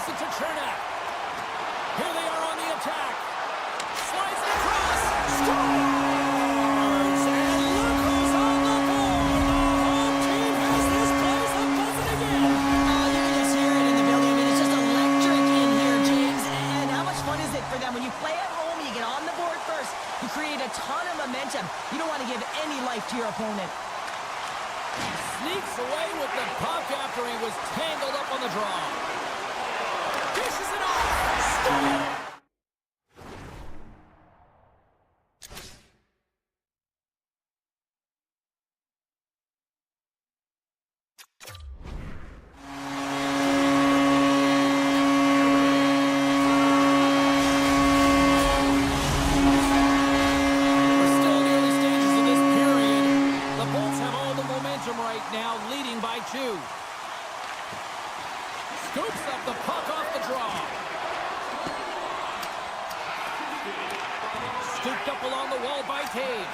it to Chernak. Here they are on the attack. Slides it across. Scores! And look who's on the board. The home team has this place a buzzing again. You can just hear it in the building. I mean, it's just electric in here, James. And how much fun is it for them? When you play at home, you get on the board first. You create a ton of momentum. You don't want to give any life to your opponent. Sneaks away with the puck after he was tangled up on the draw. Dishes it off. Score! Now leading by 2. Scoops up the puck off the draw. Scooped up along the wall by Taves.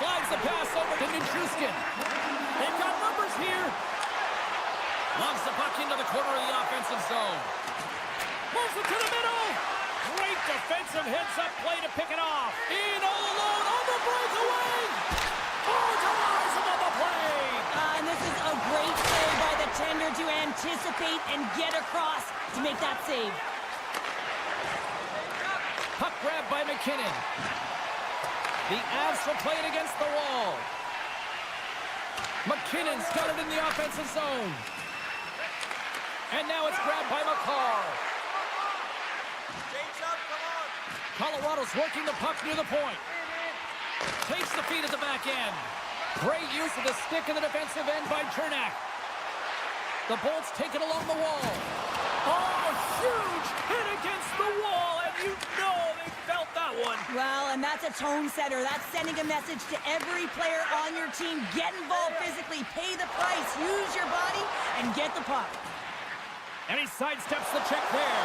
Slides the pass over to Nichushkin. They've got numbers here. Logs the puck into the corner of the offensive zone. Moves it to the middle. Great defensive heads-up play to pick it off. In all alone on the breakaway. And this is a great play by the tender to anticipate and get across to make that save. Puck grab by McKinnon. The Avs will play it against the wall. McKinnon's got it in the offensive zone. And now it's grabbed by McCarr. Colorado's working the puck near the point. Takes the feed at the back end. Great use of the stick in the defensive end by Chernak. The Bolts take it along the wall. Oh, huge hit against the wall, and you know they felt that one. Well, and that's a tone setter. That's sending a message to every player on your team. Get involved physically, pay the price, use your body, and get the puck. And he sidesteps the check there.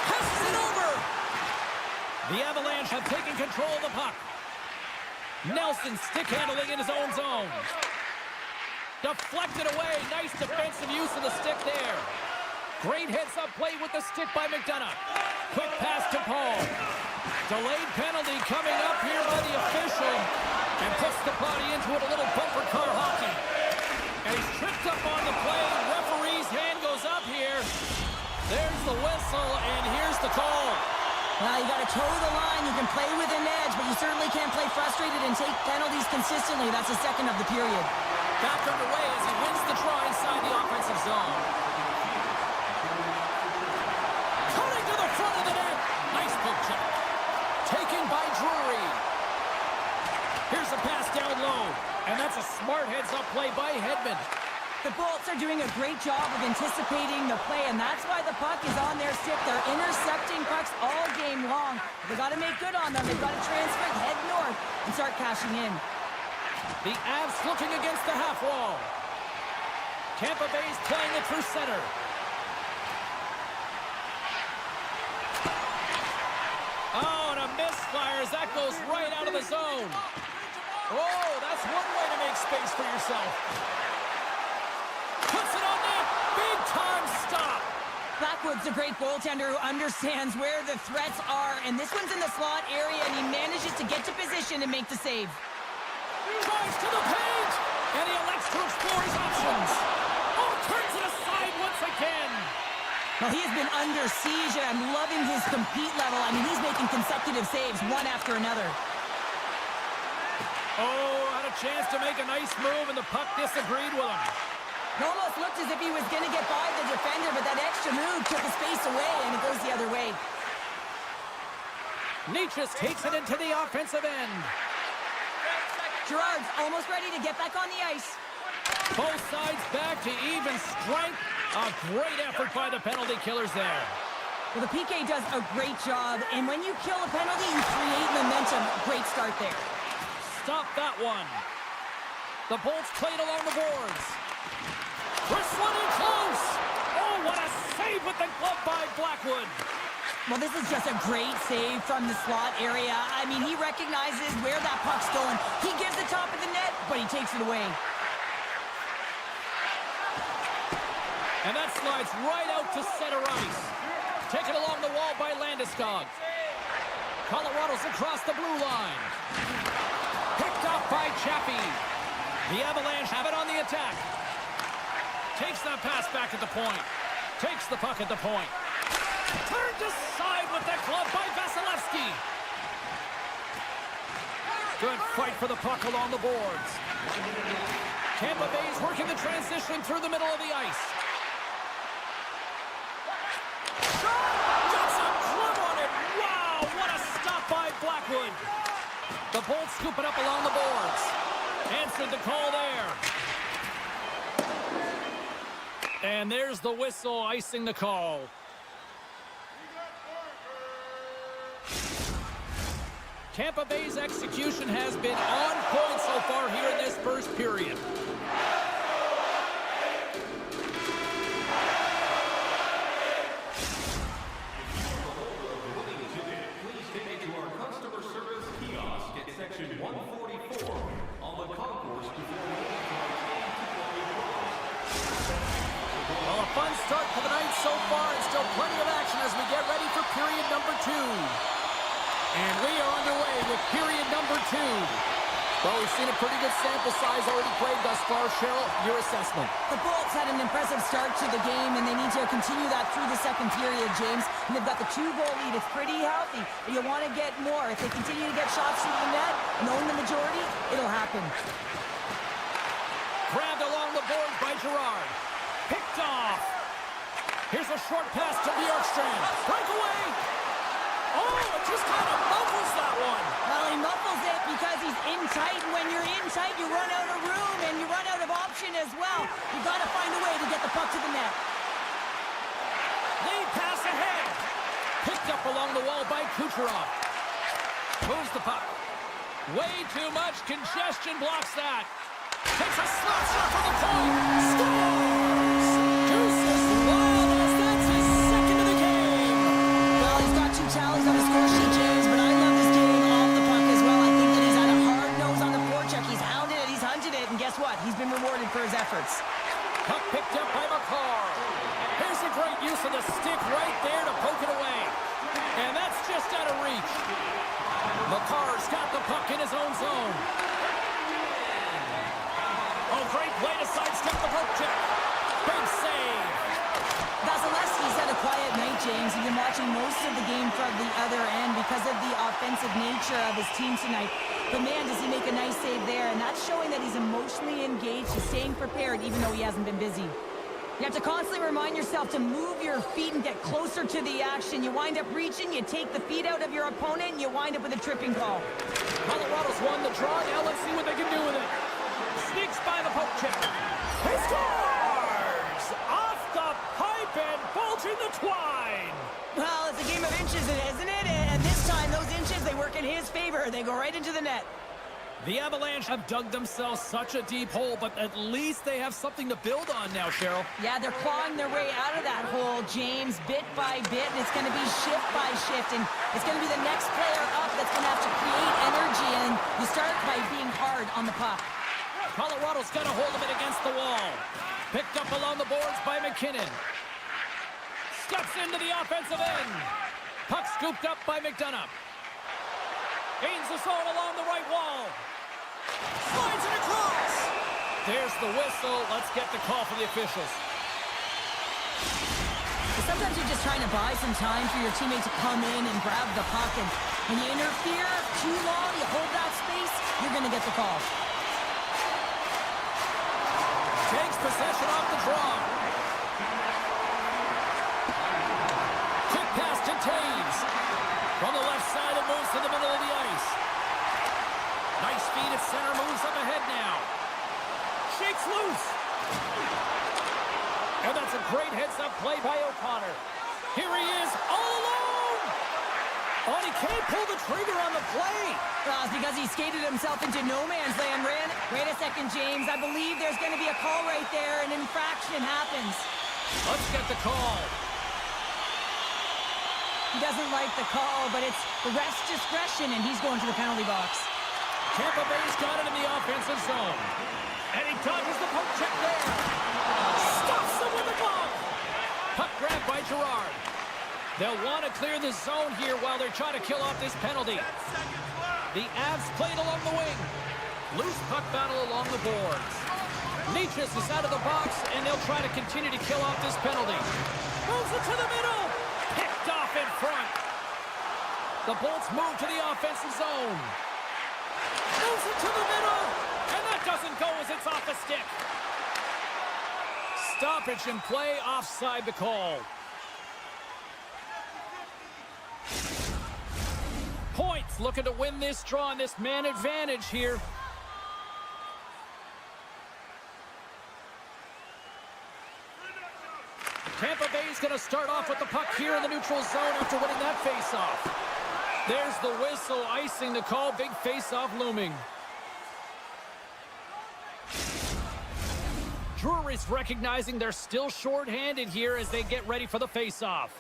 Passes it over. The Avalanche have taken control of the puck. Nelson stick handling in his own zone. Deflected away. Nice defensive use of the stick there. Great heads-up play with the stick by McDonough. Quick pass to Paul. Delayed penalty coming up here by the official. And puts the body into it, a little bumper car hockey. And he's tripped up on the play. Referee's hand goes up here. There's the whistle, and here's the call. Well, you got to toe the line. You can play with an edge, but you certainly can't play frustrated and take penalties consistently. That's the second of the period. Back underway as he wins the draw inside the offensive zone. Cutting to the front of the net. Nice poke check. Taken by Drury. Here's a pass down low. And that's a smart heads-up play by Hedman. The Bolts are doing a great job of anticipating the play, and that's why the puck is on their stick. They're intercepting pucks all game long. They've got to make good on them. They've got to transfer, head north, and start cashing in. The Avs looking against the half wall. Tampa Bay's playing it through center. Oh, and a misfire as that goes right out of the zone. Oh, that's one way to make space for yourself. Puts it on net. Big time stop. Blackwood's a great goaltender who understands where the threats are, and this one's in the slot area, and he manages to get to position and make the save. Drives to the page, and he elects to explore his options. Oh, turns it aside once again. Well, he has been under siege, and I'm loving his compete level. I mean, he's making consecutive saves, one after another. Oh, had a chance to make a nice move, and the puck disagreed with him. It almost looked as if he was going to get by the defender, but that extra move took the space away, and it goes the other way. Nichushkin takes it into the offensive end. Girard's almost ready to get back on the ice. Both sides back to even strength. A great effort by the penalty killers there. Well, the PK does a great job, and when you kill a penalty, you create momentum. Great start there. Stop that one. The Bolts played along the boards. Bristling in close. Oh, what a save with the glove by Blackwood. Well, this is just a great save from the slot area. I mean, he recognizes where that puck's going. He gives the top of the net, but he takes it away. And that slides right out to center ice. Taken along the wall by Landeskog. Colorado's across the blue line. Picked up by Chappie. The Avalanche have it on the attack. Takes that pass back at the point. Takes the puck at the point. Turned aside with the glove by Vasilevsky. Good fight for the puck along the boards. Tampa Bay's working the transition through the middle of the ice. Gets a glove on it. Wow, what a stop by Blackwood. The Bolts scoop it up along the boards. Answered the call there. And there's the whistle icing the call. Tampa Bay's execution has been on point so far here in this first period. Please take to our customer service kiosk at section 144 on the concourse before. Well, a fun start to the night so far, and still plenty of action as we get ready for period number 2. And we are underway with period number 2. Well, we've seen a pretty good sample size already played thus far. Cheryl, your assessment. The Bolts had an impressive start to the game, and they need to continue that through the second period, James. And they've got the 2-goal lead. It's pretty healthy, but you want to get more. If they continue to get shots through the net, knowing the majority, it'll happen. Grabbed along the boards by Gerard. Picked off. Here's a short pass to Bjorkstrand. Breakaway. Oh, it just kind of muffles that one. Well, he muffles it because he's in tight. And when you're in tight, you run out of room and you run out of option as well. You've got to find a way to get the puck to the net. Lead pass ahead. Picked up along the wall by Kucherov. Moves the puck. Way too much congestion blocks that. Takes a slap shot from the point. Scores! Deuces Wild, that's his second of the game. Well, he's got 2 tallies on the score sheet, James, but I love this game off the puck as well. I think that he's had a hard nose on the forecheck. He's hounded it, he's hunted it, and guess what? He's been rewarded for his efforts. Puck picked up by McCarr. Here's a great use of the stick right there to poke it away. And that's just out of reach. McCarr's got the puck in his own zone. Oh, great play to sidestep the poke check. Big save. Vasilevsky's had a quiet night, James. He's been watching most of the game from the other end because of the offensive nature of his team tonight. But man, does he make a nice save there. And that's showing that he's emotionally engaged. He's staying prepared even though he hasn't been busy. You have to constantly remind yourself to move your feet and get closer to the action. You wind up reaching, you take the feet out of your opponent, and you wind up with a tripping call. Colorado's won the draw. Now let's see what they can do with it. Sneaks by the poke check. He scores! Off the pipe and bulging the twine. Well, it's a game of inches, isn't it? And this time, those inches, they work in his favor. They go right into the net. The Avalanche have dug themselves such a deep hole, but at least they have something to build on now, Cheryl. Yeah, they're clawing their way out of that hole, James, bit by bit, and it's going to be shift by shift, and it's going to be the next player up that's going to have to create energy, and you start by being hard on the puck. Colorado's got a hold of it against the wall. Picked up along the boards by McKinnon. Steps into the offensive end. Puck scooped up by McDonough. Gains the zone along the right wall. Slides it across. There's the whistle. Let's get the call from the officials. Sometimes you're just trying to buy some time for your teammate to come in and grab the puck, and when you interfere too long, you hold that space, you're going to get the call. Takes possession off the draw. Quick pass to Taves. From the left side, it moves to the middle of the ice. Nice feed at center, moves up ahead now. Shakes loose. And that's a great heads-up play by O'Connor. Here he is, all alone. Oh, he can't pull the trigger on the play. Well, it's because he skated himself into no man's land. Wait a second, James. I believe there's going to be a call right there. An infraction happens. Let's get the call. He doesn't like the call, but it's the ref's discretion, and he's going to the penalty box. Tampa Bay's got it in the offensive zone. And he dodges the poke check there. Stops him with the glove. Puck grabbed by Gerard. They'll want to clear the zone here while they're trying to kill off this penalty. The Avs played along the wing. Loose puck battle along the boards. Leachus is out of the box, and they'll try to continue to kill off this penalty. Moves it to the middle. Picked off in front. The Bolts move to the offensive zone. Moves it to the middle. And that doesn't go as it's off the stick. Stoppage in play, offside the call. Points looking to win this draw on this man advantage here. Tampa Bay is going to start off with the puck here in the neutral zone after winning that faceoff. There's the whistle, icing the call. Big faceoff looming. Drury's recognizing they're still short-handed here as they get ready for the faceoff.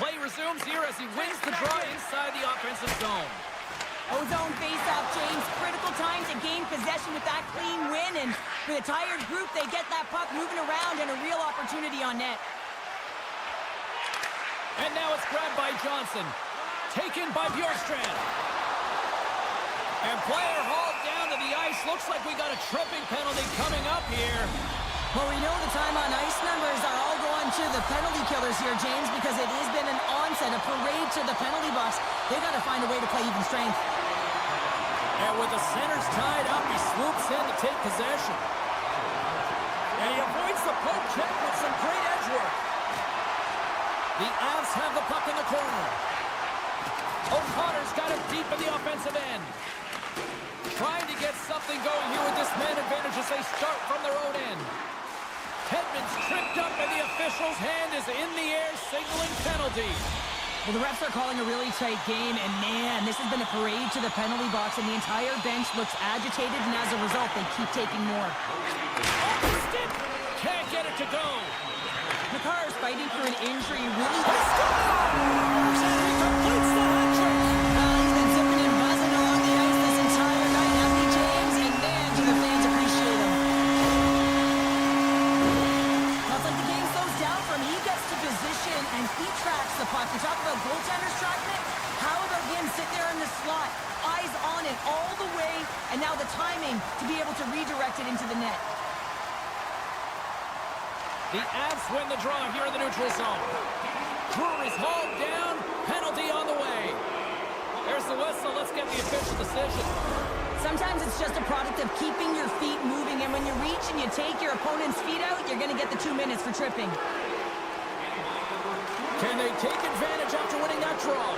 Play resumes here as he wins the draw inside the offensive zone. Ozone face-off, James. Critical time to gain possession with that clean win. And for the tired group, they get that puck moving around and a real opportunity on net. And now it's grabbed by Johnson. Taken by Bjorkstrand. And player hauled down to the ice. Looks like we got a tripping penalty coming up here. Well, we know the time on ice numbers are all going to the penalty killers here, James, because it has been an onset, a parade to the penalty box. They got to find a way to play even strength. And with the centers tied up, he swoops in to take possession. And he avoids the poke check with some great edge work. The Avs have the puck in the corner. O'Connor's got it deep in the offensive end. Trying to get something going here with this man advantage as they start from their own end. Hedman's tripped up and the official's hand is in the air, signaling penalty. Well, the refs are calling a really tight game, and man, this has been a parade to the penalty box, and the entire bench looks agitated, and as a result, they keep taking more. Off the stick! Can't get it to go. Makar is fighting for an injury, really. He completes the hat trick. He's been zipping and buzzing along the ice this entire night, hasn't he, James? And man, do the fans appreciate him. It's like the game slows down for him. He gets to position, and he tracks the puck. You talk about goaltenders tracking it. How about him sit there in the slot, eyes on it all the way, and now the timing to be able to redirect it into the net. The Avs win the draw here in the neutral zone. Drury's hauled down. Penalty on the way. There's the whistle. Let's get the official decision. Sometimes it's just a product of keeping your feet moving, and when you reach and you take your opponent's feet out, you're going to get the 2 minutes for tripping. Can they take advantage after winning that draw?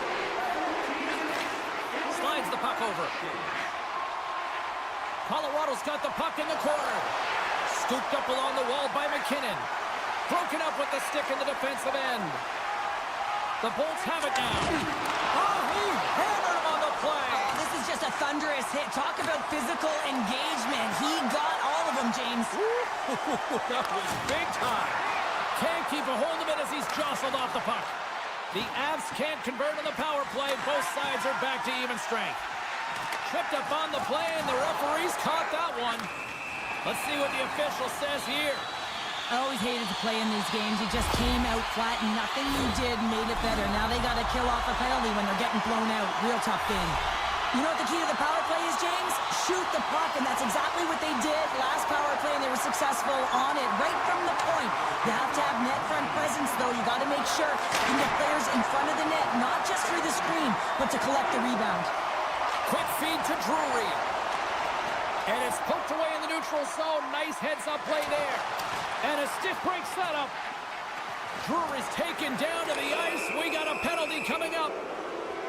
Slides the puck over. Colorado's got the puck in the corner. Scooped up along the wall by McKinnon. Broken up with the stick in the defensive end. The Bolts have it now. Oh, he hammered him on the play. Oh, this is just a thunderous hit. Talk about physical engagement. He got all of them, James. That was big time. Can't keep a hold of it as he's jostled off the puck. The Avs can't convert on the power play. Both sides are back to even strength. Tripped up on the play, and the referees caught that one. Let's see what the official says here. I always hated to play in these games. You just came out flat, and nothing you did made it better. Now they got to kill off a penalty when they're getting blown out. Real tough thing. You know what the key to the power play is, James? Shoot the puck, and that's exactly what they did last power play, and they were successful on it right from the point. You have to have net front presence, though. You got to make sure you get players in front of the net, not just through the screen, but to collect the rebound. Quick feed to Drury. And it's poked away in the neutral zone. Nice heads-up play there. And a stiff break setup. Drury's taken down to the ice. We got a penalty coming up.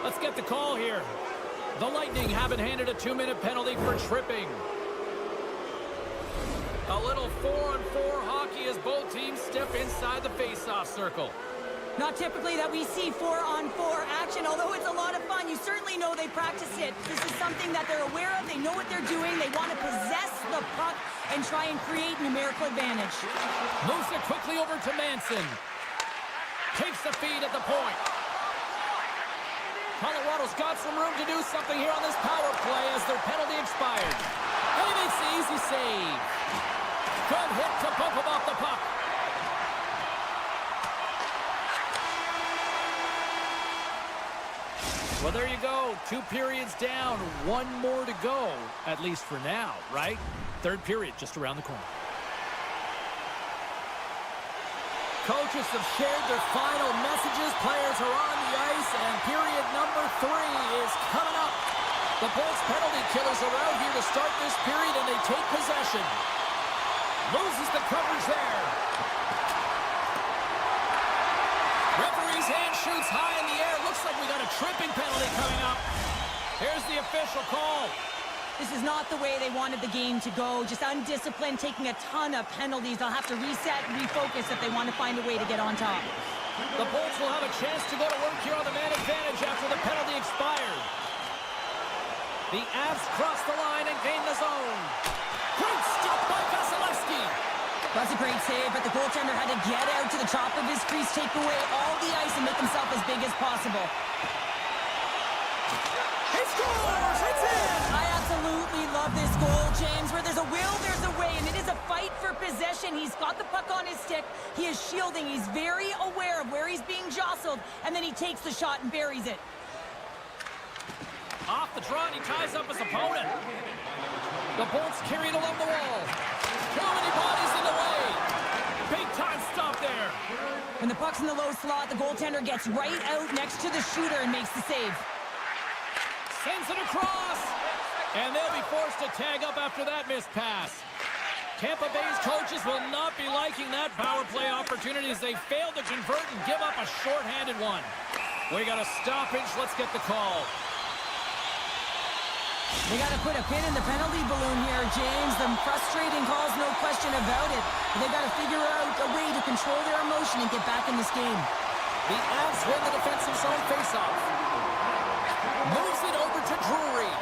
Let's get the call here. The Lightning haven't handed a 2-minute penalty for tripping. A little 4-on-4 hockey as both teams step inside the face-off circle. Not typically that we see 4-on-4 action, although it's a lot of fun. You certainly know they practice it. This is something that they're aware of. They know what they're doing. They want to possess the puck and try and create numerical advantage. Moves it quickly over to Manson. Takes the feed at the point. Colorado's got some room to do something here on this power play as their penalty expired. And he makes the easy save. Good hit to bump him off the puck. Well, there you go. 2 periods down, 1 more to go, at least for now, right? Third period just around the corner. Coaches have shared their final messages. Players are on the ice, and period number 3 is coming up. The Bolts penalty killers are out here to start this period, and they take possession. Loses the coverage there. Referee's hand shoots high in the air. Looks like we got a tripping penalty coming up. Here's the official call. This is not the way they wanted the game to go. Just undisciplined, taking a ton of penalties. They'll have to reset and refocus if they want to find a way to get on top. The Bolts will have a chance to go to work here on the man advantage after the penalty expired. The Avs cross the line and gain the zone. Great stop by Vasilevsky. That's a great save, but the goaltender had to get out to the top of his crease, take away all the ice, and make himself as big as possible. He scores! It's in! I absolutely love this goal, James. Where there's a will, there's a way, and it is a fight for possession. He's got the puck on his stick. He is shielding. He's very aware of where he's being jostled, and then he takes the shot and buries it. Off the draw, and he ties up his opponent. The Bolts carry it along the wall. Too many bodies in the way. Big time stop there. When the puck's in the low slot, the goaltender gets right out next to the shooter and makes the save. Sends it across. And they'll be forced to tag up after that missed pass. Tampa Bay's coaches will not be liking that power play opportunity as they fail to convert and give up a shorthanded one. We got a stoppage. Let's get the call. They got to put a pin in the penalty balloon here, James. The frustrating calls, no question about it. They got to figure out a way to control their emotion and get back in this game. The Avs win the defensive zone faceoff. Moves it over to Drury.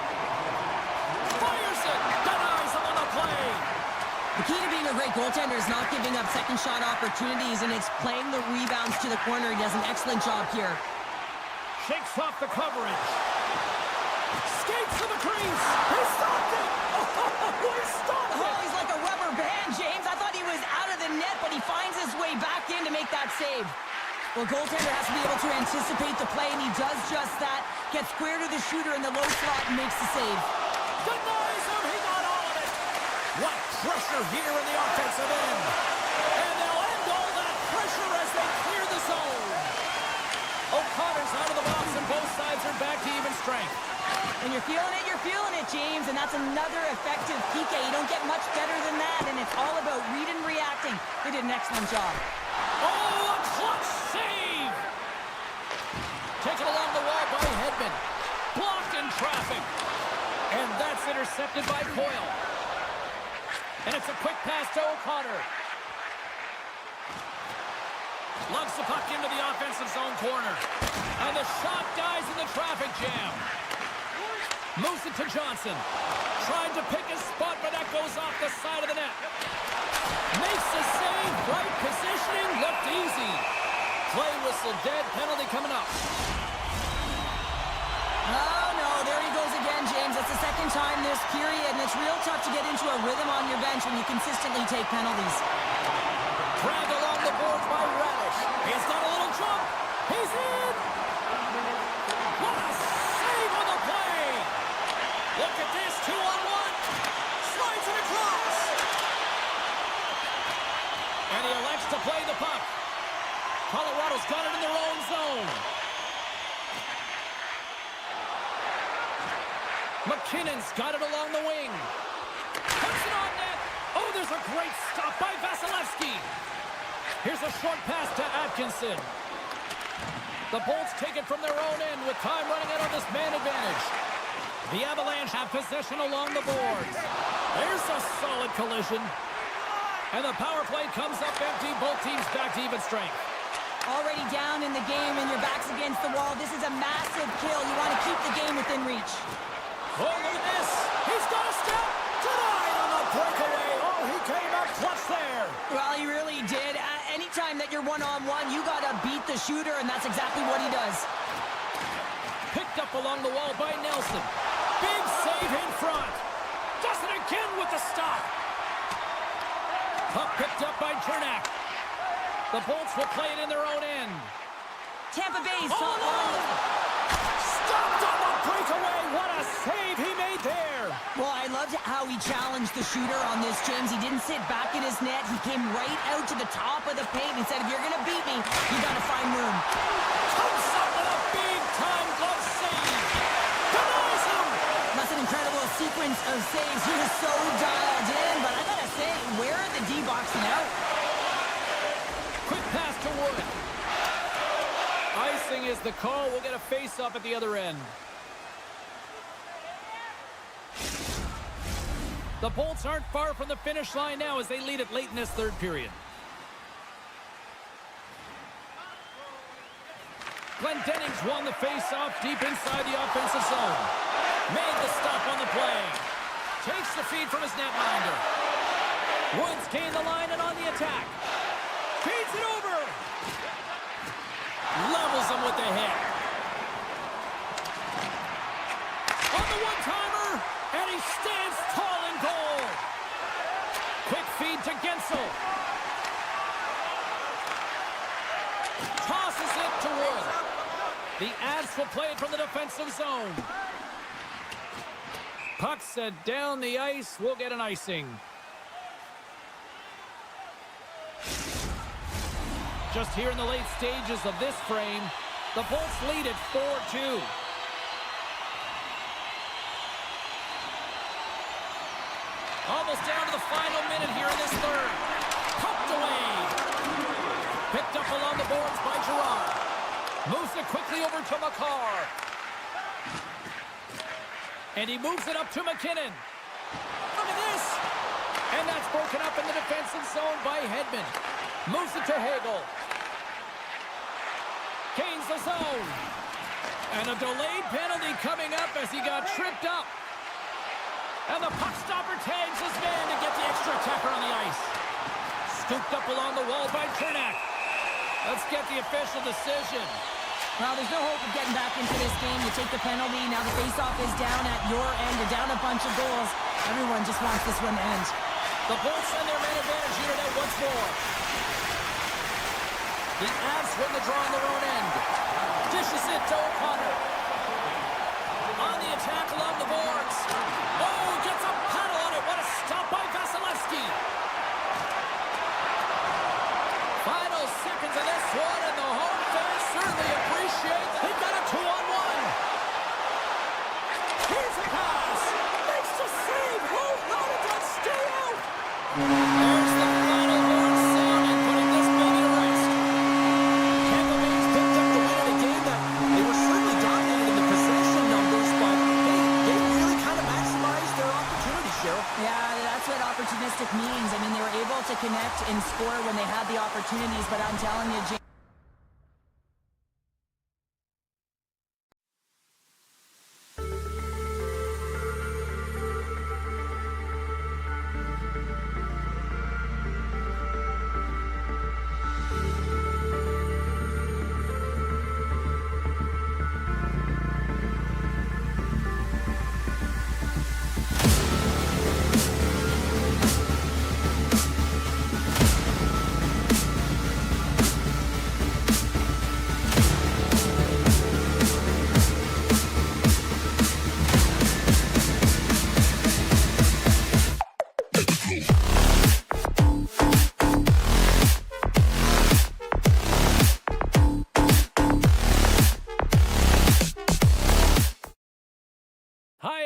Fires it. Denies him on the play. The key to being a great goaltender is not giving up second shot opportunities, and it's playing the rebounds to the corner. He does an excellent job here. Shakes off the coverage. Skates to the crease. He stopped it. Oh, he stopped it. Oh, he's like a rubber band, James. I thought he was out of the net, but he finds his way back in to make that save. Well, goaltender has to be able to anticipate the play, and he does just that. Gets square to the shooter in the low slot and makes the save. Denies him. He got all of it. What pressure here in the offensive end. And they'll end all that pressure as they clear the zone. O'Connor's out of the box, and both sides are back to even strength. When you're feeling it, James, and that's another effective PK. You don't get much better than that, and it's all about reading and reacting. They did an excellent job. Oh, a clutch save! Taken along the wall by Hedman. Blocked in traffic. And that's intercepted by Coyle. And it's a quick pass to O'Connor. Lugs the puck into the offensive zone corner. And the shot dies in the traffic jam. Moves it to Johnson. Trying to pick his spot, but that goes off the side of the net. Makes the save. Right positioning. Looked easy. Play whistle dead. Penalty coming up. Oh, no. There he goes again, James. That's the second time this period, and it's real tough to get into a rhythm on your bench when you consistently take penalties. Dragged along the boards by Radish. He's got a little jump. He's in. What a save on the play. Look at this. 2-on-1. Slides it across. And he elects to play the puck. Colorado's got it in their own zone. McKinnon's got it along the wing. Puts it on net. Oh, there's a great stop by Vasilevsky. Here's a short pass to Atkinson. The Bolts take it from their own end with time running out on this man advantage. The Avalanche have possession along the boards. There's a solid collision. And the power play comes up empty. Both teams back to even strength. Already down in the game and your back's against the wall. This is a massive kill. You want to keep the game within reach. Oh, look at this. He's got a step. Denied on the breakaway. Oh, he came up clutch there. Well, he really did. Anytime that you're one-on-one, you got to beat the shooter, and that's exactly what he does. Picked up along the wall by Nelson. Big save in front. Does it again with the stop. Puck picked up by Chernak. The Bolts will play it in their own end. Tampa Bay's All top alone! line. Stopped on the breakaway. What a save he made there. Well, I loved how he challenged the shooter on this, James. He didn't sit back in his net. He came right out to the top of the paint and said, if you're going to beat me, you got to find room. Comes up with a big-time glove save. Denies him. That's an incredible sequence of saves. He was so dialed in, but I got to say, where are the D boxing out? Quick pass to Wood. Icing is the call. We'll get a face-off at the other end. The Bolts aren't far from the finish line now as they lead it late in this third period. Glendening's won the face-off deep inside the offensive zone. Made the stop on the play. Takes the feed from his netminder. Woods gained the line and on the attack. Feeds it over. Levels him with the hit. On the one-timer, and he stands tall in goal. Quick feed to Gensel. Tosses it to Wood. The Avs will play it from the defensive zone. Puck set down the ice. We'll get an icing. Just here in the late stages of this frame, the Bolts lead at 4-2. Almost down to the final minute here in this third. Pumped away. Picked up along the boards by Gerard. Moves it quickly over to McCarr. And he moves it up to McKinnon. Look at this. And that's broken up in the defensive zone by Hedman. Moves it to Hagel. Gains the zone. And a delayed penalty coming up as he got tripped up. And the puck stopper tags his man to get the extra attacker on the ice. Scooped up along the wall by Chernak. Let's get the official decision. Well, there's no hope of getting back into this game. You take the penalty. Now the faceoff is down at your end. You're down a bunch of goals. Everyone just wants this one to end. The Bolts send their man advantage unit out once more. The Avs win the draw on their own end. Dishes it to O'Connor. On the attack along the boards. Oh, gets a paddle on it. What a stop by Vasilevsky. Final seconds of this one, and the home fans certainly appreciate that. He got a 2-on-1. Here's a pass. Makes the save. Oh, how did that stay out? There's the final horn sounding, putting this baby to rest. Tampa Bay's picked up the win in a game that they were certainly dominated in the possession numbers, but they really kind of maximized their opportunity, Cheryl. Yeah, that's what opportunistic means. I mean, they were able to connect and score when they had the opportunities, but I'm telling you, James,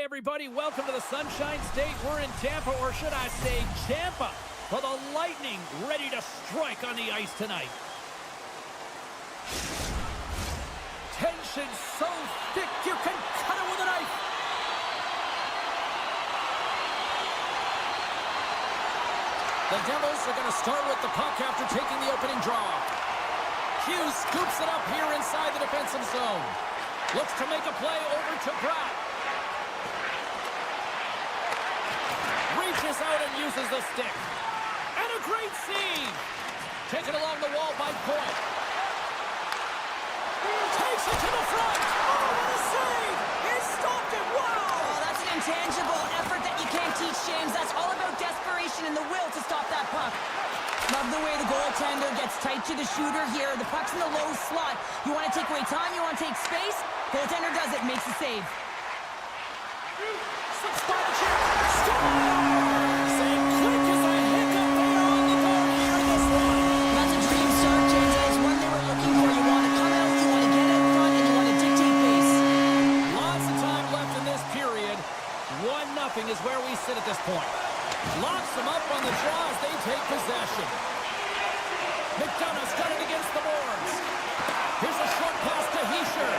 everybody. Welcome to the Sunshine State. We're in Tampa, or should I say Tampa, for the Lightning ready to strike on the ice tonight. Tension so thick you can cut it with a knife. The Devils are going to start with the puck after taking the opening draw. Hughes scoops it up here inside the defensive zone. Looks to make a play over to Pratt. Reaches out and uses the stick. And a great save. Taken along the wall by Point. Takes it to the front. Oh, what a save. He stopped it. Wow. oh, that's an intangible effort that you can't teach, James. That's all about desperation and the will to stop that puck. Love the way the goaltender gets tight to the shooter here. The puck's in the low slot. You want to take away time, you want to take space. Goaltender does it, makes the save. Spot the check. Scores! And quick as a hiccup there on the board here in this one. That's a dream start, James. That's one they were looking for. You want to come out, you want to get out front, and you want to dictate pace. Lots of time left in this period. 1-0 is where we sit at this point. Locks them up on the draw as they take possession. McDonough's got it against the boards. Here's a short pass to Hischier.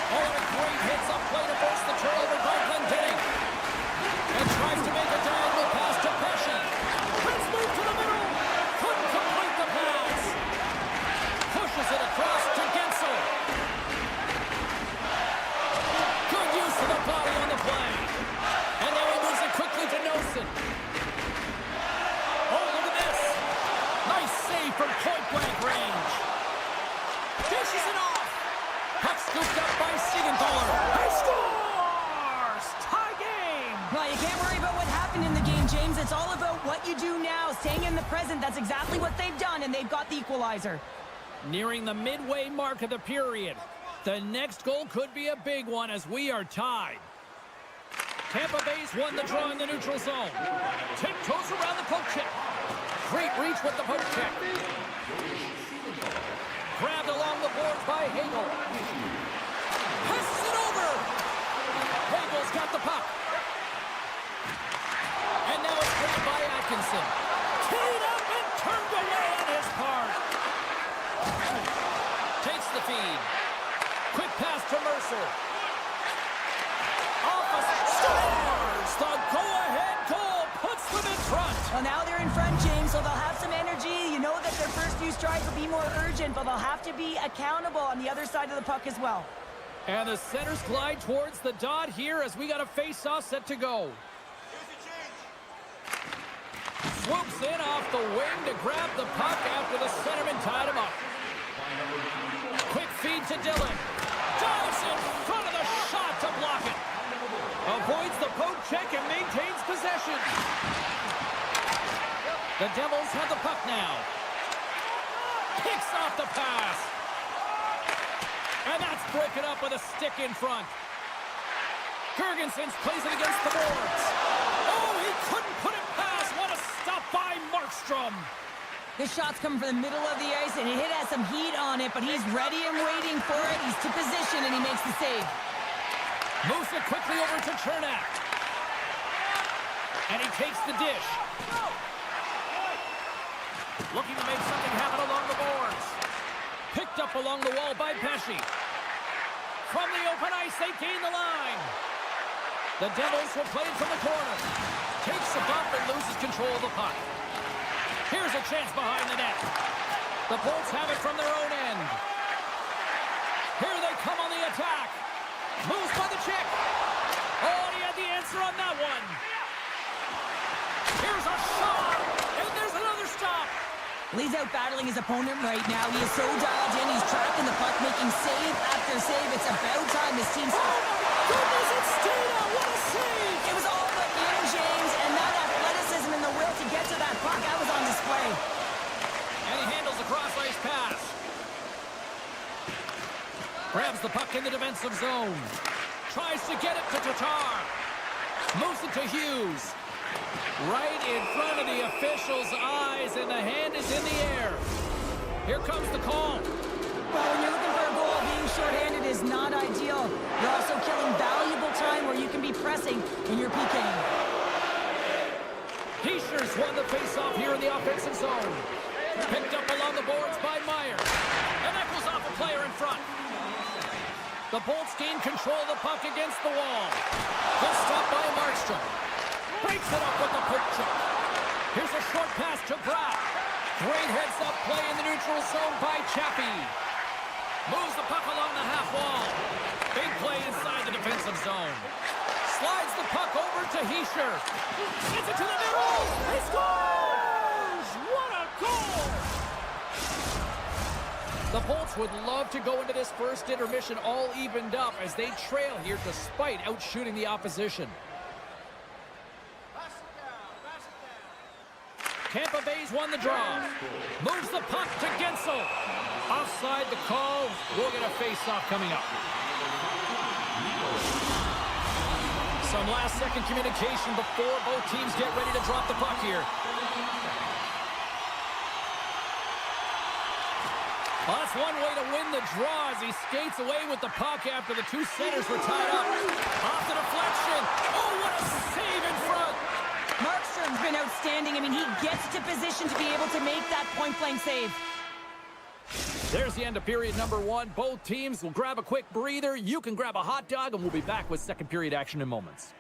Oh, and a great hits-up play to force the turnover by Glendening. And tries to make a diagonal pass to Pesci. Let's move to the middle. Couldn't complete the pass. Pushes it across to Gensel. Good use of the body on the play. And now he moves it quickly to Nosen. Oh, look at this. Nice save from point-blank range. Dishes it off. Puck scooped up by Siegenthaler. He scores! Tie game! Well, you can't worry about what happened in the game, James. It's all about what you do now, staying in the present. That's exactly what they've done, and they've got the equalizer. Nearing the midway mark of the period. The next goal could be a big one as we are tied. Tampa Bay's won the draw in the neutral zone. Tiptoes around the poke check. Great reach with the poke check. Grabbed along the boards by Hagel. Passes it over. Hagel's got the puck. And now it's grabbed by Atkinson. Teed up and turned away on his part. Takes the feed. Quick pass to Mercer. Scores! The go-ahead goal puts them in front. Well, now they're in front, James, so they'll have some energy. You know that their first few strides will be more urgent, but they'll have to be accountable on the other side of the puck as well. And the centers glide towards the dot here as we got a face-off set to go. Swoops in off the wing to grab the puck after the centerman tied him up. Quick feed to Dillon. Dives in front of the shot to block it. Avoids the poke check and maintains possession. The Devils have the puck now. Picks off the pass. And that's broken up with a stick in front. Gergensen plays it against the boards. Oh, he couldn't put it past. What a stop by Markstrom. This shot's coming from the middle of the ice, and it has some heat on it, but he's ready and waiting for it. He's to position, and he makes the save. Moves it quickly over to Chernak. And he takes the dish. Looking to make something happen along the boards. Picked up along the wall by Pesci. From the open ice, they gain the line. The Devils will play it from the corner. Takes a bump and loses control of the puck. Here's a chance behind the net. The Bolts have it from their own end. Here they come on the attack. Moves by the check. Oh, and he had the answer on that one. Here's a shot. And there's another stop. He's out battling his opponent right now. He is so dialed in. He's tracking the puck, making save after save. It's about time this team's... Oh, my goodness, it's Stena. What a save. It was all but in, James, and that athleticism and the will to get to that puck, that was on display. And he handles a cross-ice pass. Grabs the puck in the defensive zone. Tries to get it to Tatar. Moves it to Hughes. Right in front of the official's eyes, and the hand is in the air. Here comes the call. Well, when you're looking for a goal, being shorthanded is not ideal. You're also killing valuable time where you can be pressing in your PKing. Hischier's won the faceoff here in the offensive zone. Picked up along the boards by Meyer. And that goes off a player in front. The Bolts gain control of the puck against the wall. Good stop by Markstrom. Breaks it up with the poke check. Here's a short pass to Brown. Great heads-up play in the neutral zone by Chappie. Moves the puck along the half wall. Big play inside the defensive zone. Slides the puck over to Hischier. Gets it to the middle. He scores! What a goal! The Bolts would love to go into this first intermission all evened up as they trail here despite outshooting the opposition. Tampa Bay's won the draw. Moves the puck to Gensel. Offside the call. We'll get a face-off coming up. Some last-second communication before both teams get ready to drop the puck here. Well, that's one way to win the draw as he skates away with the puck after the two centers were tied up. Off the deflection. Oh, what a save in front. Markstrom's been outstanding. I mean, he gets to position to be able to make that point-blank save. There's the end of period number one. Both teams will grab a quick breather. You can grab a hot dog, and we'll be back with second period action in moments.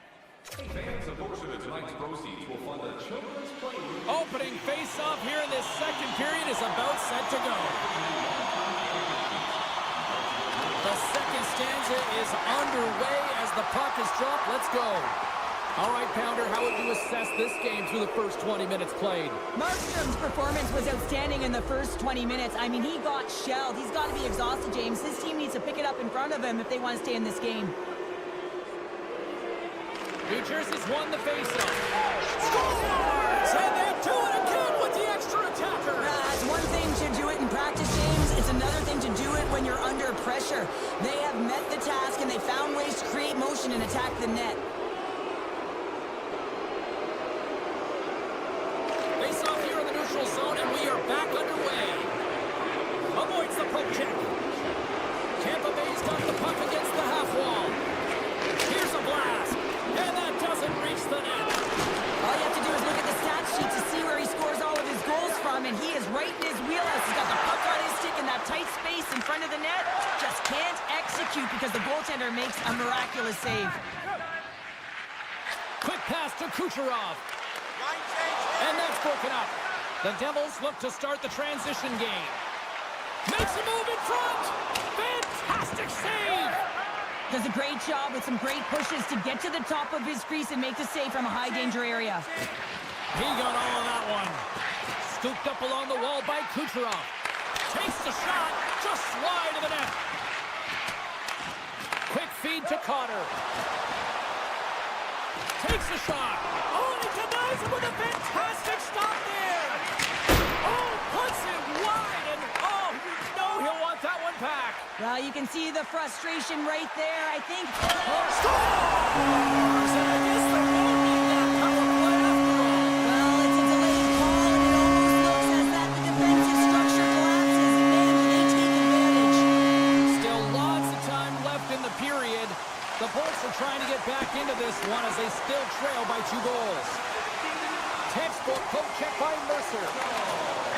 Fans, a portion of tonight's proceeds will fund a children's playroom. Opening face-off here in this second period is about set to go. The second stanza is underway as the puck is dropped. Let's go. All right, Pounder, how would you assess this game through the first 20 minutes played? Markstrom's performance was outstanding in the first 20 minutes. I mean, he got shelled. He's got to be exhausted, James. His team needs to pick it up in front of him if they want to stay in this game. New Jersey's won the faceoff. Scores! And they do it again with the extra attacker. It's one thing to do it in practice, James. It's another thing to do it when you're under pressure. They have met the task, and they found ways to create motion and attack the net. Face-off here in the neutral zone, and we are back underway. Avoids the poke check. Tampa Bay's got the puck against the half wall. Here's a blast. And that doesn't reach the net. All you have to do is look at the stat sheet to see where he scores all of his goals from, and he is right in his wheelhouse. He's got the puck on his stick in that tight space in front of the net. Just can't execute because the goaltender makes a miraculous save. Quick pass to Kucherov. And that's broken up. The Devils look to start the transition game. Makes a move in front. Fantastic save. Does a great job with some great pushes to get to the top of his crease and make the save from a high-danger area. He got all of that one. Scooped up along the wall by Kucherov. Takes the shot, just wide of the net. Quick feed to Cotter. Takes the shot. Oh, and he denies it with a fantastic stop there. Oh, puts it wide, and oh, you know he'll want that one back. Well, you can see the frustration right there, I think. Scores! And I guess they won't need that power play after all. Well, it's a delayed call, and it almost looks as that the defensive structure collapses, and man, they take advantage. Still lots of time left in the period. The Bolts are trying to get back into this one as they still trail by 2 goals. Textbook poke check by Mercer.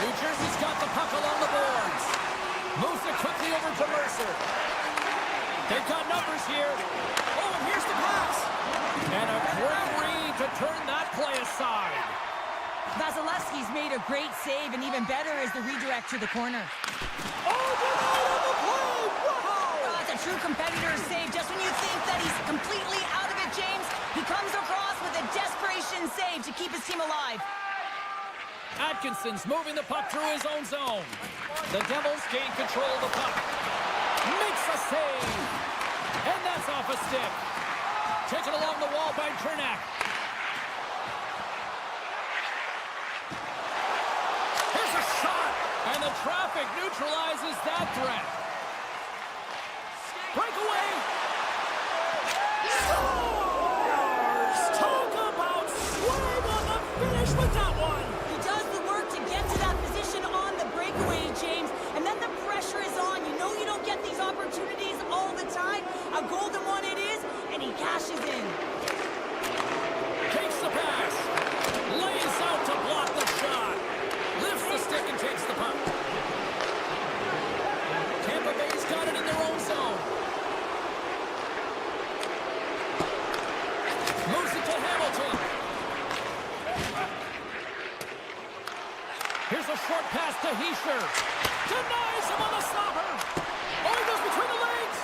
New Jersey's got the puck along the boards. Moves it quickly over to Mercer. They've got numbers here. Oh, and here's the pass. And a great read to turn that play aside. Vasilevsky's made a great save, and even better is the redirect to the corner. Oh, denied on the play! Wow! That's a true competitor's save. Just when you think that he's completely out of it, James, he comes across with a desperation save to keep his team alive. Atkinson's moving the puck through his own zone. The Devils gain control of the puck. Makes a save. And that's off a stick. Taken along the wall by Cernak. Here's a shot. And the traffic neutralizes that threat. Breakaway. Scores! Talk about swing on the finish with that one. He does the work to get to that position on the breakaway, James, and then the pressure is on. You know you don't get these opportunities all the time. A golden one it is, and he cashes in. Takes the pass. Lays out to block the shot. Lifts the stick and takes the puck. Tampa Bay's got it in their own zone. Moves it to Hamilton. Here's a short pass to Hischier. Denies him on the slapper. Oh, he goes between the legs.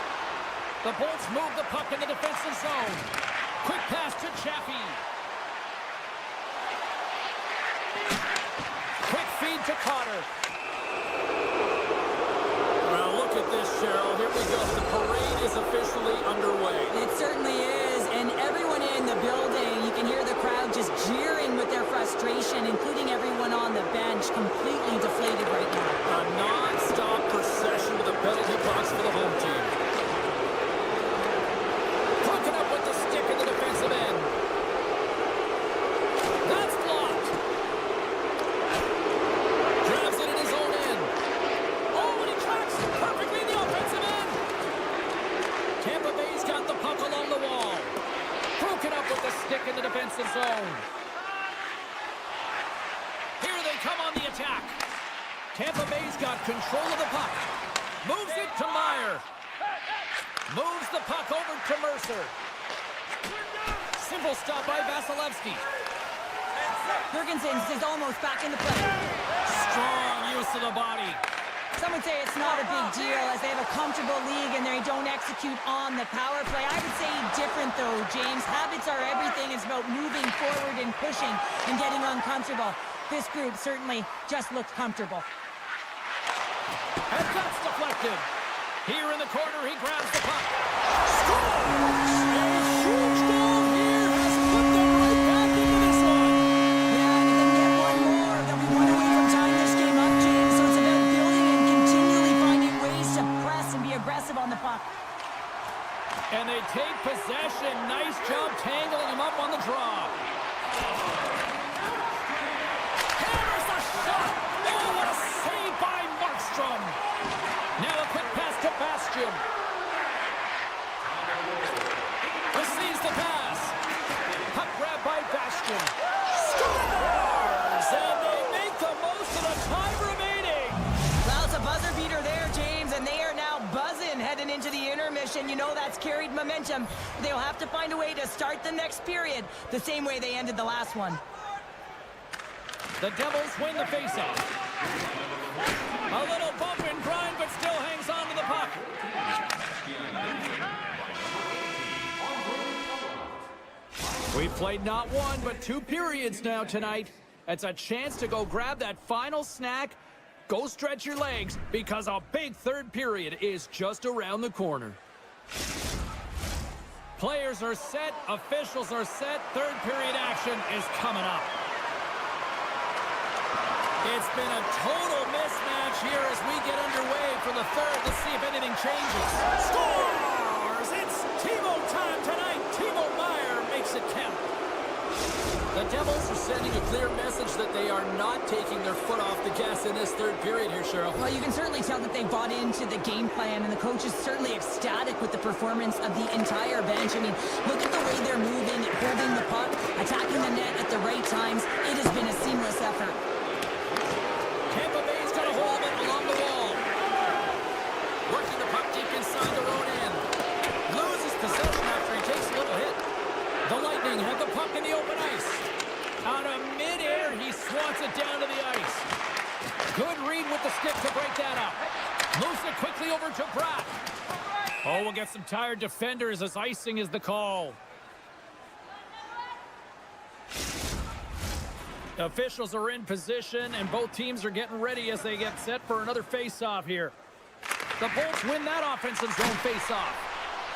The Bolts move the puck in the defensive zone. Quick pass to Chaffee. Quick feed to Cotter. Well, look at this, Cheryl. Here we go. The parade is officially underway. It certainly is, and everyone in the building, you can hear the crowd just jeering with their frustration. frustration, including everyone on the bench, completely deflated right now. A non-stop procession to the penalty box for the home team. Broken up with the stick in the defensive end. That's blocked. Grabs it in his own end. Oh, and he tracks it perfectly in the offensive end. Tampa Bay's got the puck along the wall. Broken up with the stick in the defensive zone. Here they come on the attack. Tampa Bay's got control of the puck. Moves it to Meyer. Moves the puck over to Mercer. Simple stop by Vasilevsky. Jurgensen is almost back in the play. Strong use of the body. Some would say it's not a big deal as they have a comfortable league and they don't execute on the power play. I would say different though, James. Habits are everything. It's about moving forward and pushing and getting uncomfortable. This group certainly just looked comfortable. And that's deflected. Here in the corner, he grabs the puck. Scores! A huge goal here has put them right back into this one. Yeah, and if they can get one more, they'll be one away from tying this game up, James. So it's about building and continually finding ways to press and be aggressive on the puck. And they take possession. Nice job tangling him up on the draw. Hammers the shot. Oh, what a save by Markstrom. Now a quick pass to Bastian. Receives the pass. Puck grab by Bastian. Scores! And they make the most of the time remaining. Well, it's a buzzer beater there, James, and they are now buzzing heading into the intermission. You know that's carried momentum. They'll have to find a way to start the next period the same way they ended the last one. The Devils win the faceoff. A little bump and grind, but still hangs on to the puck. We've played not one, but 2 periods now tonight. It's a chance to go grab that final snack. Go stretch your legs, because a big third period is just around the corner. Players are set, officials are set, third period action is coming up. It's been a total mismatch here as we get underway for the third. Let's see if anything changes. Scores! It's Timo time tonight. Timo Meyer makes it count. The Devils are sending a clear message that they are not taking their foot off the gas in this third period here, Cheryl. Well, you can certainly tell that they bought into the game plan, and the coach is certainly ecstatic with the performance of the entire bench. I mean, look at the way they're moving, holding the puck, attacking the net at the right times. It has been a seamless effort. Tampa Bay's got a hold of it along the wall. Working the puck deep inside their own end. Loses possession after he takes a little hit. The Lightning have the puck in the open ice. Out of midair, he swats it down to the ice. Good read with the stick to break that up. Moves it quickly over to Bratt. Oh, we'll get some tired defenders as icing is the call. Officials are in position, and both teams are getting ready as they get set for another face-off here. The Bolts win that offensive zone face-off.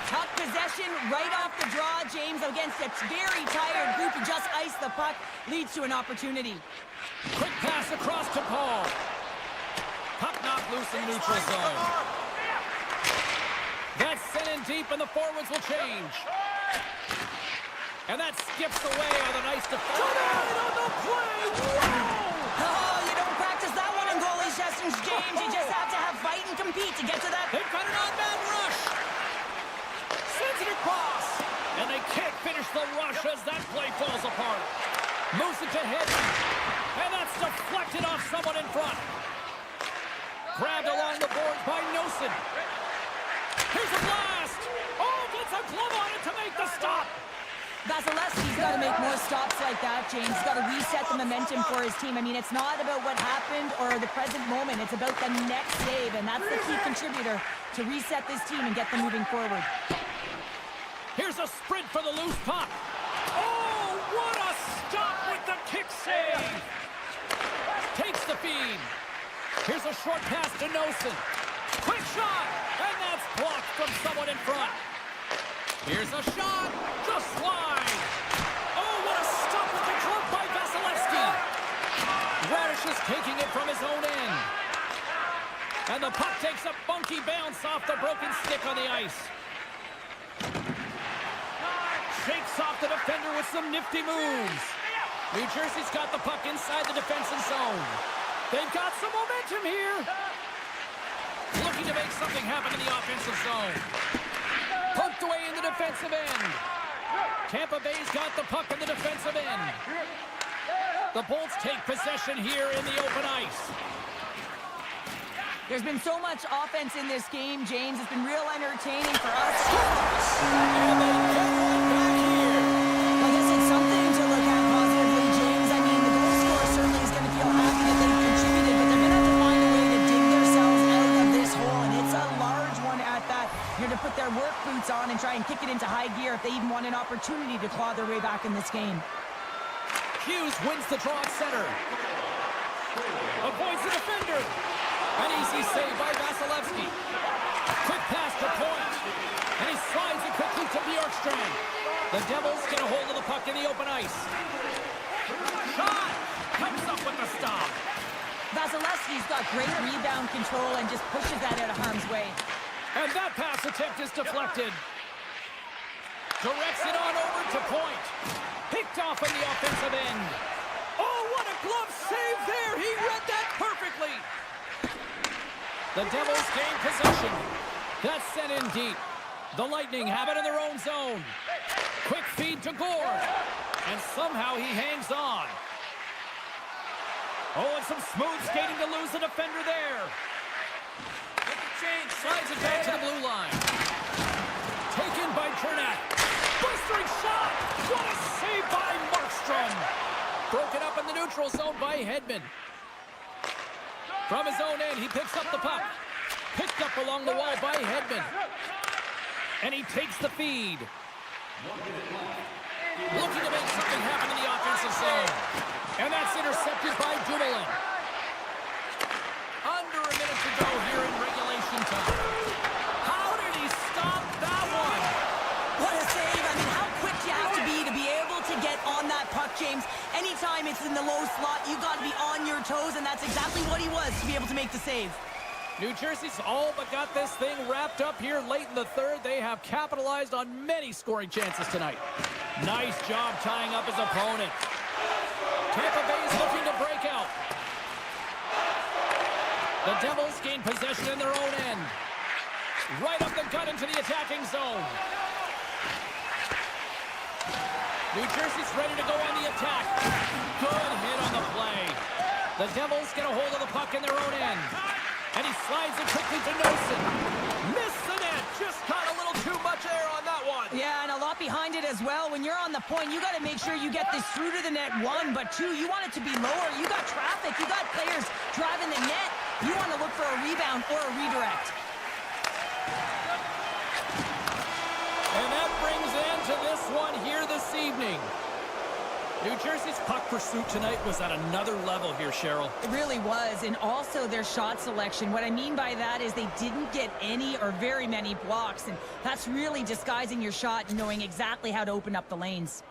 Tough possession right off the draw, James, against a very tired group who just iced the puck, leads to an opportunity. Quick pass across to Paul. Puck knocked loose in neutral zone. That's sent in deep, and the forwards will change. And that skips away on a nice defense. On the play! Wow! Oh, you don't practice that one in goalie sessions, James. You just have to have fight and compete to get to that. They've got an on-man rush. Sends it across. And they can't finish the rush as that play falls apart. Moves it to Hedman. And that's deflected off someone in front. Grabbed along the boards by Nosen. Here's a blast. Oh, gets a glove on it to make the stop. Vasilevsky's got to make more stops like that, James. He's got to reset the momentum for his team. I mean, it's not about what happened or the present moment. It's about the next save, and that's the key contributor to reset this team and get them moving forward. Here's a sprint for the loose puck. Oh, what a stop with the kick save. Takes the feed. Here's a short pass to Nosen. Quick shot, and that's blocked from someone in front. Here's a shot, just wide. Oh, what a stop with the glove by Vasilevsky. And the puck takes a funky bounce off the broken stick on the ice. Shakes off the defender with some nifty moves. New Jersey's got the puck inside the defensive zone. They've got some momentum here. Looking to make something happen in the offensive zone. Poked away in the defensive end. Tampa Bay's got the puck in the defensive end. The Bolts take possession here in the open ice. There's been so much offense in this game, James. It's been real entertaining for us. And they get one back here. I guess it's something to look at positively, James. I mean, the goal scorer certainly is going to feel happy that they've contributed, but they're going to have to find a way to dig themselves out of this hole, and it's a large one at that. They're going to put their work boots on and try and kick it into high gear if they even want an opportunity to claw their way back in this game. Hughes wins the draw at center. Avoids the defender. An easy save by Vasilevsky. Quick pass to Point. And he slides it quickly to Bjorkstrand. The Devils get a hold of the puck in the open ice. Shot! Comes up with the stop. Vasilevsky's got great rebound control and just pushes that out of harm's way. And that pass attempt is deflected. Directs it on over to Point. Picked off in the offensive end. Oh, what a glove save there! He read that perfectly! The Devils gain possession. That's sent in deep. The Lightning have it in their own zone. Quick feed to Gore. And somehow he hangs on. Oh, and some smooth skating to lose the defender there. Slides it back to the blue line. Taken by Turnett. Blistering shot! What a save by Markstrom! Broken up in the neutral zone by Hedman. From his own end, he picks up the puck. Picked up along the wall by Hedman. And he takes the feed. Looking to make something happen in the offensive zone. And that's intercepted by Dumoulin. Under a minute to go here in regulation time. How did he stop that one? What a save. I mean, how quick you have to be able to get on that puck, James. Anytime it's in the low slot, you got to be on your toes, and that's exactly what he was to be able to make the save. New Jersey's all but got this thing wrapped up here late in the third. They have capitalized on many scoring chances tonight. Nice job tying up his opponent. Tampa Bay's looking to break out. The Devils gain possession in their own end. Right up the gut into the attacking zone. New Jersey's ready to go on the attack. Good hit on the play. The Devils get a hold of the puck in their own end. And he slides it quickly to Nelson. Missed the net. Just caught a little too much air on that one. Yeah, and a lot behind it as well. When you're on the point, you got to make sure you get this through to the net, one, but two, you want it to be lower. You got traffic. You got players driving the net. You want to look for a rebound or a redirect. And that brings end to this one here this evening. New Jersey's puck pursuit tonight was at another level here, Cheryl. It really was, and also their shot selection. What I mean by that is they didn't get any or very many blocks, and that's really disguising your shot and knowing exactly how to open up the lanes.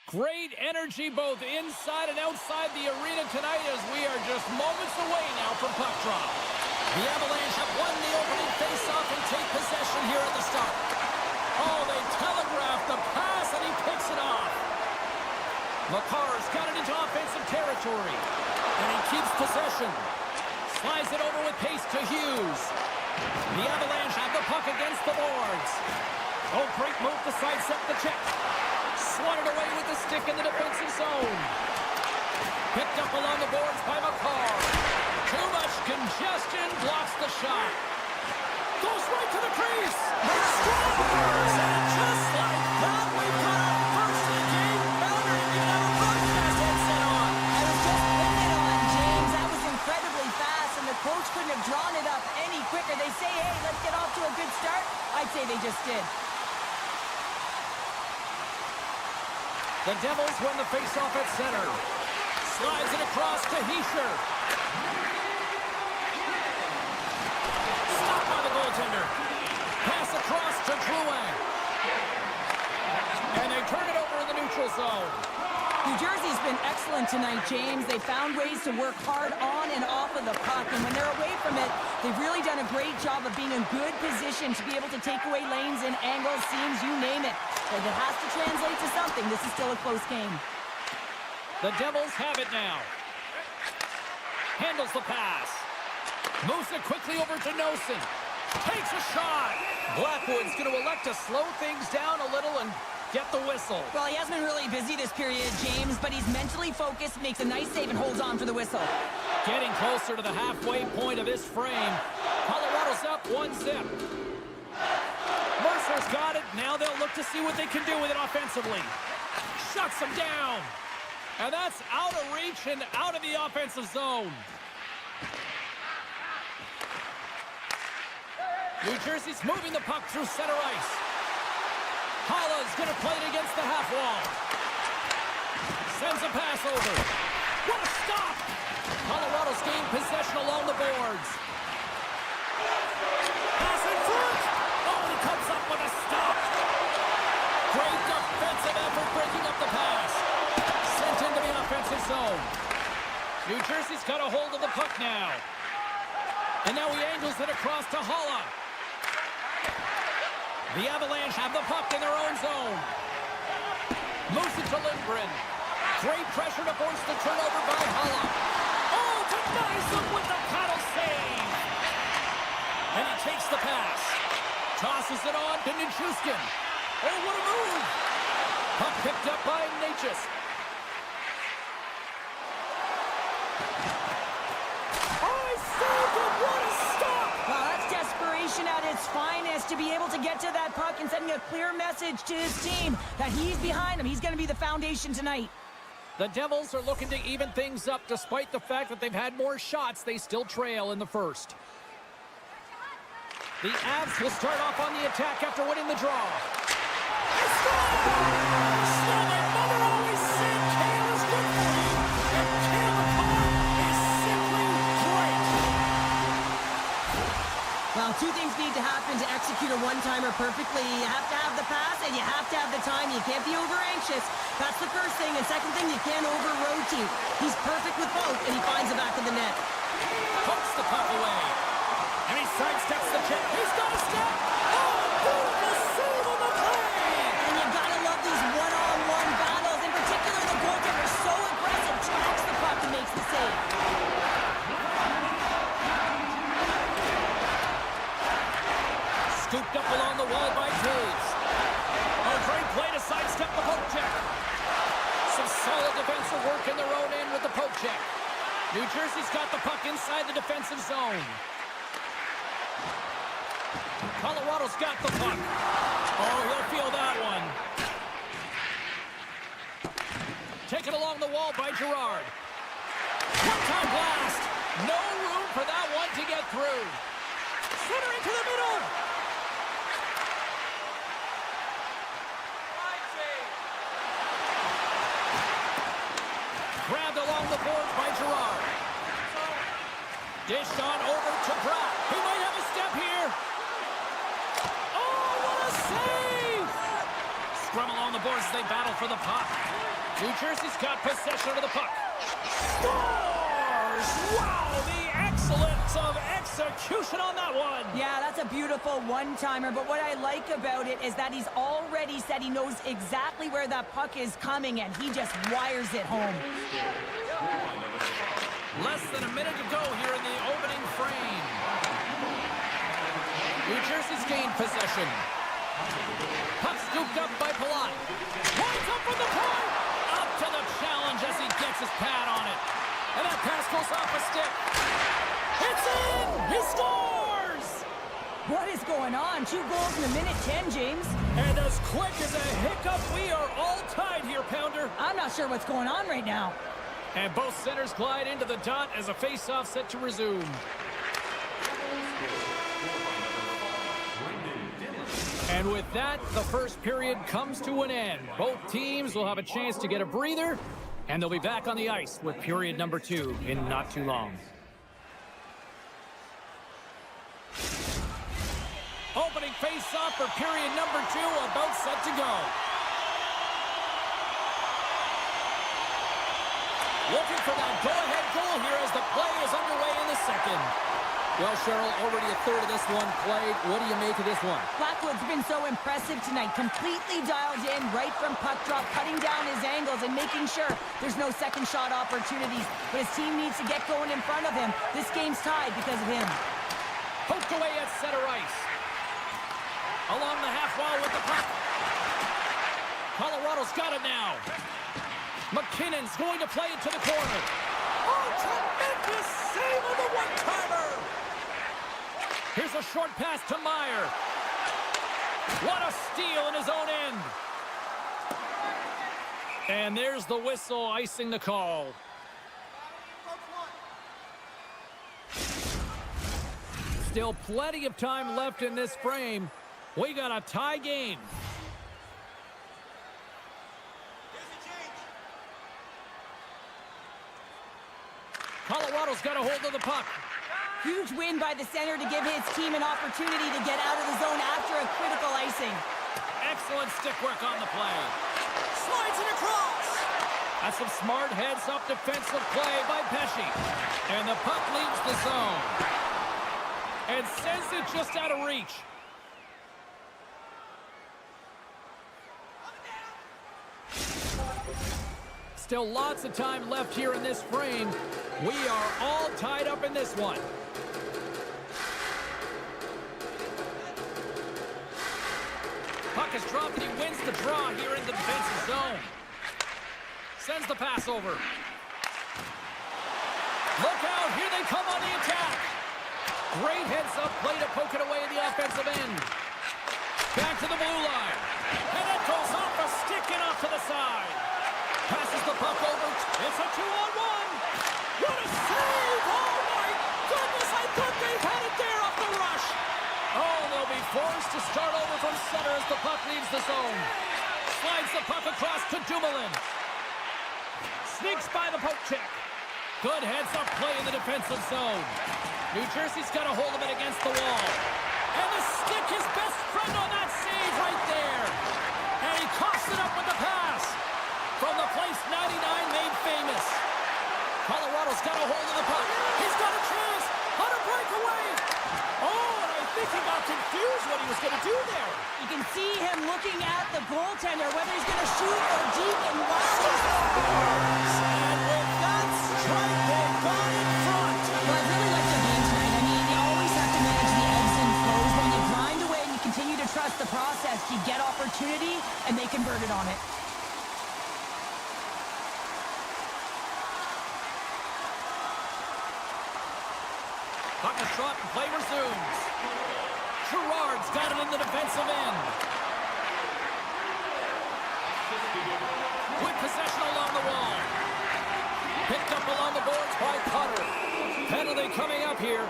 Great energy both inside and outside the arena tonight as we are just moments away now from puck drop. The Avalanche have won the opening faceoff and take possession here at the start. Oh, they telegraph the pass and he picks it off. Makar's got it into offensive territory. And he keeps possession. Slides it over with pace to Hughes. The Avalanche have the puck against the boards. Oh, great move to sidestep the check. Swatted away with the stick in the defensive zone. Picked up along the boards by Makar. Too much congestion, blocks the shot. Goes right to the crease. He scores! And just like that, we've got our first of the game. Bounder didn't even have a broadcast headset on. I was just putting it on, James. That was incredibly fast, and the coach couldn't have drawn it up any quicker. They say, hey, let's get off to a good start. I'd say they just did. The Devils win the faceoff at center. Slides it across to Hischier. Stopped by the goaltender. Pass across to Drouin. And they turn it over in the neutral zone. New Jersey's been excellent tonight, James. They found ways to work hard on and off of the puck, and when they're away from it, they've really done a great job of being in good position to be able to take away lanes and angles, seams, you name it. But it has to translate to something. This is still a close game. The Devils have it now. Handles the pass. Moves it quickly over to Nosen. Takes a shot. Blackwood's going to elect to slow things down a little and get the whistle. Well, he hasn't been really busy this period, James, but he's mentally focused, makes a nice save, and holds on for the whistle. Getting closer to the halfway point of this frame. Colorado's up 1-0. Mercer's got it. Now they'll look to see what they can do with it offensively. Shuts him down. And that's out of reach and out of the offensive zone. New Jersey's moving the puck through center ice. Holla's going to play it against the half wall. Sends a pass over. What a stop! Colorado's gained possession along the boards. Pass in front! Oh, he comes up with a stop. Great defensive effort breaking up the pass. Sent into the offensive zone. New Jersey's got a hold of the puck now. And now he angles it across to Holla. The Avalanche have the puck in their own zone. Moves it to Lindgren. Great pressure to force the turnover by Holla. Oh, denies him with the paddle save. And he takes the pass. Tosses it on to Nichushkin. Oh, what a move. Puck picked up by Natchez. Oh, he saved it. What a stop. Well, that's desperation at its finest, to be able to get to that puck and sending a clear message to his team that he's behind him. He's going to be the foundation tonight. The Devils are looking to even things up. Despite the fact that they've had more shots, they still trail in the first. The Avs will start off on the attack after winning the draw. They score! So their mother always said Kale is good for you, and Kale is simply great. Well, two things need to happen to execute a one-timer perfectly. You have to have the pass, and you have to have the time. You can't be over-anxious. That's the first thing. And second thing, you can't over-rotate. He's perfect with both, and he finds the back of the net. Pokes the puck away. And he sidesteps the check. He's got a step. Oh, beautiful save on the play. And you gotta love these one-on-one battles. In particular, the goaltender so aggressive, tracks the puck and makes the save. Scooped up along the wall by Taves. A great play to sidestep the poke check. Some solid defensive work in their own end with the poke check. New Jersey's got the puck inside the defensive zone. Colorado's got the puck. Oh, he'll feel that one. Taken along the wall by Girard. One-time blast. No room for that one to get through. Center into the middle. Grabbed along the boards by Girard. Dished on over to Pratt. He might have a step here. Oh, what a save! Scrum along the boards as they battle for the puck. New Jersey's got possession of the puck. Scores! Wow, the excellence of execution on that one. Yeah, that's a beautiful one-timer, but what I like about it is that he's already said he knows exactly where that puck is coming, and he just wires it home. Less than a minute to go here in the opening frame. New Jersey's gained possession. Puck scooped up by Palat. Winds up from the point. Up to the challenge as he gets his pad on it. And that pass goes off a stick. It's in! He scores! What is going on? 2 goals in a minute 10, James. And as quick as a hiccup, we are all tied here, Pounder. I'm not sure what's going on right now. And both centers glide into the dot as a face-off set to resume. And with that, the first period comes to an end. Both teams will have a chance to get a breather, and they'll be back on the ice with period number 2 in not too long. Opening face-off for period number 2, about set to go. Looking for that go-ahead goal here as the play is underway in the second. Well, Cheryl, already a third of this one played. What do you make of this one? Blackwood's been so impressive tonight, completely dialed in right from puck drop, cutting down his angles and making sure there's no second shot opportunities. But his team needs to get going in front of him. This game's tied because of him. Poked away at center ice. Along the half wall with the puck. Colorado's got it now. McKinnon's going to play it to the corner. Oh, tremendous save of the one-timer! Here's a short pass to Meyer. What a steal in his own end. And there's the whistle icing the call. Still plenty of time left in this frame. We got a tie game. Colorado's got a hold of the puck. Huge win by the center to give his team an opportunity to get out of the zone after a critical icing. Excellent stick work on the play. Slides it across. That's some smart heads-up defensive play by Pesci. And the puck leaves the zone. And sends it just out of reach. Still lots of time left here in this frame. We are all tied up in this one. Puck is dropped and he wins the draw here in the defensive zone. Sends the pass over. Look out, here they come on the attack. Great heads-up play to poke it away at the offensive end. Back to the blue line. And it goes off a stick and off to the side. Passes the puck over. It's a 2-on-1. What a save! Oh, my goodness! I thought they had it there off the rush. Oh, they'll be forced to start over from center as the puck leaves the zone. Slides the puck across to Dumoulin. Sneaks by the poke check. Good heads-up play in the defensive zone. New Jersey's got a hold of it against the wall. And the stick, his best friend on that save right there. And he coughs it up with the pass. From the place 99 made famous. Colorado's got a hold of the puck. He's got a chance on a breakaway. Oh, and I think he got confused what he was going to do there. You can see him looking at the goaltender, whether he's going to shoot or deep, and wow, he scores! And with that strike, they got in front. Well, I really like the game tonight. I mean, you always have to manage the ebbs and flows. When you grind away and you continue to trust the process, you get opportunity, and they convert it on it. Puck is dropped and play resumes. Gerard's got it in the defensive end. With possession along the wall. Picked up along the boards by Cutter. Penalty coming up here.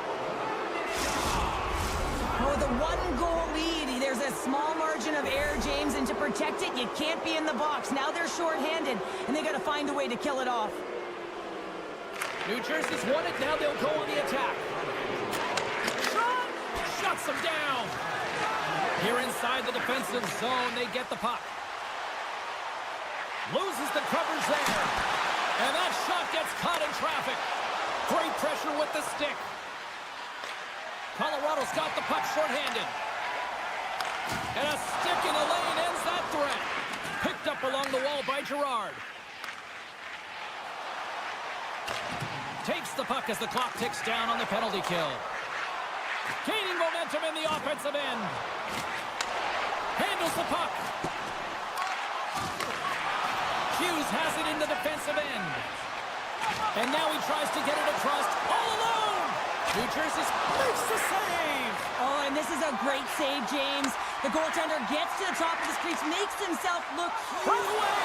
Oh, the one-goal lead. There's a small margin of error, James, and to protect it, you can't be in the box. Now they're shorthanded, and they got to find a way to kill it off. New Jersey's won it. Now they'll go on the attack. Shuts them down. Here inside the defensive zone, they get the puck. Loses the coverage there. And that shot gets caught in traffic. Great pressure with the stick. Colorado's got the puck shorthanded. And a stick in the lane ends that threat. Picked up along the wall by Girard. Takes the puck as the clock ticks down on the penalty kill. Gaining momentum in the offensive end. Handles the puck. Hughes has it in the defensive end. And now he tries to get it across all alone. New Jersey makes the save. Oh, and this is a great save, James. The goaltender gets to the top of the crease, makes himself look huge. Right away.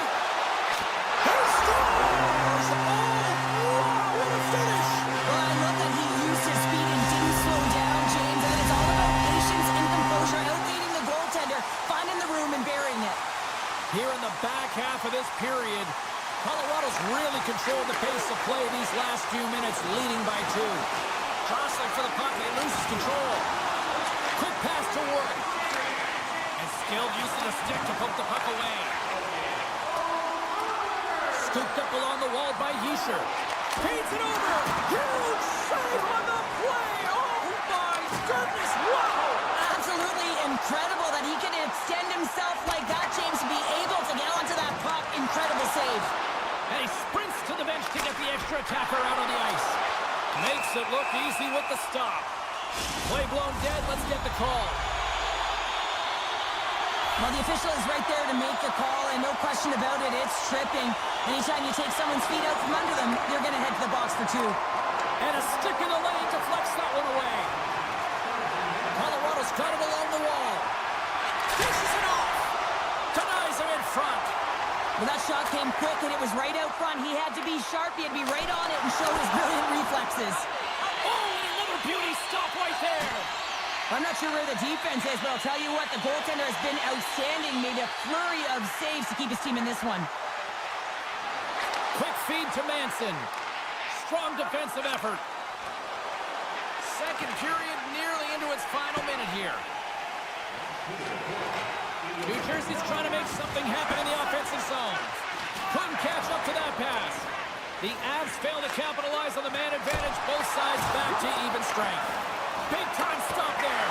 He scores! Oh, what a finish. Well, I love that he used his speed and didn't slow down, James. And it's all about patience and composure, outleading the goaltender, finding the room and burying it. Here in the back half of this period, Colorado's really controlled the pace of play these last few minutes, leading by 2. Jostling for the puck, he loses control. Quick pass to Ward. And skilled use of the stick to poke the puck away. Scooped up along the wall by Hischier. Feeds it over. Huge save on the play. Oh my goodness, wow. Absolutely incredible that he can extend himself like that, James, to be able to get onto that puck. Incredible save. And he sprints to the bench to get the extra attacker out on the ice. Makes it look easy with the stop. Play blown dead, let's get the call. Well, the official is right there to make the call, and no question about it, it's tripping. Anytime you take someone's feet out from under them, you're going to head to the box for 2. And a stick in the lane deflects that one away. Colorado's got it along the wall. Dishes it off. Denies him in front. Well, that shot came quick, and it was right out front. He had to be sharp. He had to be right on it and show his brilliant reflexes. Oh, and another beauty stop right there. I'm not sure where the defense is, but I'll tell you what, the goaltender has been outstanding. Made a flurry of saves to keep his team in this one. Quick feed to Manson. Strong defensive effort. Second period nearly into its final minute here. New Jersey's trying to make something happen in the offensive zone. Couldn't catch up to that pass. The Avs fail to capitalize on the man advantage. Both sides back to even strength. Big time stop there.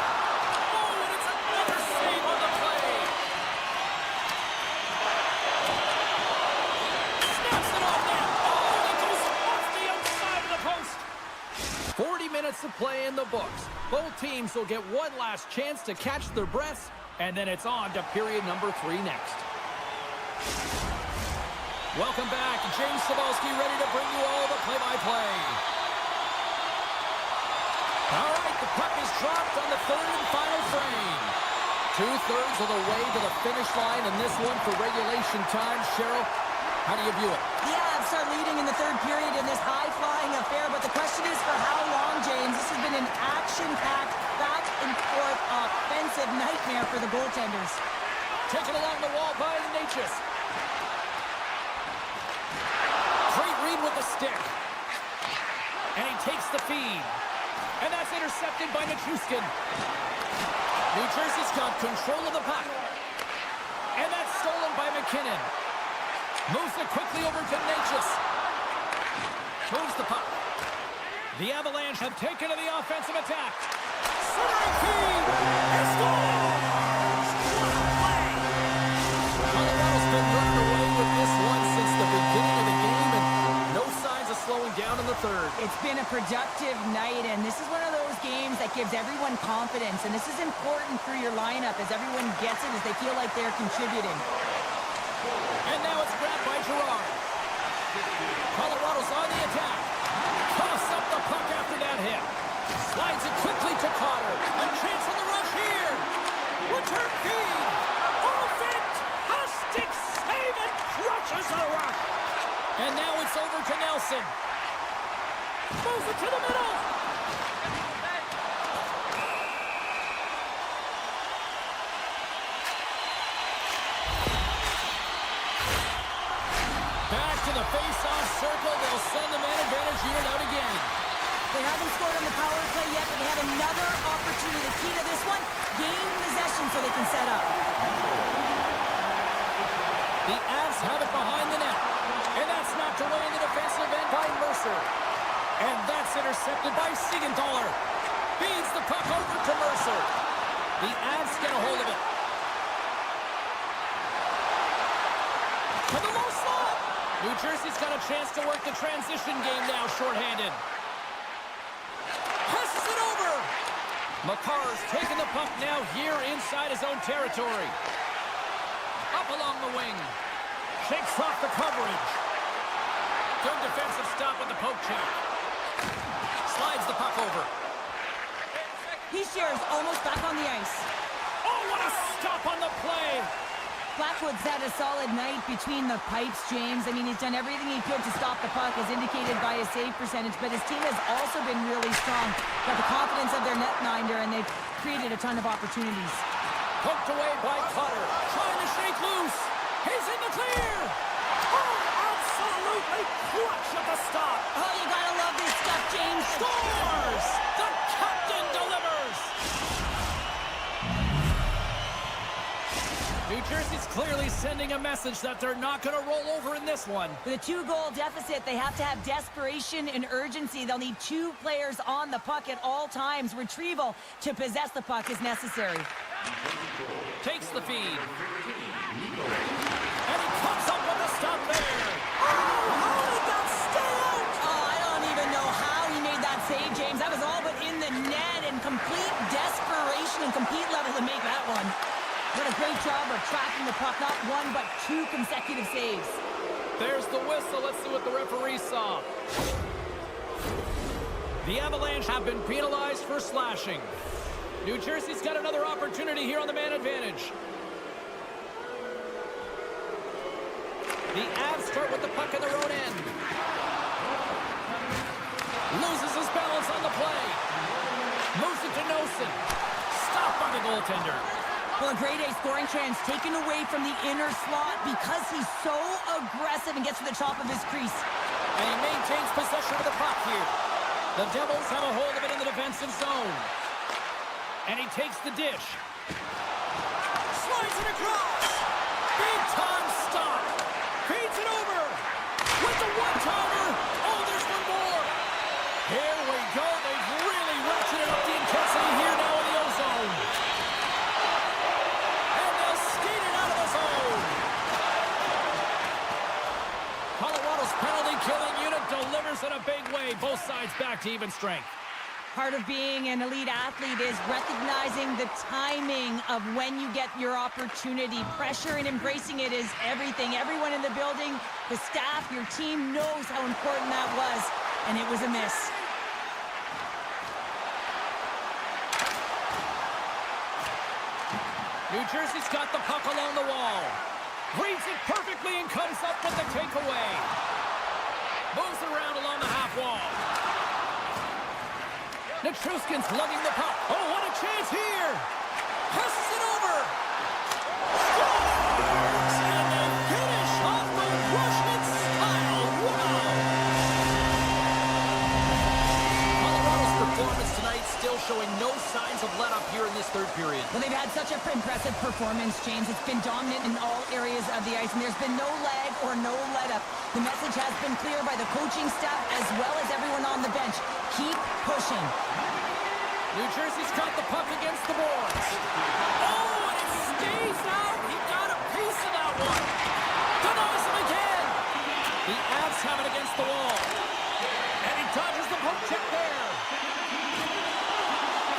Oh, and it's another save on the play. Snaps it off net. Oh, and it goes off the outside of the post. 40 minutes of play in the books. Both teams will get one last chance to catch their breaths, and then it's on to period number 3 next. Welcome back. James Cybulski ready to bring you all the play-by-play. All right, the puck is dropped on the third and final frame. 2/3 of the way to the finish line in this one for regulation time. Cheryl, how do you view it? The Avs are leading in the third period in this high-flying affair, but the question is for how long, James? This has been an action-packed, back-and-forth offensive nightmare for the goaltenders. Taken along the wall by Natchez. Great read with the stick. And he takes the feed. And that's intercepted by Nichushkin. New Jersey's got control of the puck. And that's stolen by McKinnon. Moves it quickly over to Natchez. Moves the puck. The Avalanche have taken to the offensive attack. Centering feed. He scores! Colorado's been running away with this one since the beginning of the game, and no signs of slowing down in the third. It's been a productive night, and this is one of those games that gives everyone confidence, and this is important for your lineup as everyone gets it, as they feel like they're contributing. And now it's grabbed by Girard. Colorado's on the attack. Toss up the puck after that hit. Slides it quickly to Cotter. A chance on the rush here. Return feed. Off it. A stick save and crushes the rush. And now it's over to Nelson. Moves it to the middle. Back to the face-off circle. They'll send the man advantage unit out again. They haven't scored on the power play yet, but they have another opportunity. The key to this one, gain possession so they can set up. The Avs have it behind the net. And that's knocked away in the defensive end by Mercer. And that's intercepted by Siegenthaler. Feeds the puck over to Mercer. The Avs get a hold of it. To the low slot. New Jersey's got a chance to work the transition game now, shorthanded. Passes it over. Makar's taking the puck now here inside his own territory. Up along the wing. Shakes off the coverage. Good defensive stop with the poke check. Slides the puck over. He shares almost back on the ice. Oh, what a stop on the play. Blackwood's had a solid night between the pipes, James. I mean, he's done everything he could to stop the puck, as indicated by his save percentage, but his team has also been really strong. Got the confidence of their netminder, and they've created a ton of opportunities. Poked away by Cutter. Trying to shake loose. He's in the clear. Oh, absolutely clutch at the stop. Oh, you gotta love this stuff, James. Scores! The captain delivers! New Jersey's clearly sending a message that they're not going to roll over in this one. With a 2-goal deficit, they have to have desperation and urgency. They'll need 2 players on the puck at all times. Retrieval to possess the puck is necessary. Takes the feed. And he comes up with a stop there. Oh, how did that stay out? Oh, I don't even know how he made that save, James. That was all but in the net, and complete desperation and complete level to make that one. Did a great job of tracking the puck, not 1 but 2 consecutive saves. There's the whistle. Let's see what the referee saw. The Avalanche have been penalized for slashing. New Jersey's got another opportunity here on the man advantage. The Avs start with the puck in their own end. Loses his balance on the play. Moves it to Nosen. Stopped by the goaltender. Well, a grade A scoring chance taken away from the inner slot because he's so aggressive and gets to the top of his crease. And he maintains possession of the puck here. The Devils have a hold of it in the defensive zone. And he takes the dish. Slides it across. Big time stop. Feeds it over. With the one-timer. Oh, there's one more. Here we go. They've really ratcheted up the intensity here now in the O-zone. And they'll skate it out of the zone. Colorado's penalty-killing unit delivers in a big way. Both sides back to even strength. Part of being an elite athlete is recognizing the timing of when you get your opportunity. Pressure and embracing it is everything. Everyone in the building, the staff, your team knows how important that was, and it was a miss. New Jersey's got the puck along the wall. Reads it perfectly and comes up with the takeaway. Moves it around along the half wall. Nichushkin's lugging the puck. Oh, what a chance here! Passes it over! Scores! And they finish off the Russian style! Wow! Colorado's performance tonight still showing no signs of let-up here in this third period. Well, they've had such an impressive performance, James. It's been dominant in all areas of the ice, and there's been no lag or no let-up. The message has been clear by the coaching staff as well as everyone on the bench. Keep pushing. New Jersey's got the puck against the boards. Oh, and it stays out. He got a piece of that one. Denies him again. The Avs have it against the wall. And he dodges the poke check there.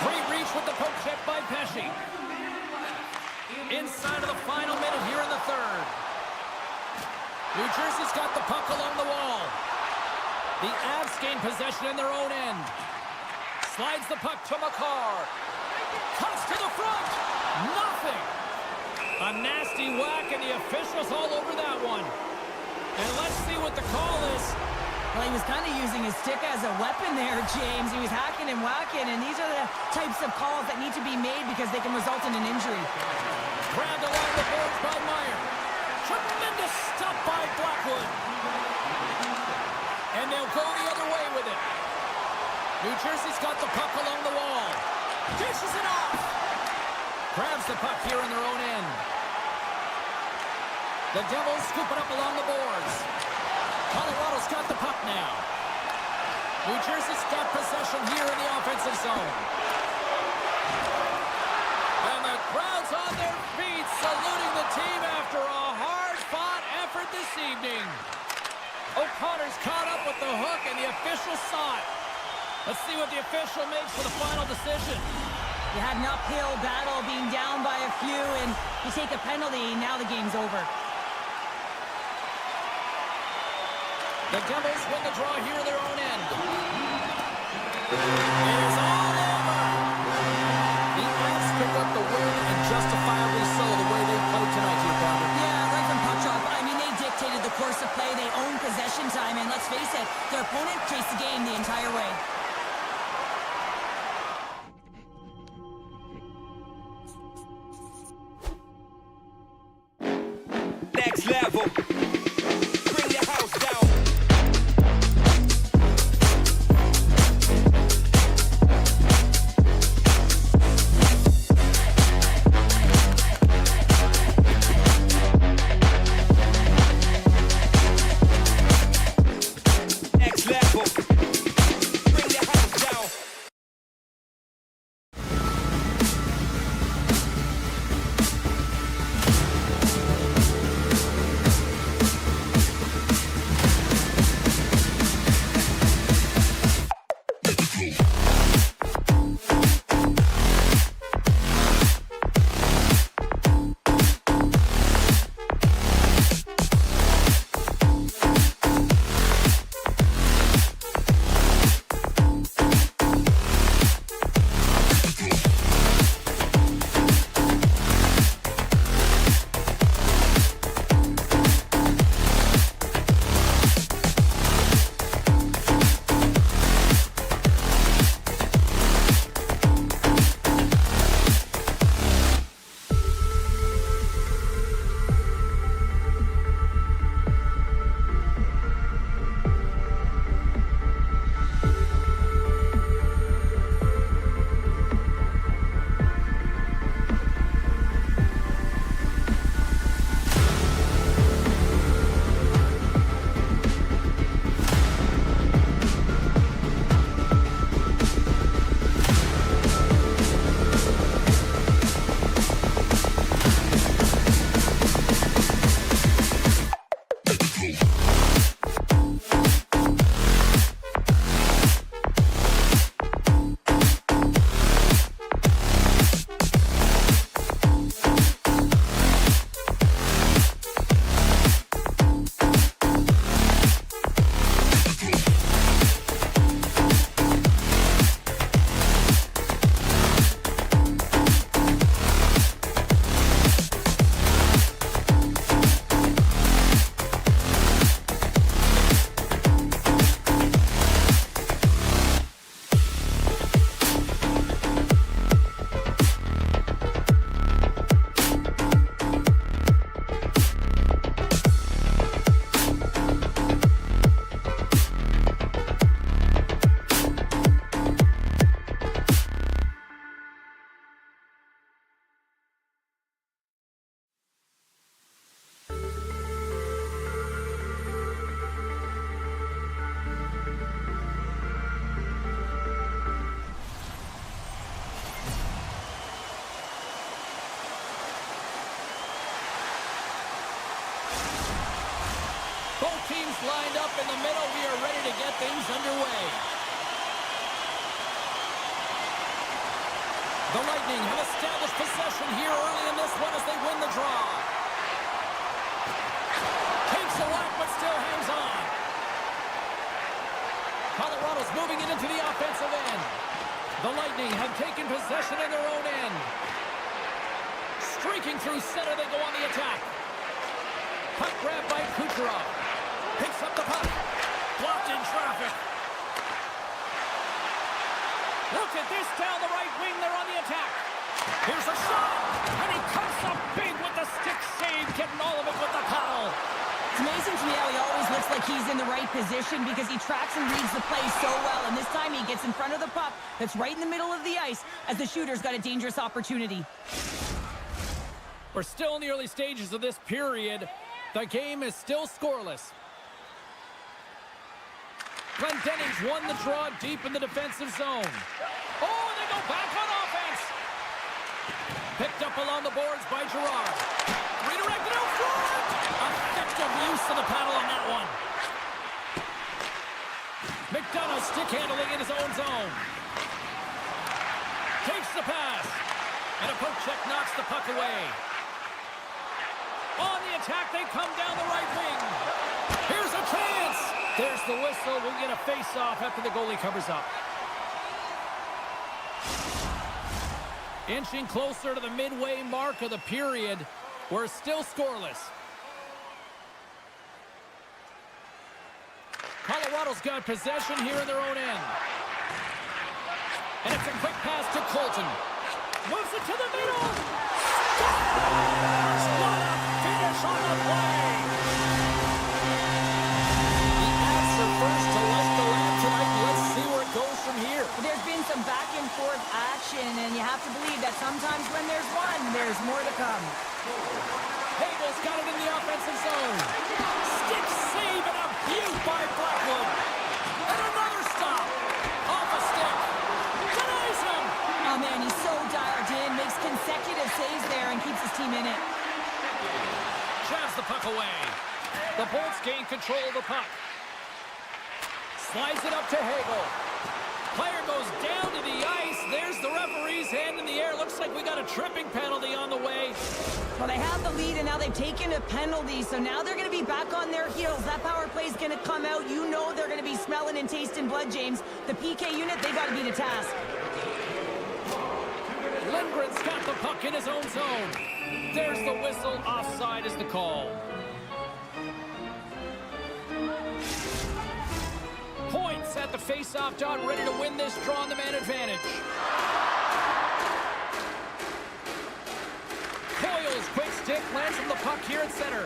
Great reach with the poke check by Pesci. Inside of the final minute here in the third. New Jersey's got the puck along the wall. The Avs gain possession in their own end. Slides the puck to Makar. Cuts to the front. Nothing. A nasty whack, and the officials all over that one. And let's see what the call is. Well, he was kind of using his stick as a weapon there, James. He was hacking and whacking, and these are the types of calls that need to be made because they can result in an injury. Grabbed along the boards by Meyer. Tremendous stop by Blackwood. And they'll go the other way with it. New Jersey's got the puck along the wall. Dishes it off. Grabs the puck here in their own end. The Devils scoop it up along the boards. Colorado's got the puck now. New Jersey's got possession here in the offensive zone. And the crowd's on their feet saluting the team after a hard-fought effort this evening. O'Connor's caught up with the hook, and the official saw it. Let's see what the official makes for the final decision. You had an uphill battle, being down by a few, and you take a penalty, now the game's over. The Devils win the draw here in their own end. It's all over. The Avs pick up the win, and justifiably so, the way they played tonight here, Bobby. Yeah, right from puck drop. I mean, they dictated the course of play. They owned possession time, and let's face it, their opponent chased the game the entire way. Next level. Bring the house down. Next level. Bring the house down. Both teams lined up in the middle. We are ready to get things underway. The Lightning have established possession here early in this one as they win the draw. Takes a whack, but still hangs on. Colorado's moving it into the offensive end. The Lightning have taken possession in their own end. Streaking through center, they go on the attack. Puck grab by Kucherov. Picks up the puck. Blocked in traffic. Look at this down the right wing. They're on the attack. Here's a shot. And he comes up big with the stick save, getting all of it with the paddle. It's amazing to me how he always looks like he's in the right position because he tracks and reads the play so well. And this time he gets in front of the puck that's right in the middle of the ice as the shooter's got a dangerous opportunity. We're still in the early stages of this period. The game is still scoreless. Glendening's won the draw deep in the defensive zone. Oh, and they go back on offense. Picked up along the boards by Gerard. Redirected out front. Effective use of the paddle on that one. McDonough stick handling in his own zone. Takes the pass. And a poke check knocks the puck away. On the attack, they come down the right wing. Here's a chance. There's the whistle. We'll get a face-off after the goalie covers up. Inching closer to the midway mark of the period. We're still scoreless. Colorado's got possession here in their own end. And it's a quick pass to Colton. Moves it to the middle. Scores! What a finish on the play! The Avs are first to light the lamp tonight. Let's see where it goes from here. There's been some back and forth action, and you have to believe that sometimes when there's one, there's more to come. Hagel's got it in the offensive zone. Stick save and a beaut by Blackwood. And another stop. Off a stick. Denies him. Oh, man, he's so dialed in, makes consecutive saves there and keeps his team in it. Jabs the puck away. The Bolts gain control of the puck. Slides it up to Hagel. Player goes down to the ice. There's the referee's hand in the air. Looks like we got a tripping penalty on the way. Well, they have the lead, and now they've taken a penalty, so now they're going to be back on their heels. That power play is going to come out. You know they're going to be smelling and tasting blood, James. The PK unit, they got to beat a task. Lindgren's got the puck in his own zone. There's the whistle. Offside is the call. Points at the face-off dot, ready to win this draw on the man advantage. Coyle's quick stick lands from the puck here at center.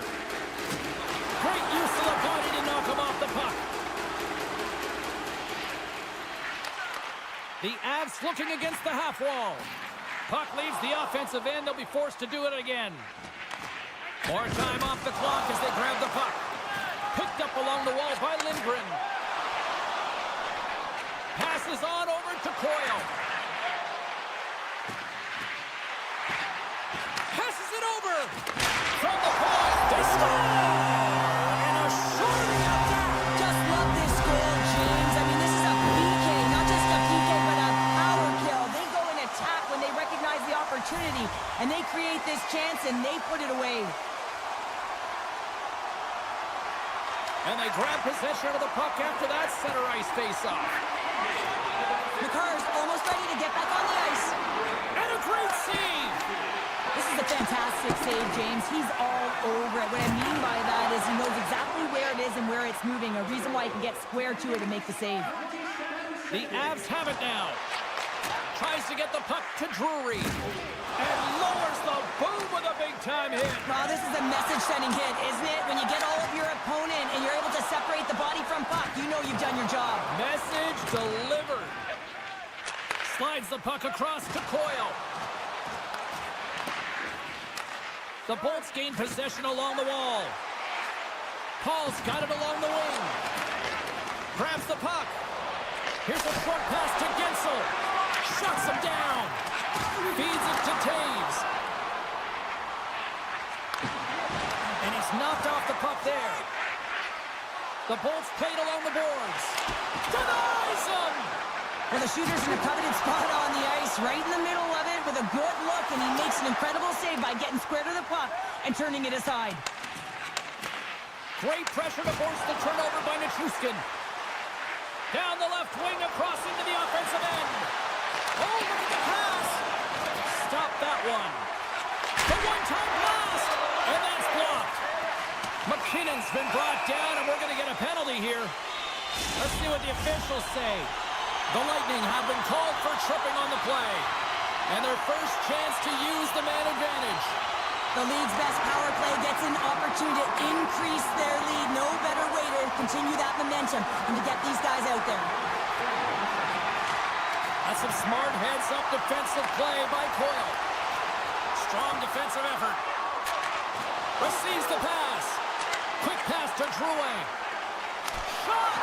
Great use of the body to knock him off the puck. The Avs looking against the half wall. Puck leaves the offensive end. They'll be forced to do it again. More time off the clock as they grab the puck. Picked up along the wall by Lindgren. Passes on over to Coyle. Passes it over. From the point, they score! And a shorty up there. Just love this goal, James. I mean, this is a PK, not just a PK, but a power kill. They go and attack when they recognize the opportunity, and they create this chance, and they put it away. And they grab possession of the puck after that center ice face-off. McCarr's almost ready to get back on the ice. And a great save! This is a fantastic save, James. He's all over it. What I mean by that is he knows exactly where it is and where it's moving, a reason why he can get square to it and make the save. The Avs have it now. Tries to get the puck to Drury. And lowers the boom with a big-time hit. Wow, this is a message-sending hit, isn't it? When you get all of your opponent and you're able to separate the body from puck, you know you've done your job. Message delivered. Slides the puck across to Coyle. The Bolts gain possession along the wall. Paul's got it along the wing. Grabs the puck. Here's a short pass to Gensel. Shuts him down. Feeds it to Taves. And he's knocked off the puck there. The Bolts played along the boards. Denies him! Well, the shooter's in a coveted spot on the ice, right in the middle of it with a good look, and he makes an incredible save by getting square to the puck and turning it aside. Great pressure to force the turnover by Nichushkin. Down the left wing, across into the offensive end. Oh, look at the pass! Stop that one. The one-time blast, and that's blocked. McKinnon's been brought down, and we're going to get a penalty here. Let's see what the officials say. The Lightning have been called for tripping on the play. And their first chance to use the man advantage. The league's best power play gets an opportunity to increase their lead. No better way to continue that momentum and to get these guys out there. That's some smart heads-up defensive play by Coyle. Strong defensive effort. Receives the pass. Quick pass to Drouin. Shot!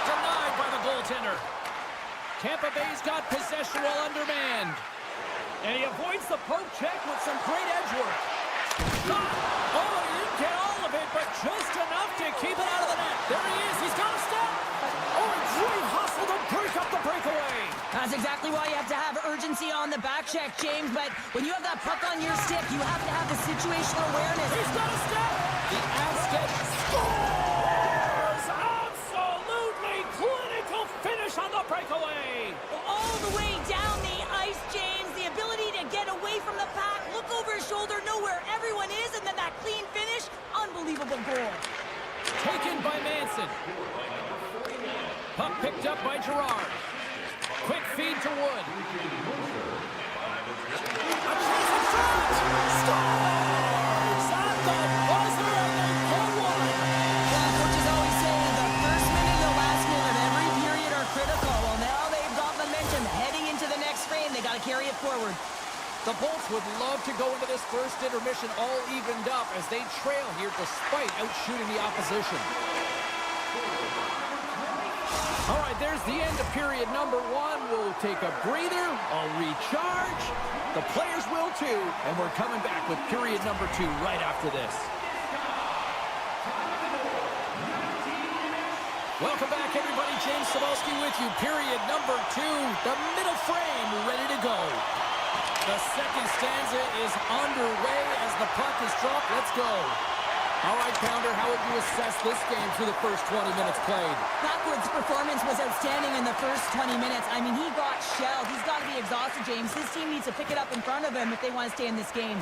Denied by the goaltender. Tampa Bay's got possession while undermanned. And he avoids the poke check with some great edge work. Shot! Oh, he didn't get all of it, but just enough to keep it out of the net. There he is. He's got a step. Oh, a great hustle to break up the breakaway. That's exactly why you have to have urgency on the back check, James. But when you have that puck on your stick, you have to have the situational awareness. He's got a step. The Aztec scores! Absolutely clinical finish on the breakaway. All the way down the ice, James. The ability to get away from the pack, look over his shoulder, know where everyone is, and then that clean finish. Unbelievable goal. Taken by Manson. Puck picked up by Gerard. Quick feed to Wood. A chance at shot! Scores! At the buzzer, and they pull one. Yeah, coaches always say the first minute and the last minute of every period are critical. Well, now they've got momentum heading into the next frame. They got to carry it forward. The Bolts would love to go into this first intermission all evened up as they trail here despite outshooting the opposition. All right, there's the end of period number one. We'll take a breather, I'll recharge. The players will too, and we're coming back with period number two right after this. Welcome back, everybody. James Cebulski with you. Period number two, the middle frame ready to go. The second stanza is underway as the puck is dropped. Let's go. All right, Pounder, how would you assess this game through the first 20 minutes played? Blackwood's performance was outstanding in the first 20 minutes. I mean, he got shelled. He's got to be exhausted, James. His team needs to pick it up in front of him if they want to stay in this game.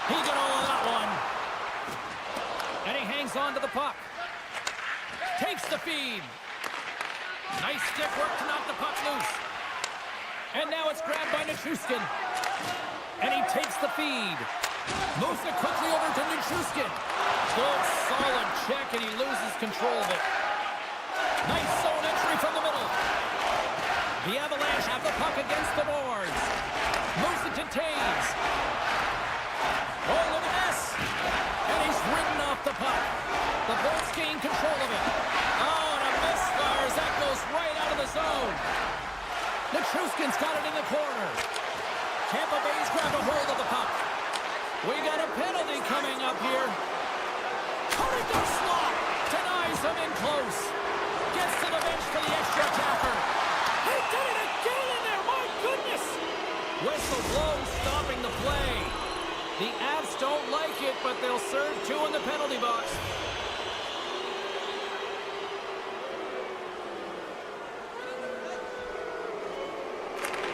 He got all of that one. And he hangs on to the puck. Takes the feed. Nice stick work to knock the puck loose. And now it's grabbed by Nichushkin. And he takes the feed. Moves it quickly over to Nichushkin. Good, solid check, and he loses control of it. Nice zone entry from the middle. The Avalanche have the puck against the boards. Moves it to Taves. Oh, look at this. And he's ridden off the puck. The Bolts gain control of it. Oh, and a miss there as that goes right out of the zone. Nichushkin's got it in the corner. Tampa Bay's grabbed a hold of the puck. We got a penalty coming up here. Tony slot denies him in close. Gets to the bench for the extra tapper. He did it again in there, my goodness. Whistle blows, stopping the play. The Avs don't like it, but they'll serve two in the penalty box.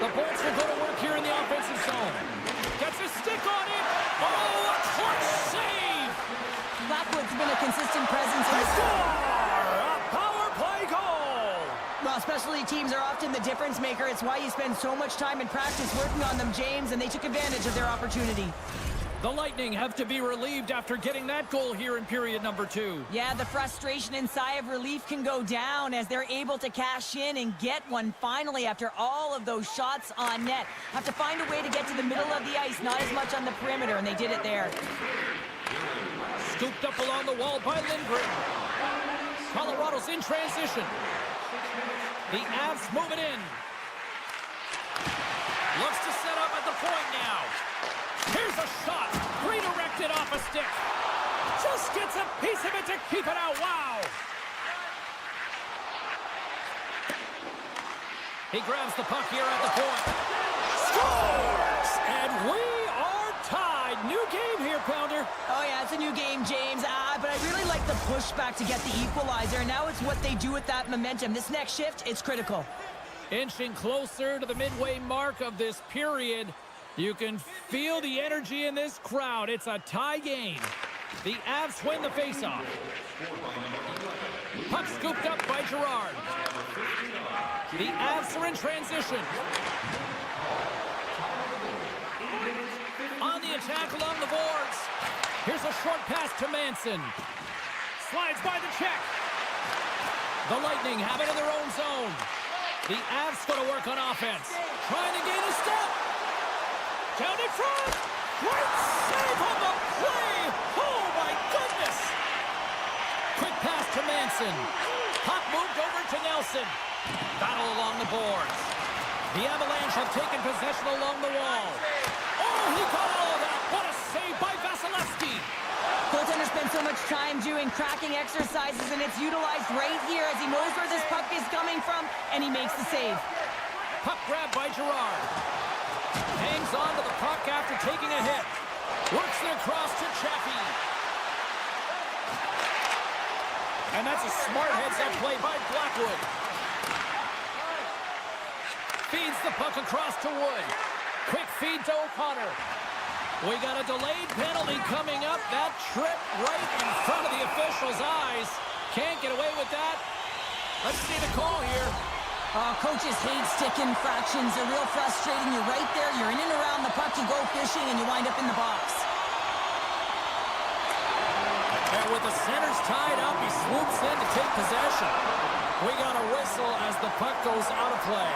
The Bolts will go to work here in the offensive zone. Gets a stick on it. Oh, a clutch save! Blackwood's been a consistent presence in the Score! A power play goal! Well, specialty teams are often the difference maker. It's why you spend so much time in practice working on them, James, and they took advantage of their opportunity. The Lightning have to be relieved after getting that goal here in period number two. Yeah, the frustration and sigh of relief can go down as they're able to cash in and get one finally after all of those shots on net. Have to find a way to get to the middle of the ice, not as much on the perimeter, and they did it there. Scooped up along the wall by Lindgren. Colorado's in transition. The Avs move it in. Looks to set up at the point now. Here's a shot. Redirected off a stick. Just gets a piece of it to keep it out. Wow. He grabs the puck here at the point. Scores! And we are tied. New game here, Pounder. Oh, yeah, it's a new game, James. But I really like the pushback to get the equalizer. And now it's what they do with that momentum. This next shift, it's critical. Inching closer to the midway mark of this period. You can feel the energy in this crowd. It's a tie game. The Avs win the faceoff. Puck scooped up by Gerard. The Avs are in transition. On the attack along the boards. Here's a short pass to Manson. Slides by the check. The Lightning have it in their own zone. The Avs go to work on offense. Trying to gain a step. Down in front! Great save on the play! Oh, my goodness! to Manson. Puck moved over to Nelson. Battle along the boards. The Avalanche have taken possession along the wall. Oh, he got all of that. What a save by Vasilevsky. Goaltender spends so much time doing cracking exercises, and it's utilized right here as he knows where this puck is coming from, and he makes the save. Puck grabbed by Girard. Hangs on to the puck after taking a hit. Works it across to Chaffee. And that's a smart heads-up play by Blackwood. Feeds the puck across to Wood. Quick feed to O'Connor. We got a delayed penalty coming up. That trip right in front of the official's eyes. Can't get away with that. Let's see the call here. Coaches hate stick infractions. They're real frustrating. You're right there. You're in and around the puck. You go fishing, and you wind up in the box. And with the centers tied up, he swoops in to take possession. We got a whistle as the puck goes out of play.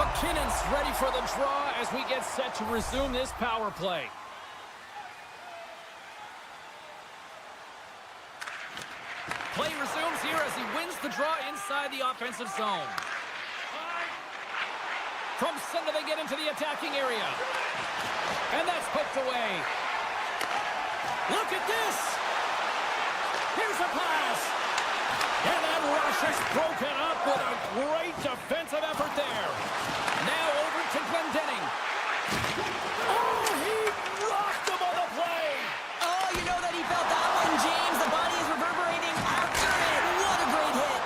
McKinnon's ready for the draw as we get set to resume this power play. Play resumes here as he wins the draw inside the offensive zone. From center they get into the attacking area. And that's poked away. Look at this! Here's a pass! And that rush is broken up with a great defensive effort there. Now over to Glendening. Oh, he rocked him on the play! Oh, you know that he felt that one, James. The body is reverberating after it. What a great hit.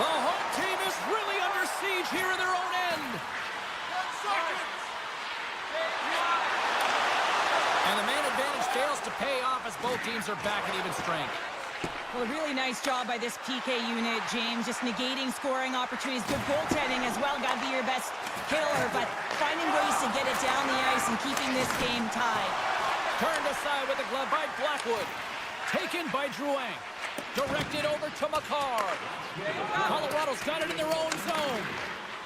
The home team is really under siege here in their own end. And the man advantage fails to pay off as both teams are back at even strength. Well, a really nice job by this PK unit, James. Just negating scoring opportunities. Good goaltending as well. Got to be your best killer, but finding ways to get it down the ice and keeping this game tied. Turned aside with a glove by Blackwood. Taken by Drouin. Directed over to Makar. Colorado's got it in their own zone.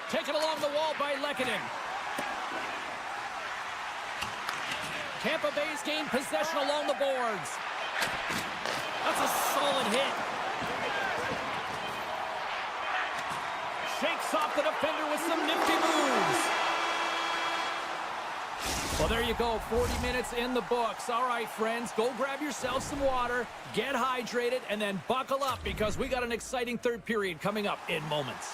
Taken along the wall by Lehkonen. Tampa Bay's gained possession along the boards. That's a solid hit. Shakes off the defender with some nifty moves. Well, there you go. 40 minutes in the books. All right, friends, go grab yourself some water, get hydrated, and then buckle up because we got an exciting third period coming up in moments.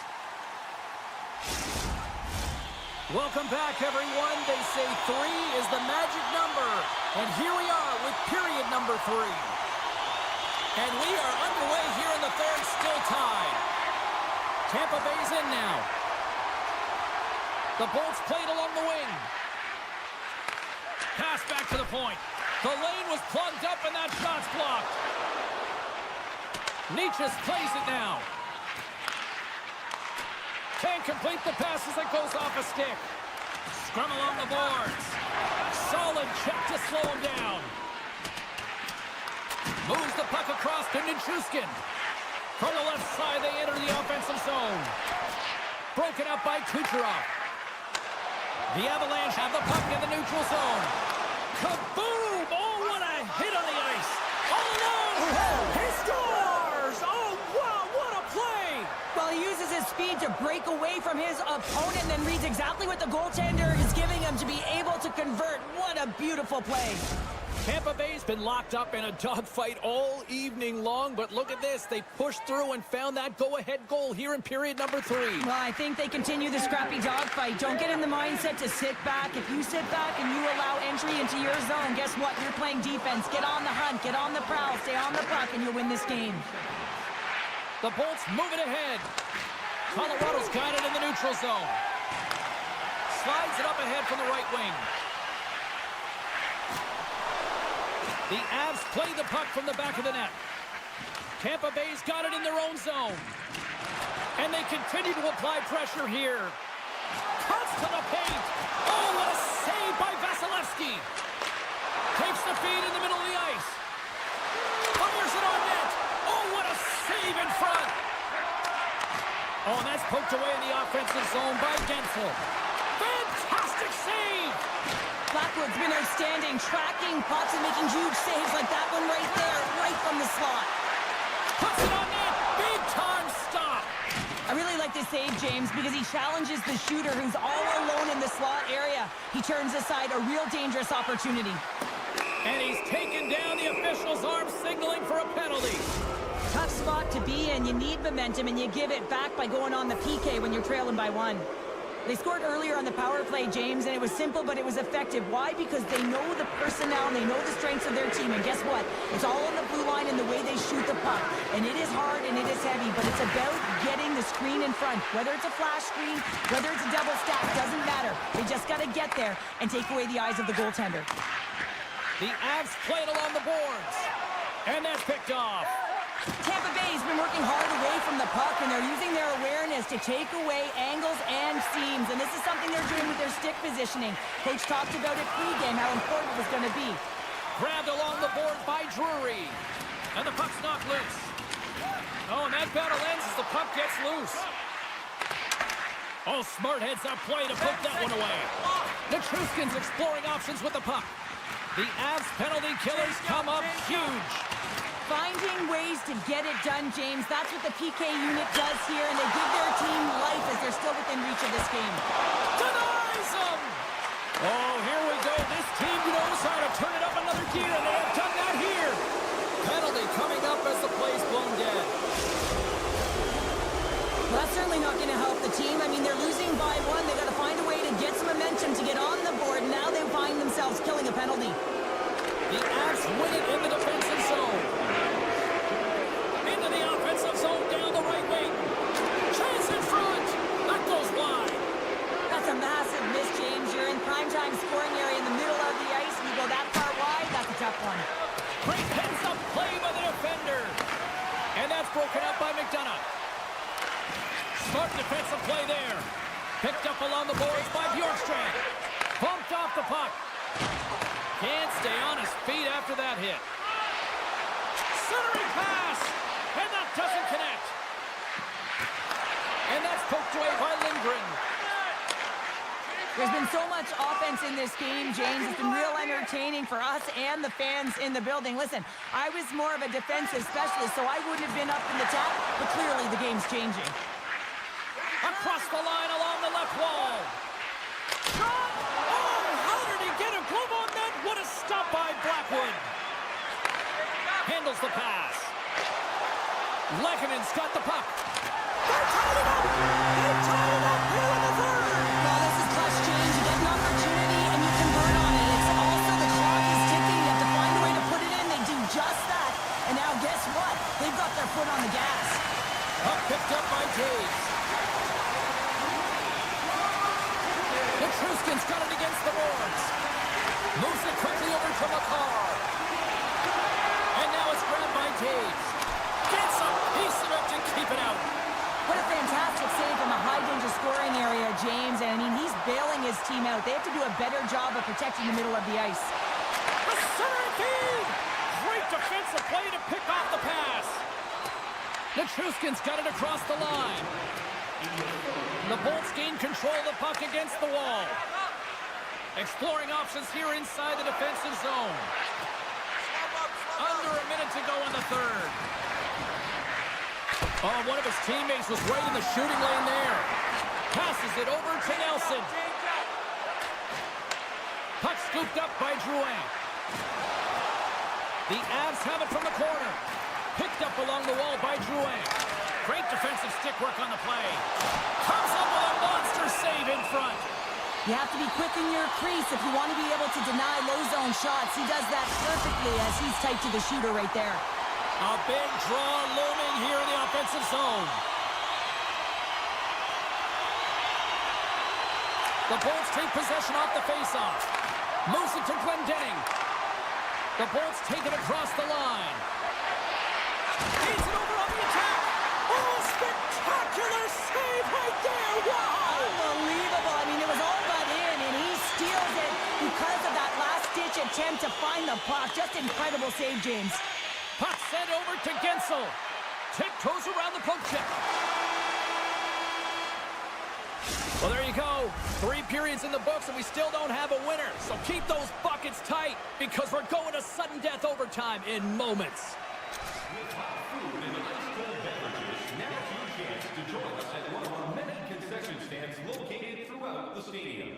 Welcome back, everyone. They say 3 is the magic number. And here we are with period number 3. And we are underway here in the third, still tied. Tampa Bay's in now. The Bolts played along the wing. Pass back to the point. The lane was plugged up and that shot's blocked. Nietzsche's plays it now. Can't complete the pass as it goes off a stick. Scrum along the boards. Solid check to slow him down. Moves the puck across to Nichushkin. From the left side, they enter the offensive zone. Broken up by Kucherov. The Avalanche have the puck in the neutral zone. Kaboom! Oh, what a hit on the ice. Oh, no! He scores! Oh, wow, what a play! Well, he uses his speed to break away from his opponent and then reads exactly what the goaltender is giving him to be able to convert. What a beautiful play. Tampa Bay's been locked up in a dogfight all evening long, but look at this. They pushed through and found that go-ahead goal here in period number 3. Well, I think they continue the scrappy dogfight. Don't get in the mindset to sit back. If you sit back and you allow entry into your zone, guess what? You're playing defense. Get on the hunt. Get on the prowl. Stay on the puck, and you'll win this game. The Bolts moving ahead. Colorado's got it in the neutral zone. Slides it up ahead from the right wing. The Avs play the puck from the back of the net. Tampa Bay's got it in their own zone. And they continue to apply pressure here. Cuts to the paint. Oh, what a save by Vasilevsky. Takes the feed in the middle of the ice. Fires it on net. Oh, what a save in front. Oh, and that's poked away in the offensive zone by Gensel. Fantastic save. Blackwood's been outstanding, tracking pucks and making huge saves like that one right there, right from the slot. Puts it on net. Big time stop. I really like this save, James, because he challenges the shooter who's all alone in the slot area. He turns aside a real dangerous opportunity. And he's taken down the official's arm, signaling for a penalty. Tough spot to be in. You need momentum, and you give it back by going on the PK when you're trailing by 1. They scored earlier on the power play, James, and it was simple, but it was effective. Why? Because they know the personnel, and they know the strengths of their team. And guess what? It's all on the blue line and the way they shoot the puck. And it is hard and it is heavy, but it's about getting the screen in front. Whether it's a flash screen, whether it's a double stack, doesn't matter. They just got to get there and take away the eyes of the goaltender. The Avs play it along the boards. And that's picked off. Tampa Bay's been working hard away from the puck, and they're using their awareness to take away angles and seams. And this is something they're doing with their stick positioning. Coach talked about it pregame, how important it was going to be. Grabbed along the board by Drury. And the puck's knocked loose. Oh, and that battle ends as the puck gets loose. Oh, smart heads-up play to put that one away. The Truskin's exploring options with the puck. The Avs penalty killers come up huge. Finding ways to get it done, James. That's what the PK unit does here, and they give their team life as they're still within reach of this game. Denies them! Oh, here we go. This team knows how to turn it up another gear, and they have done that here. Penalty coming up as the play's blown dead. Well, that's certainly not going to help the team. I mean, they're losing by 1. They got to find a way to get some momentum to get on the board. Now they find themselves killing a penalty. The Avs win it in the defensive zone. Into the offensive zone down the right wing. Chance in front. That goes wide. That's a massive miss, James. You're in primetime scoring area in the middle of the ice. You go that far wide, that's a tough one. Great heads-up play by the defender. And that's broken up by McDonough. Smart defensive play there. Picked up along the boards by Bjorkstrand. Bumped off the puck. Can't stay on his feet after that hit. Centering pass. And that doesn't connect. And that's poked away by Lindgren. There's been so much offense in this game, James. It's been real entertaining for us and the fans in the building. Listen, I was more of a defensive specialist, so I wouldn't have been up in the top, but clearly the game's changing. Across the line along the left wall. Shot! Oh, how did he get a glove on that? What a stop by Blackwood. Handles the pass. Lekkonen's got the puck. They tied it up! They tied it up here in the third! Well, this is clutch, James. You get an opportunity and you convert on it. It's also the clock is ticking. You have to find a way to put it in. They do just that. And now guess what? They've got their foot on the gas. Puck picked up by Taves. The Truskin's got it against the boards. Moves it quickly over to McCall. And now it's grabbed by Taves. Gets a piece of it to keep it out. What a fantastic save from a high-danger scoring area, James. And, I mean, he's bailing his team out. They have to do a better job of protecting the middle of the ice. The center feed! Great defensive play to pick off the pass. The Truskin's got it across the line. The Bolts gain control of the puck against the wall. Exploring options here inside the defensive zone. Under a minute to go in the third. Oh, one of his teammates was right in the shooting lane there. Passes it over to Nelson. Puck scooped up by Drouin. The Avs have it from the corner. Picked up along the wall by Drouin. Great defensive stick work on the play. Comes up with a monster save in front. You have to be quick in your crease if you want to be able to deny low zone shots. He does that perfectly as he's tight to the shooter right there. A big draw looming here in the offensive zone. The Bolts take possession off the faceoff. Moves it to Glendening. The Bolts take it across the line. Feeds it over on the attack. Oh, spectacular save right there. Wow! Unbelievable. I mean, it was all but in, and he steals it because of that last-ditch attempt to find the puck. Just incredible save, James. Puck sent over to Gensel. Tiptoes around the poke check. Well, there you go. 3 periods in the books, and we still don't have a winner. So keep those buckets tight, because we're going to sudden death overtime in moments. With hot food and ice cold beverages, now's your chance to join us at one of our many concession stands located throughout the stadium.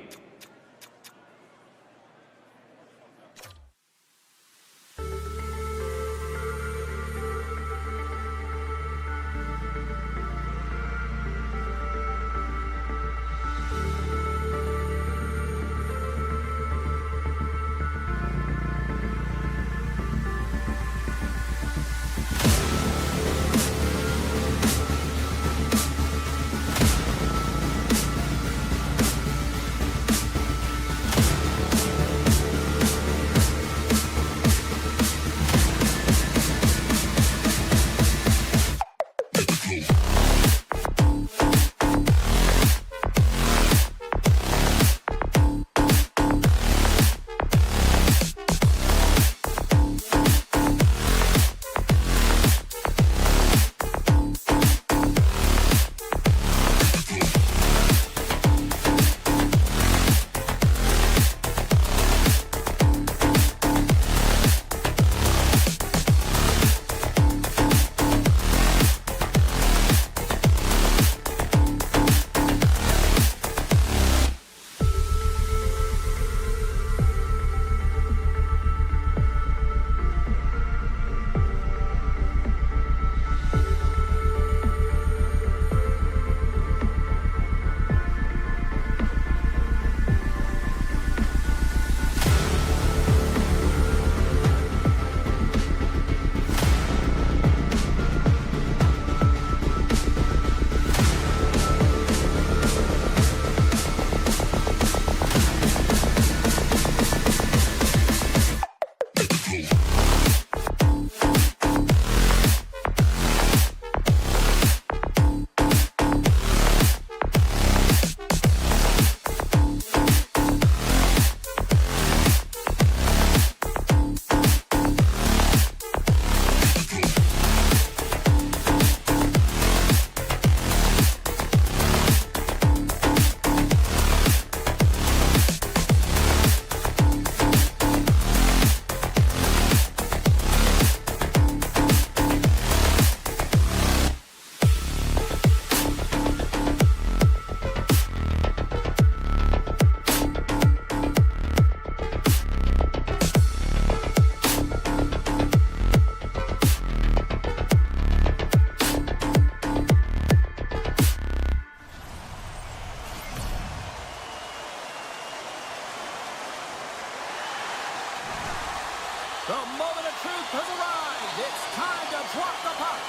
The moment of truth has arrived. It's time to drop the puck.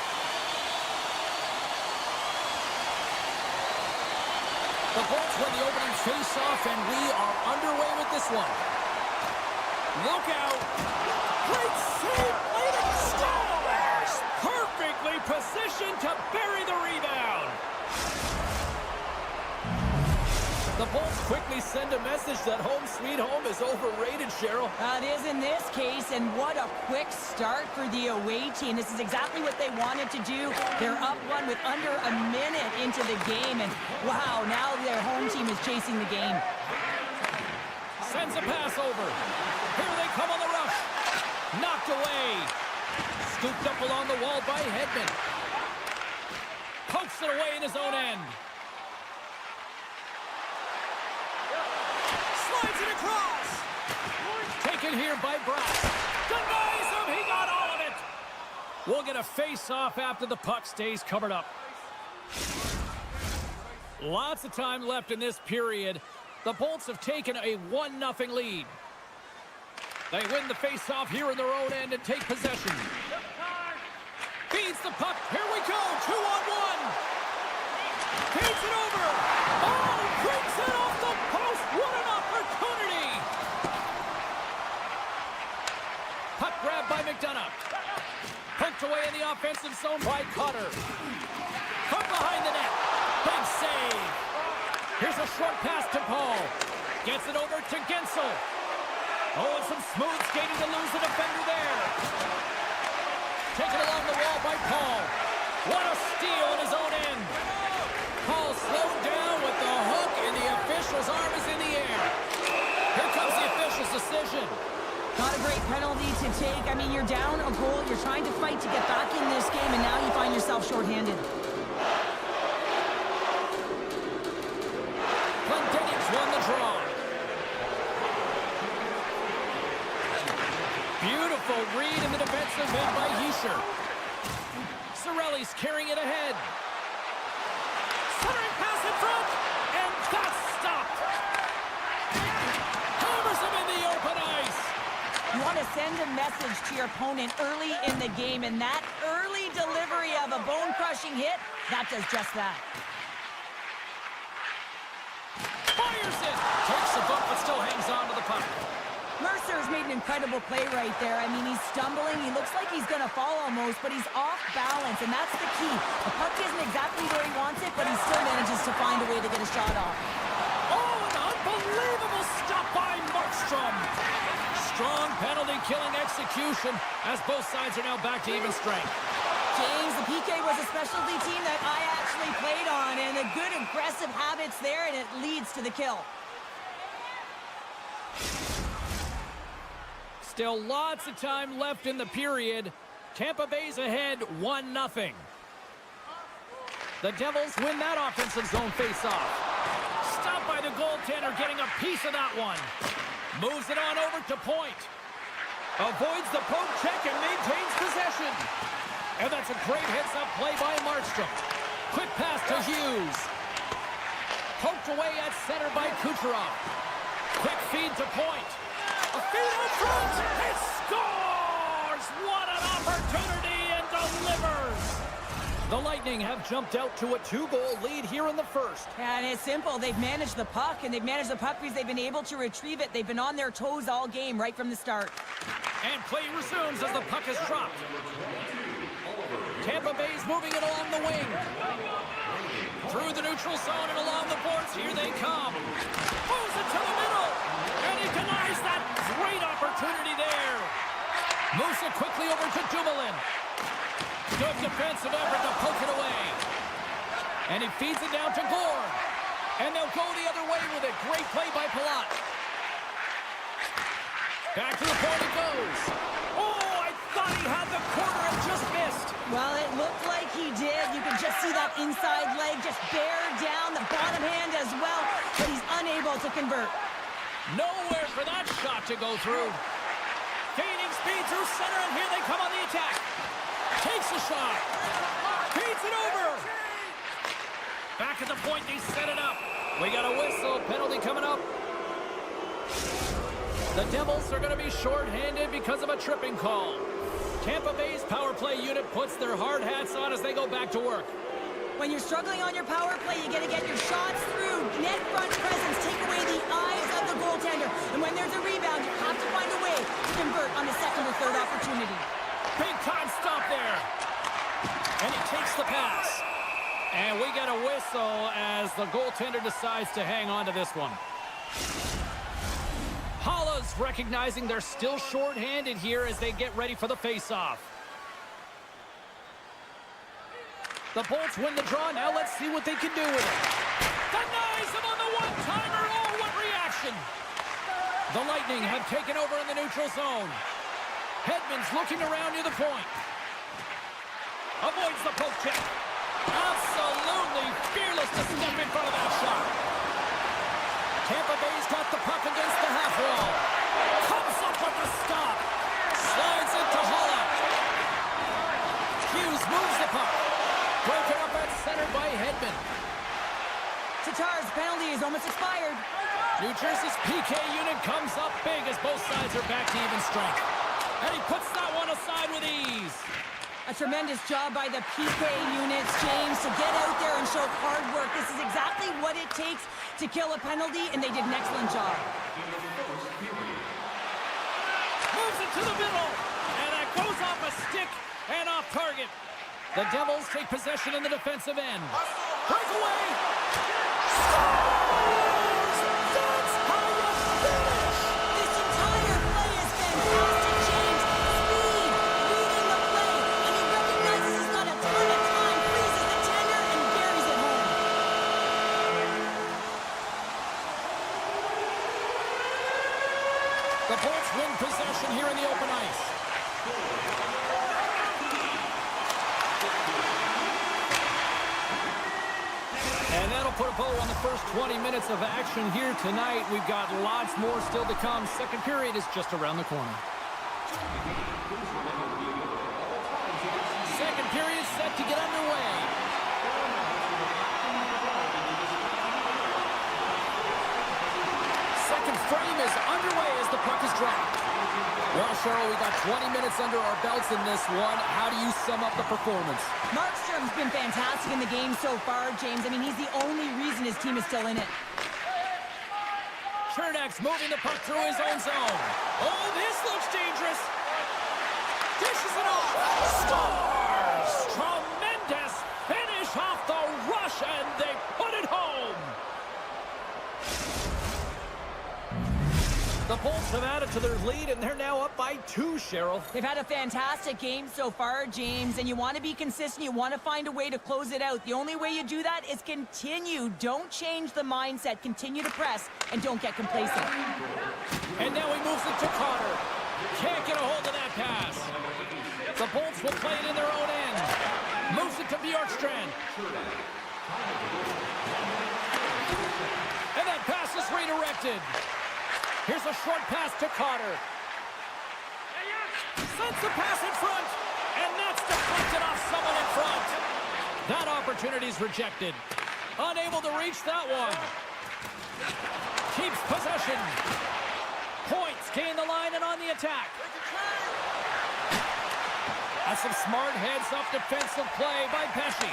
The Bolts win the opening face-off, and we are underway with this one. Look out. Great save. Later scores. Perfectly positioned to bury the rebound. The Bolts quickly send a message that home sweet home is overrated, Cheryl. It is in this case, and what a quick start for the away team. This is exactly what they wanted to do. They're up one with under a minute into the game, and wow, now their home team is chasing the game. Sends a pass over. Here they come on the rush. Knocked away. Scooped up along the wall by Hedman. Pokes it away in his own end. Slides it across. Taken here by Brock. Denies him. He got all of it. We'll get a face-off after the puck stays covered up. Lots of time left in this period. The Bolts have taken a 1-0 lead. They win the face-off here in their own end and take possession. Feeds the puck. Here we go. 2-on-1. Feeds it over. Oh, brings it off the post. What an opportunity. Puck grabbed by McDonough. Poked away in the offensive zone by Cutter. From behind the net. Big save. Here's a short pass to Paul. Gets it over to Gensel. Oh, and some smooth skating to lose the defender there. Taken along the wall by Paul. What a steal in his own end. Paul slowed down with the hook in collision. Not a great penalty to take. I mean, you're down a goal. You're trying to fight to get back in this game, and now you find yourself shorthanded. Clendening's won the draw. Beautiful read in the defensive end by Heischer. Cirelli's carrying it ahead. Centering pass in front, and that's stopped. Hammers him in the open ice. You want to send a message to your opponent early in the game, and that early delivery of a bone-crushing hit, that does just that. Fires it. Takes the bump, but still hangs on to the puck. Mercer's made an incredible play right there. I mean, he's stumbling. He looks like he's going to fall almost, but he's off balance, and that's the key. The puck isn't exactly where he wants it, but he still manages to find a way to get a shot off. Oh, an unbelievable stop by Markstrom. Strong penalty-killing execution as both sides are now back to even strength. James, the PK was a specialty team that I actually played on, and a good aggressive habits there, and it leads to the kill. Still lots of time left in the period. Tampa Bay's ahead 1-0. The Devils win that offensive zone face-off. Stopped by the goaltender, getting a piece of that one. Moves it on over to point. Avoids the poke check and maintains possession. And that's a great heads-up play by Markstrom. Quick pass to Hughes. Poked away at center by Kucherov. Quick feed to point. A feed in front. It scores! What an opportunity, and delivers! The Lightning have jumped out to a 2-goal lead here in the first. And it's simple. They've managed the puck, and they've managed the puck because they've been able to retrieve it. They've been on their toes all game right from the start. And play resumes as the puck is dropped. Tampa Bay's moving it along the wing. Through the neutral zone and along the boards. Here they come. Moves it to the middle. And he denies that great opportunity there. Moves it quickly over to Dumoulin. Good defensive effort to poke it away. And he feeds it down to Gore. And they'll go the other way with it. Great play by Palat. Back to the point it goes. Oh, I thought he had the corner and just missed. Well, it looked like he did. You could just see that inside leg just bear down, the bottom hand as well, but he's unable to convert. Nowhere for that shot to go through. Gaining speed through center, and here they come on the attack. Takes a shot. Feeds it over. Back at the point, they set it up. We got a whistle. Penalty coming up. The Devils are going to be shorthanded because of a tripping call. Tampa Bay's power play unit puts their hard hats on as they go back to work. When you're struggling on your power play, you got to get your shots through. Net front presence, take away the eyes of the goaltender. And when there's a rebound, you have to find a way to convert on the second or third opportunity. Big time stop there. And he takes the pass. And we get a whistle as the goaltender decides to hang on to this one. Holla's recognizing they're still shorthanded here as they get ready for the face-off. The Bolts win the draw. Now let's see what they can do with it. Denies him on the one-timer. Oh, what reaction. The Lightning have taken over in the neutral zone. Hedman's looking around near the point. Avoids the poke check. Absolutely fearless to step in front of that shot. Tampa Bay's got the puck against the half wall. Comes up with the stop. Slides it to Holla. Hughes moves the puck. Broken up at center by Hedman. Tatar's penalty is almost expired. New Jersey's PK unit comes up big as both sides are back to even strength. And he puts that one aside with ease. A tremendous job by the PK units, James, to get out there and show hard work. This is exactly what it takes to kill a penalty, and they did an excellent job. Moves it to the middle, and that goes off a stick and off target. The Devils take possession in the defensive end. Breakaway! Scores! That's how you finish! This entire play is fantastic, James. Speed, reading the play, and he recognizes he's got a ton of time, freezes the tender, and buries it home. The Bolts win possession here in the open ice. And that'll put a bow on the first 20 minutes of action here tonight. We've got lots more still to come. Second period is just around the corner. Second period set to get underway. Second frame is underway as the puck is dropped. Well, Cheryl, we got 20 minutes under our belts in this one. How do you sum up the performance? Markstrom's been fantastic in the game so far, James. I mean, he's the only reason his team is still in it. Chernak's moving the puck through his own zone. Oh, this looks dangerous. Dishes it off. Scores! Tremendous finish off the rush, and they put it home. The Bolts have added to their lead, and they're now up by 2, Cheryl. They've had a fantastic game so far, James, and you want to be consistent. You want to find a way to close it out. The only way you do that is continue. Don't change the mindset. Continue to press, and don't get complacent. And now he moves it to Carter. Can't get a hold of that pass. The Bolts will play it in their own end. Moves it to Bjorkstrand. And that pass is redirected. Here's a short pass to Carter. Sends the pass in front, and that's deflected off someone in front. That opportunity's rejected. Unable to reach that one. Keeps possession. Points gain the line and on the attack. That's some smart heads-up defensive play by Pesce.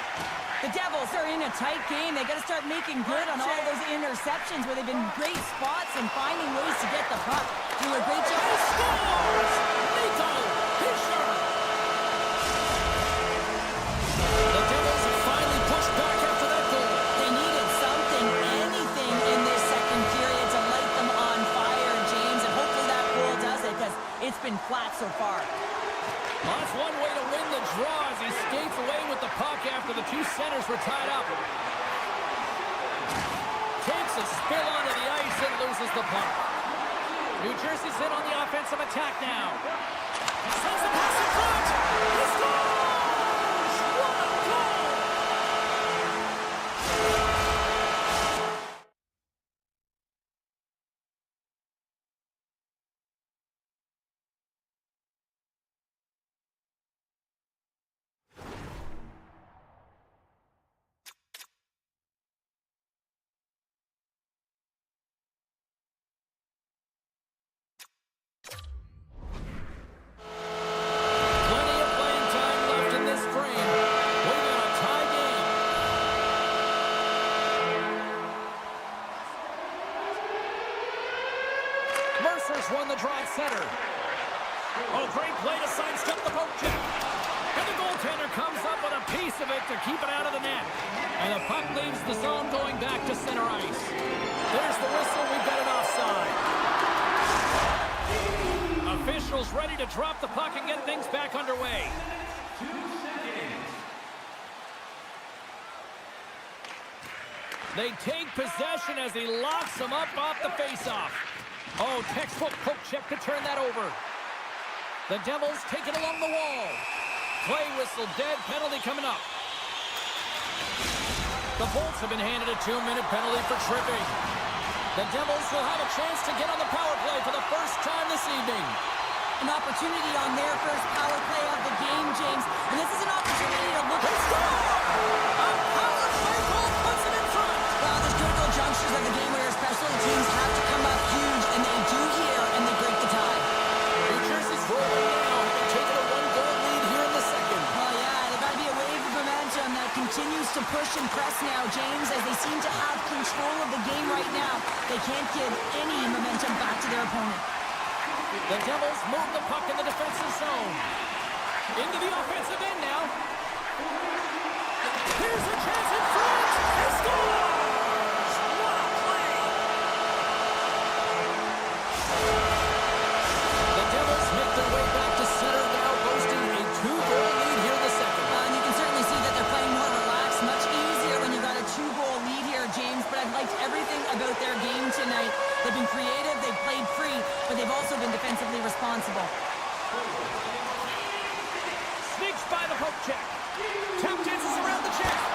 The Devils are in a tight game. They got to start making good on all those interceptions where they've been great spots and finding ways to get the puck. Do a great job. He scores! Nico Hischier! The Devils have finally pushed back after that goal. They needed something, anything in this second period to light them on fire, James, and hopefully that goal does it because it's been flat so far. Well, that's one way to win the draw as he skates away with the puck after the two centers were tied up. Takes a spill onto the ice and loses the puck. New Jersey's in on the offensive attack now. Sends the pass in front. He scores! What a goal! Won the draw at center. Oh, great play to sidestep the poke check. And the goaltender comes up with a piece of it to keep it out of the net. And the puck leaves the zone going back to center ice. There's the whistle. We've got it offside. Officials ready to drop the puck and get things back underway. They take possession as he locks them up off the faceoff. Oh, textbook poke check to turn that over. The Devils take it along the wall. Play whistle dead, penalty coming up. The Bolts have been handed a 2-minute penalty for tripping. The Devils will have a chance to get on the power play for the first time this evening. An opportunity on their first power play of the game, James. And this is an opportunity to look at... A power play goal puts it in front. Well, there's critical junctures of the game where special teams have to come up huge, and they do here, and they break the tie. New Jersey's rolling now, having taken a 1-goal lead here in the second. Oh, yeah, there's got to be a wave of momentum that continues to push and press now, James, as they seem to have control of the game right now. They can't give any momentum back to their opponent. The Devils move the puck in the defensive zone. Into the offensive end now. Here's a chance in front. He scores! What a play! The Devils make their way back to center now, boasting a 2-goal lead here in the second. And you can certainly see that they're playing more relaxed, much easier when you got a 2-goal lead here, James. But I've liked everything about their game tonight. They've been creative, they've played free, but they've also been defensively responsible. Sneaks by the poke check. Tap dances around the chest.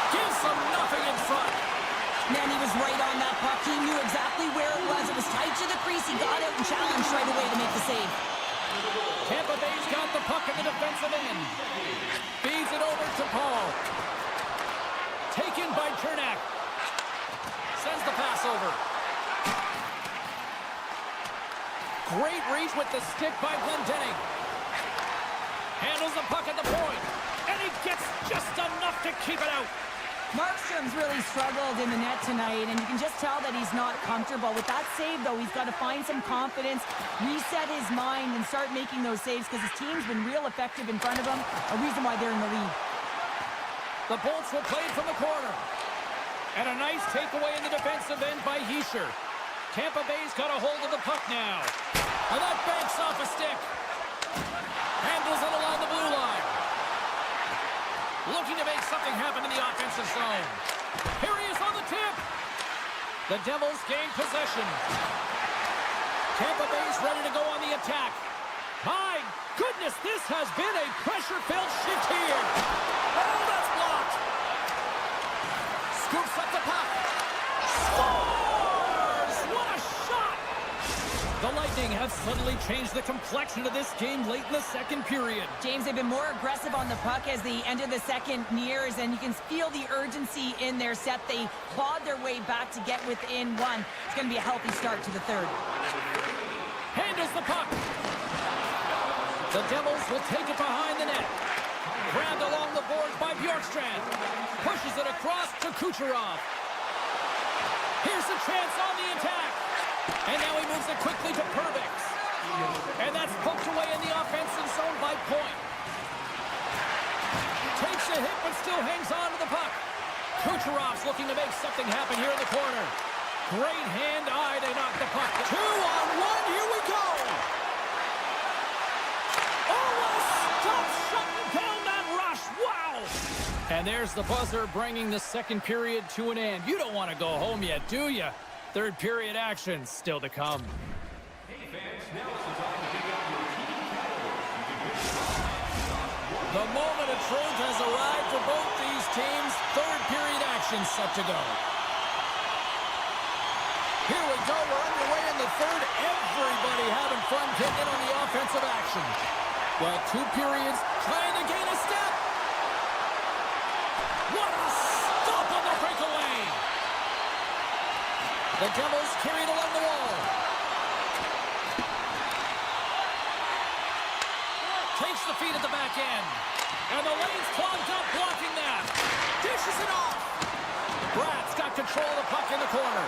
Gives them nothing in front. Man, he was right on that puck. He knew exactly where it was. It was tight to the crease. He got out and challenged right away to make the save. Tampa Bay's got the puck in the defensive end. Feeds it over to Paul. Taken by Chernak. Sends the pass over. Great reach with the stick by Glendening. Handles the puck at the point. And he gets just enough to keep it out. Markstrom's really struggled in the net tonight, and you can just tell that he's not comfortable. With that save, though, he's got to find some confidence, reset his mind, and start making those saves because his team's been real effective in front of him, a reason why they're in the lead. The Bolts will play it from the corner. And a nice takeaway in the defensive end by Hischier. Tampa Bay's got a hold of the puck now. And that banks off a stick. Handles it along the blue line. Looking to make something happen in the offensive zone. Here he is on the tip. The Devils gain possession. Tampa Bay's ready to go on the attack. My goodness, this has been a pressure-filled shift here. Oh, that's blocked. Scoops up the puck. Scores! What a shot! The Lightning have suddenly changed the complexion of this game late in the second period. James, they've been more aggressive on the puck as the end of the second nears, and you can feel the urgency in their set. They clawed their way back to get within one. It's going to be a healthy start to the third. Handles the puck. The Devils will take it behind the net. Grabbed along the boards by Bjorkstrand. Pushes it across to Kucherov. Here's a chance on the attack. And now he moves it quickly to Perbix. And that's poked away in the offensive zone by Point. Takes a hit but still hangs on to the puck. Kucherov's looking to make something happen here in the corner. Great hand-eye to knock the puck. 2-on-1, here we go! Oh, what a stop shutting down that rush! Wow! And there's the buzzer bringing the second period to an end. You don't want to go home yet, do you? Third period action still to come. Hey fans, now it's the time to pick out your team categories. The moment of truth has arrived for both these teams. Third period action set to go. Here we go. We're underway in the third. Everybody having fun getting in on the offensive action. Well, 2 periods trying to gain a step. What a stop on the breakaway. The Devils carried along the wall. Takes the feed at the back end. And the lane's clogged up, blocking that. Dishes it off. Brad's got control of the puck in the corner.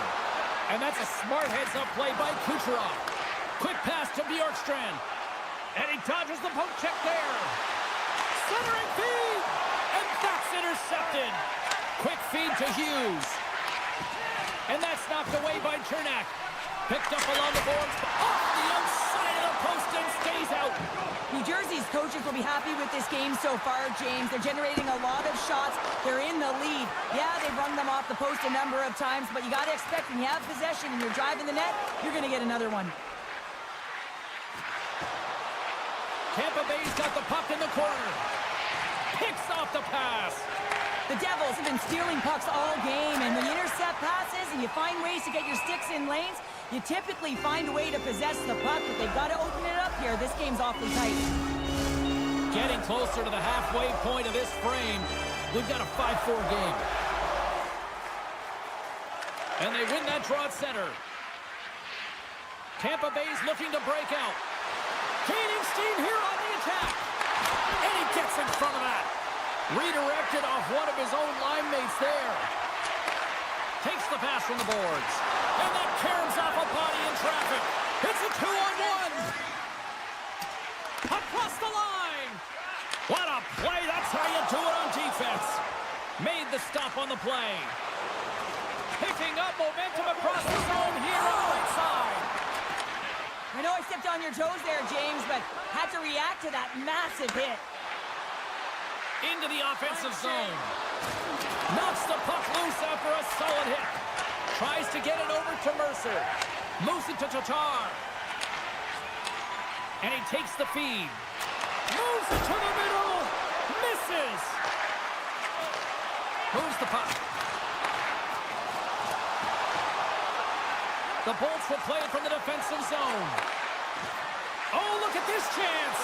And that's a smart heads-up play by Kucherov. Quick pass to Bjorkstrand. And he dodges the poke check there. Centering feed. And that's intercepted. Quick feed to Hughes. And that's knocked away by Chernak. Picked up along the boards. Off the outside of the post and stays out. New Jersey's coaches will be happy with this game so far, James. They're generating a lot of shots. They're in the lead. Yeah, they've run them off the post a number of times, but you got to expect when you have possession and you're driving the net, you're going to get another one. Tampa Bay's got the puck in the corner. Picks off the pass. The Devils have been stealing pucks all game, and when you intercept passes and you find ways to get your sticks in lanes, you typically find a way to possess the puck, but they've got to open it up here. This game's awfully tight. Getting closer to the halfway point of this frame. We've got a 5-4 game. And they win that draw at center. Tampa Bay's looking to break out. Gaining steam here on the attack. And he gets in front of that. Redirected off one of his own line mates there. Takes the pass from the boards. And that caroms off a body in traffic. It's a 2-on-1. Across the line. What a play. That's how you do it on defense. Made the stop on the play. Picking up momentum across the zone here on the right side. I know I stepped on your toes there, James, but had to react to that massive hit. Into the offensive zone. Knocks the puck loose after a solid hit. Tries to get it over to Mercer. Moves it to Tatar. And he takes the feed. Moves it to the middle. Misses. Moves the puck. The Bolts will play it from the defensive zone. Oh, look at this chance.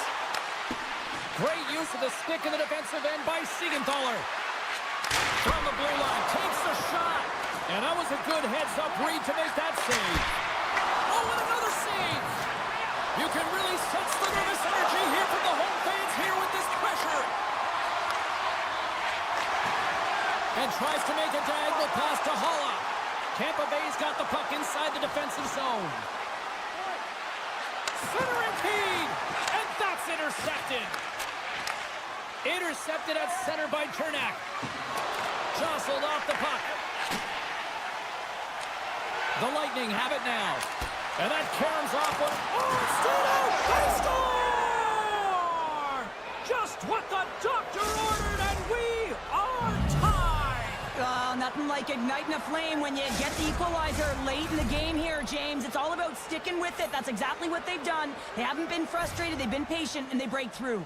Great use of the stick in the defensive end by Siegenthaler. From the blue line, takes the shot. And that was a good heads-up read to make that save. Oh, and another save. You can really sense the nervous energy here from the home fans here with this pressure. And tries to make a diagonal pass to Holla. Tampa Bay's got the puck inside the defensive zone. Centering feed, and that's intercepted. Intercepted at center by Chernak. Jostled off the puck. The Lightning have it now. And that caroms off one. Oh, it's still out! They score! Just what the doctor ordered, and we are tied! Oh, nothing like igniting a flame when you get the equalizer late in the game here, James. It's all about sticking with it. That's exactly what they've done. They haven't been frustrated. They've been patient, and they break through.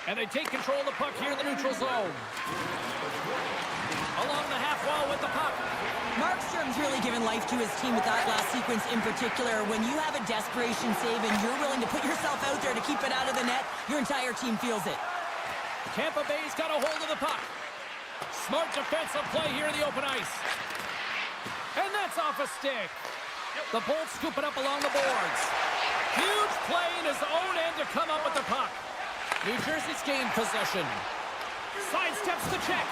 And they take control of the puck here in the neutral zone. Along the half wall with the puck. Markstrom's really given life to his team with that last sequence in particular. When you have a desperation save and you're willing to put yourself out there to keep it out of the net, your entire team feels it. Tampa Bay's got a hold of the puck. Smart defensive play here in the open ice. And that's off a stick. The Bolts scoop it up along the boards. Huge play in his own end to come up with the puck. New Jersey's gained possession. Sidesteps the check.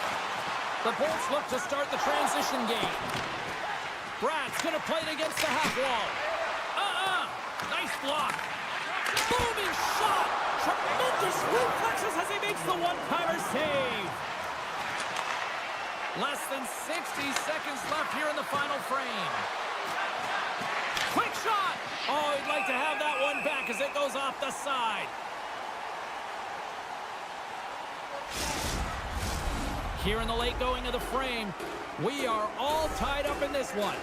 The Bolts look to start the transition game. Brad's going to play it against the half wall. Nice block. Booming shot. Tremendous reflexes as he makes the one-timer save. Less than 60 seconds left here in the final frame. Quick shot. Oh, he'd like to have that one back as it goes off the side. Here in the late going of the frame, we are all tied up in this one.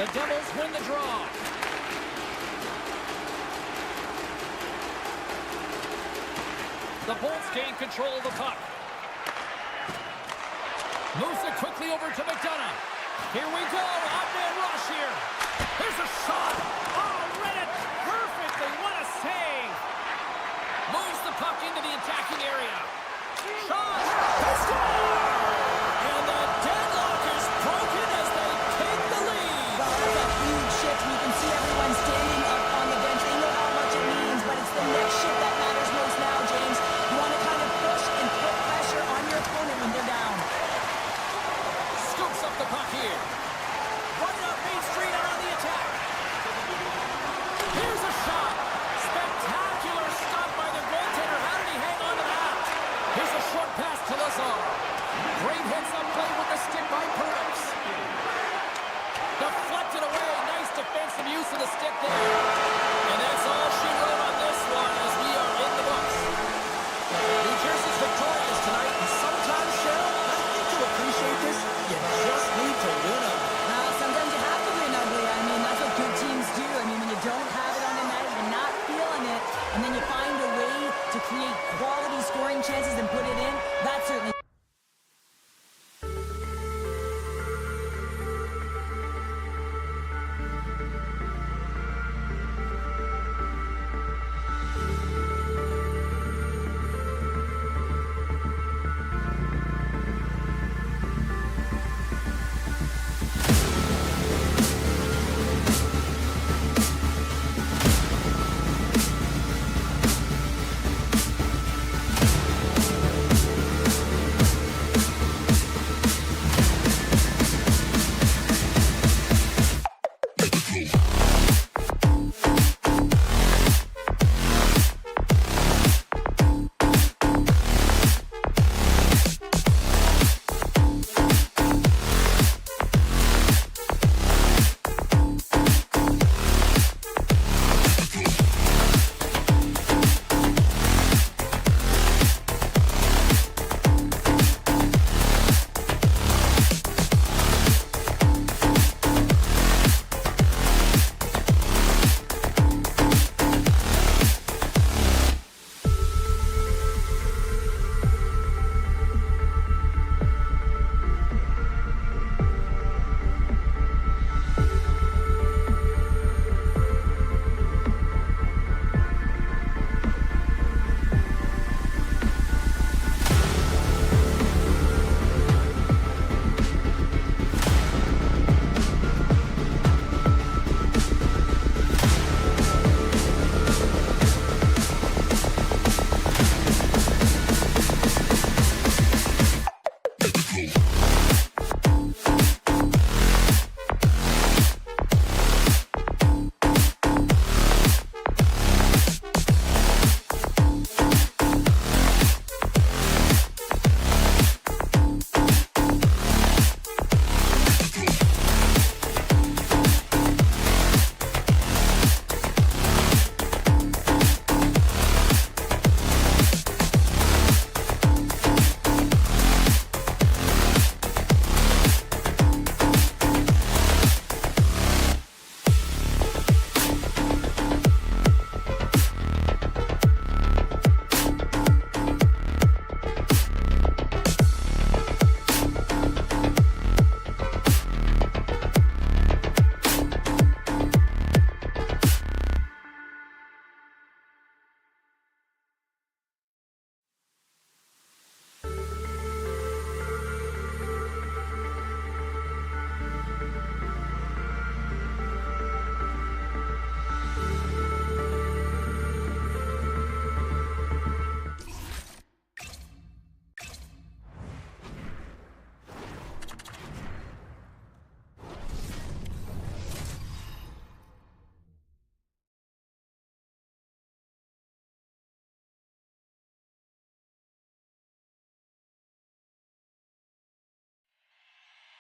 The Devils win the draw. The Bolts gain control of the puck. Moves it quickly over to McDonough. Here we go, odd-man rush here. Here's a shot. Oh, read it perfectly. What a save. Moves the puck into the attacking area. Shot! They score! And the deadlock is broken as they take the lead. Well, that's a huge shift. You can see everyone standing up on the bench. They know how much it means, but it's the next shift that matters most now, James. You want to kind of push and put pressure on your opponent when they're down. Scoops up the puck here. Running up Main Street and on the attack. Here's a shot. Spectacular stop by the goaltender. How did he hang on to that? Here's a short pass to Lazar. Great heads-up play with the stick by Perks. Deflected away. Nice defensive use of the stick there. And that's all she wrote on this one as we are in the books. New Jersey's victorious tonight, and sometimes, Cheryl, I think to appreciate this, you just need to win them. Sometimes you have to win ugly. I mean, that's what good teams do. I mean, when you don't have it on the net, you're not feeling it, and then you find a way to create quality scoring chances and put it in, that certainly...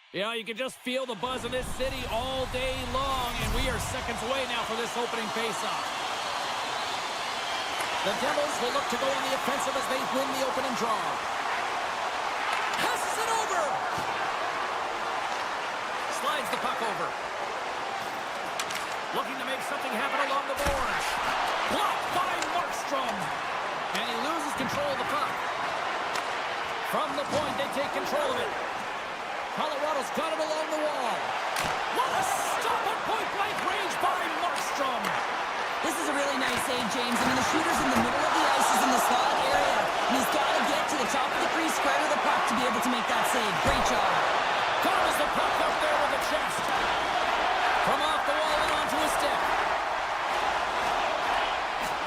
Yeah, you can just feel the buzz in this city all day long, and we are seconds away now for this opening faceoff. The Devils will look to go on the offensive as they win the opening draw. Passes it over. Slides the puck over. Looking to make something happen along the boards. Blocked by Markstrom. And he loses control of the puck. From the point, they take control of it. Colorado's got it along the wall. What a stop at point-blank range by Markstrom. This is a really nice save, James. I mean, the shooter's in the middle of the ice, is in the slot area, and he's got to get to the top of the crease, square to the puck to be able to make that save. Great job. Covers the puck up there with the chest. From off the wall and onto his stick.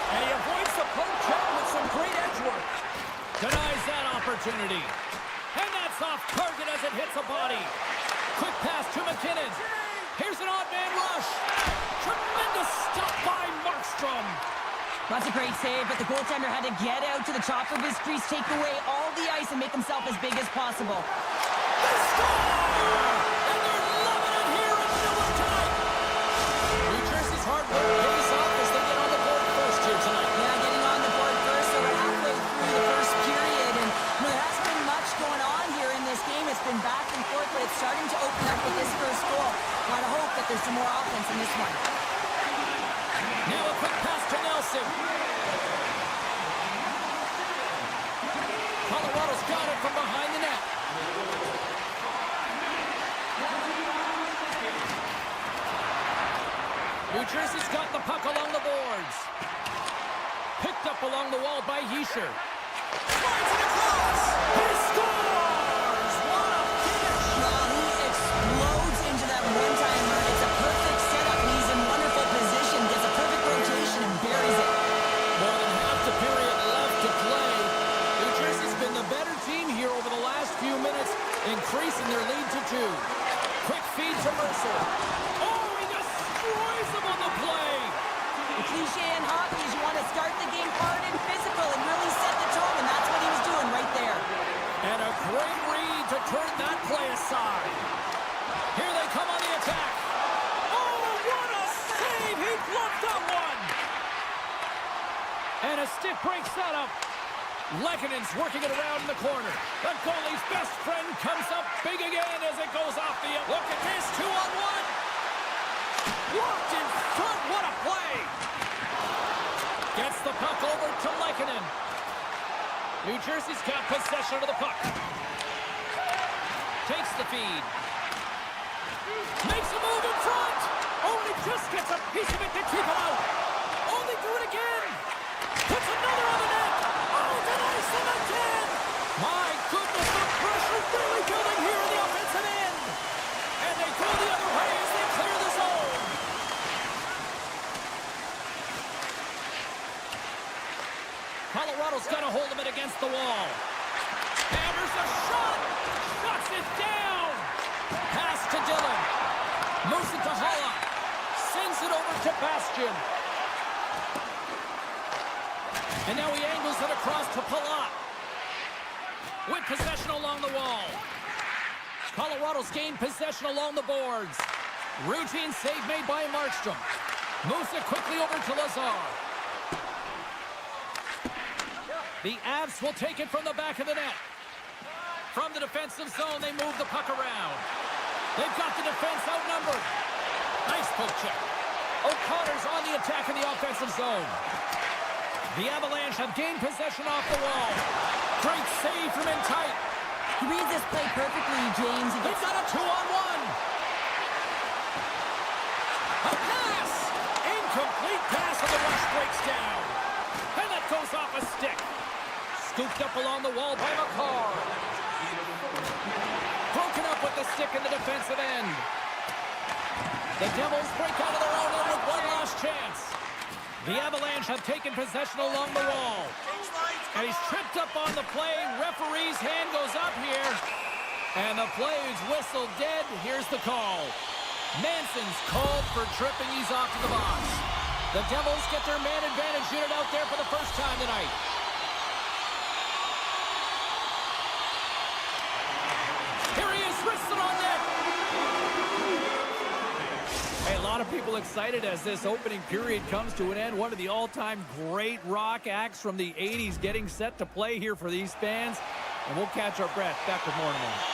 And he avoids the poke check with some great edge work. Denies that opportunity. And that's off target as it hits a body. Quick pass to McKinnon. Here's an odd man rush. Tremendous stop by Markstrom. That's a great save, but the goaltender had to get out to the top of his crease, take away all the ice, and make himself as big as possible. They score! And they're loving it here in Miller time. New Jersey's hard work pays off as they get on the board first here tonight. Yeah, getting on the board first, so we're halfway through the first period, and there hasn't been much going on here in this game. It's been back and forth, but it's starting to open up with this first goal. Gotta hope that there's some more offense in this one. Now a quick pass to Nelson. Colorado's got it from behind the net. New Jersey's got the puck along the boards. Picked up along the wall by Hischier. Slides it across. He scores! What a finish! Well, he explodes into that one-timer. It's a perfect setup, and he's in wonderful position. Gets a perfect rotation and buries it. More than half the period left to play. New Jersey's been the better team here over the last few minutes, increasing their lead to 2. Quick feed to Mercer. Oh, he destroys them on the play. The cliche in hockey is you want to start the game hard and physical and really set the tone, and that's what he was doing right there. And a great read to turn that play aside. Here they come on the attack. Oh, what a save! He bluffed that one. And a stick breaks that up. Lekkonen's working it around in the corner. The goalie's best friend comes up big again as it goes off the... Look at this, 2-on-1. Locked in front, what a play. Gets the puck over to Lekkonen. New Jersey's got possession of the puck. Takes the feed. Makes a move in front. Oh, and he just gets a piece of it to keep it out. Oh, they do it again. Puts another on the net. Oh, denies them again. My goodness, the pressure's really building here in the offensive end. And they go the other way as they clear the zone. Colorado's got a hold of it against the wall. And there's a shot. Shuts it down. Pass to Dillon. Moves it to Holla. Sends it over to Bastian. And now he angles it across to Palat. With possession along the wall. Colorado's gained possession along the boards. Routine save made by Markstrom. Moves it quickly over to Lazar. The Avs will take it from the back of the net. From the defensive zone, they move the puck around. They've got the defense outnumbered. Nice poke check. O'Connor's on the attack in the offensive zone. The Avalanche have gained possession off the wall. Great save from in tight. He reads this play perfectly, James. They've got a 2-on-1. A pass. Incomplete pass, and the rush breaks down. And that goes off a stick. Scooped up along the wall by McCarr. Broken up with the stick in the defensive end. The Devils break out of their own end with one last chance. The Avalanche have taken possession along the wall. And he's tripped up on the play. Referee's hand goes up here. And the play is whistled dead. Here's the call. Manson's called for tripping. He's off to the box. The Devils get their man advantage unit out there for the first time tonight. Here he is, wristed on net. people excited as this opening period comes to an end. One of the all-time great rock acts from the 80s getting set to play here for these fans. And we'll catch our breath. Back with more in a moment.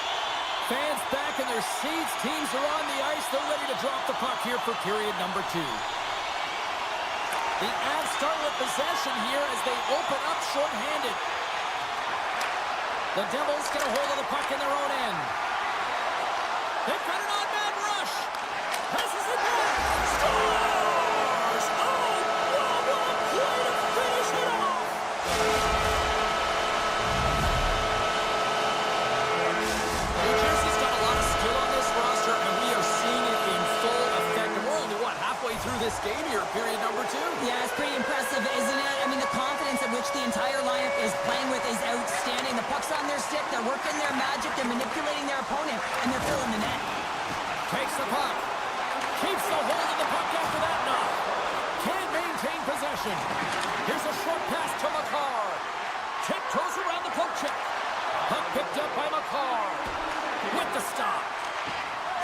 Fans back in their seats. Teams are on the ice. They're ready to drop the puck here for period number 2. The Avs start with possession here as they open up shorthanded. The Devils get a hold of the puck in their own end. They've got an on-man rush. Passes it back. Scores! Oh, wow, what a play to finish it off. New Jersey's got a lot of skill on this roster, and we are seeing it in full effect. And we're only, halfway through this game here, period number 2? Yeah, it's pretty impressive, isn't it? I mean, the confidence at which the entire lineup is playing with is outstanding. The puck's on their stick. They're working their magic. They're manipulating their opponent, and they're filling the net. Takes the puck. Keeps the hold of the puck after that knock. Can't maintain possession. Here's a short pass to McCarr. Tiptoes around the poke check. Puck picked up by McCarr. With the stop.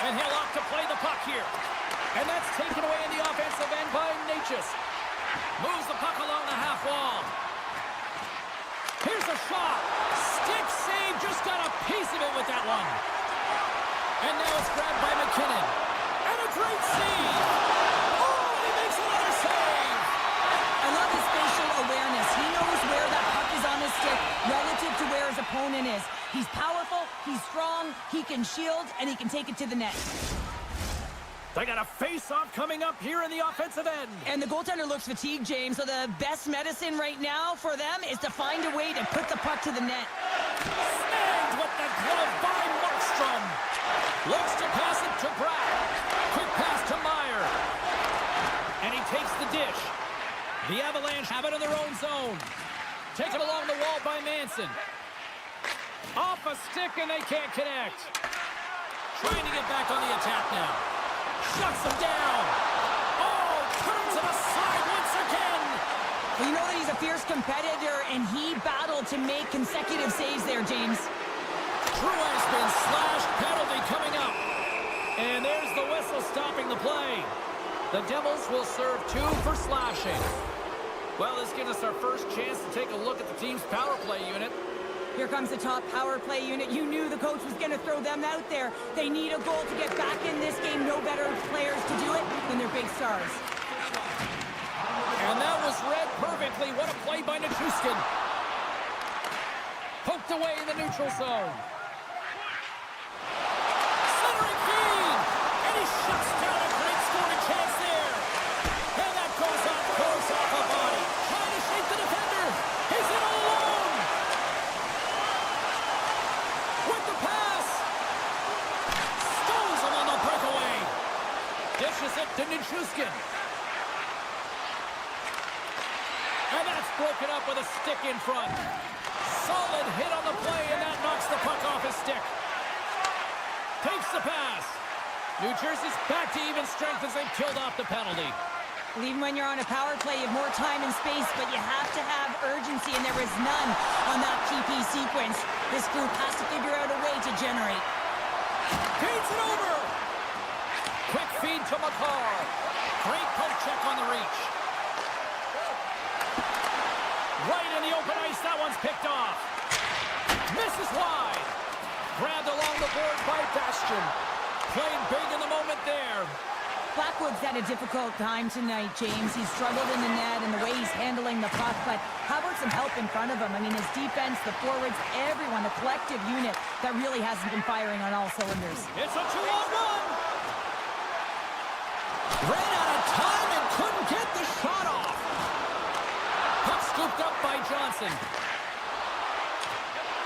And he'll opt to play the puck here. And that's taken away in the offensive end by Natchez. Moves the puck along the half wall. Here's a shot. Stick save. Just got a piece of it with that one. And now it's grabbed by McKinnon. And a great save. Oh, he makes another save. I love his spatial awareness. He knows where that puck is on his stick relative to where his opponent is. He's powerful, he's strong, he can shield, and he can take it to the net. They got a face-off coming up here in the offensive end. And the goaltender looks fatigued, James, so the best medicine right now for them is to find a way to put the puck to the net. Snagged with the glove by Markstrom. Looks to pass it to Brad. Quick pass to Meyer. And he takes the dish. The Avalanche have it in their own zone. Taken along the wall by Manson. Off a stick and they can't connect. Trying to get back on the attack now. Shuts him down. Oh, turns it aside once again. Well, you know that he's a fierce competitor, and he battled to make consecutive saves there, James. Drew has been slashed. Penalty coming up. And there's the whistle stopping the play. The Devils will serve 2 for slashing. Well, this gives us our first chance to take a look at the team's power play unit. Here comes the top power play unit. You knew the coach was going to throw them out there. They need a goal to get back in this game. No better players to do it than their big stars. And that was read perfectly. What a play by Nichushkin. Poked away in the neutral zone. Centering feed. And he shuts down a great scoring chance there. And that goes off course off a body. Trying to shake the defender. He's in alone. With the pass. Stones him on the breakaway. Dishes it to Nichushkin. And that's broken up with a stick in front. Solid hit on the play, and that knocks the puck off his stick. Takes the pass. New Jersey's back to even strength as they've killed off the penalty. Well, even when you're on a power play, you have more time and space, but you have to have urgency, and there is none on that PP sequence. This group has to figure out a way to generate. Feeds it over. Quick feed to McCarr. Great poke check on the reach. Right in the open ice, that one's picked off. Misses wide. Grabbed along the board by Bastian. Played big in the moment there. Blackwood's had a difficult time tonight, James. He's struggled in the net and the way he's handling the puck, but how about some help in front of him? I mean, his defense, the forwards, everyone, a collective unit that really hasn't been firing on all cylinders. It's a 2-on-1. Ran out of time and couldn't get the shot off. Puck scooped up by Johnson.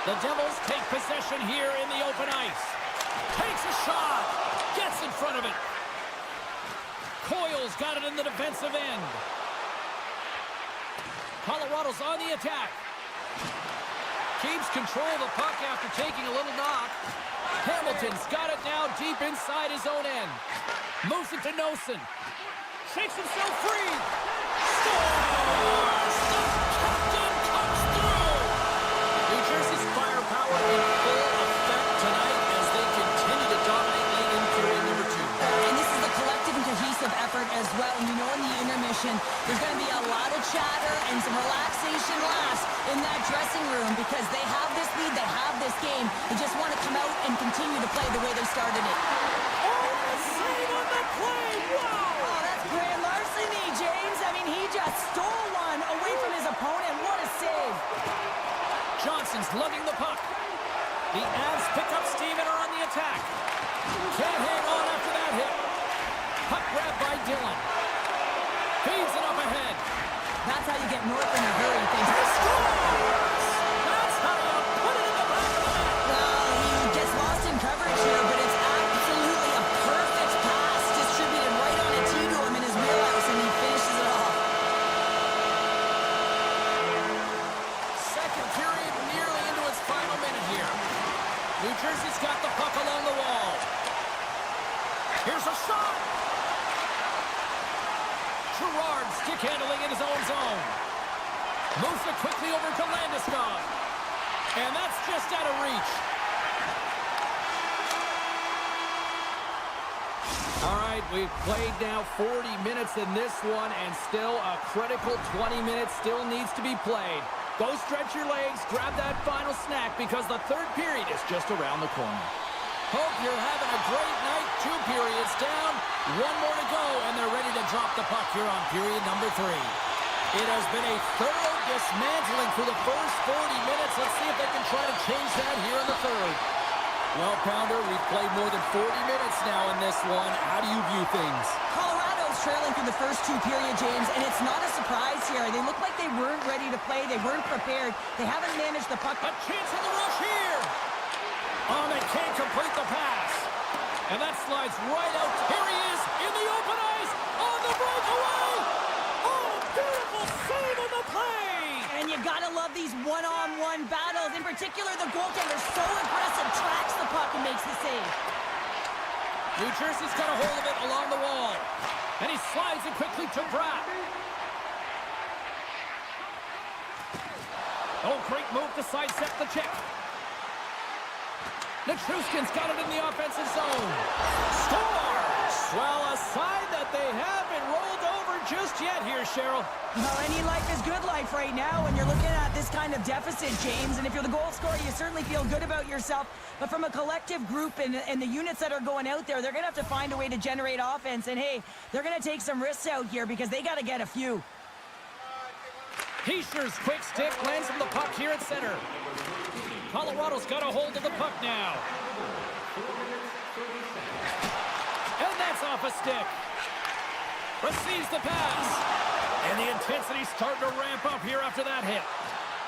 The Devils take possession here in the open ice. Takes a shot. Gets in front of it. Coyle's got it in the defensive end. Colorado's on the attack. Keeps control of the puck after taking a little knock. Hamilton's got it now deep inside his own end. Moves it to Nosen. Shakes himself free. Scores! The captain comes through! New Jersey's firepower in full effect tonight as they continue to dominate late in period number 2. And this is a collective and cohesive effort game. They just want to come out and continue to play the way they started it. Oh, save on the play! Wow! Oh, that's grand larceny, James. I mean, he just stole one away from his opponent. What a save. Johnson's lugging the puck. The Avs pick up steam and are on the attack. Can't hang on after that hit. Puck grabbed by Dillon. Feeds it up ahead. That's how you get north in a hurry. He scores! That's how you put it in the back of the net. Well, he gets lost in coverage here, but it's absolutely a perfect pass distributed right on a tee to him in his wheelhouse, and he finishes it off. Second period nearly into its final minute here. New Jersey's got the puck along the wall. Here's a shot. Gerard stick handling in his own zone. Moves it quickly over to Landeskog. And that's just out of reach. All right, we've played now 40 minutes in this one, and still a critical 20 minutes still needs to be played. Go stretch your legs, grab that final snack, because the third period is just around the corner. Hope you're having a great night. 2 periods down, 1 more to go, and they're ready to drop the puck here on period number 3. It has been a thorough dismantling through the first 40 minutes. Let's see if they can try to change that here in the third. Well, Pounder, we've played more than 40 minutes now in this one. How do you view things? Colorado's trailing through the first 2 periods, James, and it's not a surprise here. They look like they weren't ready to play. They weren't prepared. They haven't managed the puck. A chance on the rush here. Oh, they can't complete the pass. And that slides right out. Here he is in the open ice on the breakaway. Oh, beautiful save on the play. And you gotta love these one-on-one battles. In particular, the goaltender so aggressive, tracks the puck and makes the save. New Jersey's got a hold of it along the wall. And he slides it quickly to Bratt. Oh, great move to sidestep the check. Nichushkin's got it in the offensive zone. Scores! Well, a sign that they haven't rolled over just yet here, Cheryl. Well, any life is good life right now when you're looking at this kind of deficit, James. And if you're the goal scorer, you certainly feel good about yourself. But from a collective group and the units that are going out there, they're going to have to find a way to generate offense. And, hey, they're going to take some risks out here because they got to get a few. Heischer's quick stick lands on the puck here at center. Colorado's got a hold of the puck now. And that's off a stick. Receives the pass. And the intensity's starting to ramp up here after that hit.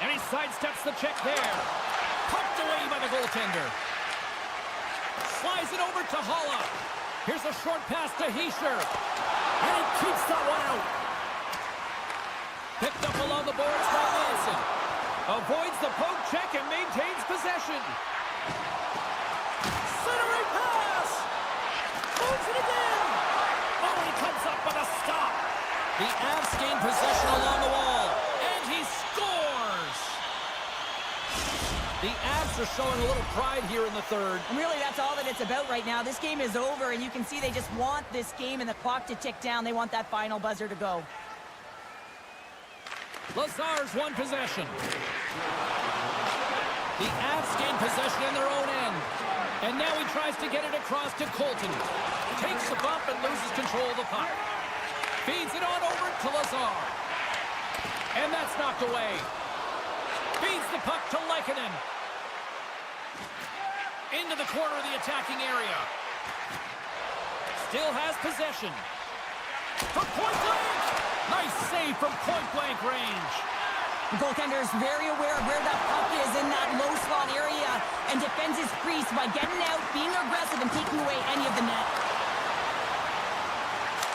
And he sidesteps the check there. Pumped away by the goaltender. Slides it over to Holla. Here's a short pass to Hischer. And he keeps that one out. Picked up along the boards by Manson. Avoids the poke check and maintains possession. Centering pass. Moves it again. Oh, he comes up with a stop. The Avs gain possession along the wall. And he scores. The Avs are showing a little pride here in the third. And really, that's all that it's about right now. This game is over, and you can see they just want this game and the clock to tick down. They want that final buzzer to go. Lazar's won possession. The Avs gain possession in their own end. And now he tries to get it across to Colton. Takes the bump and loses control of the puck. Feeds it on over to Lazar. And that's knocked away. Feeds the puck to Lehkonen. Into the corner of the attacking area. Still has possession. From point blank. Nice save from point-blank range. The goaltender is very aware of where that puck is in that low slot area and defends his crease by getting out, being aggressive, and taking away any of the net.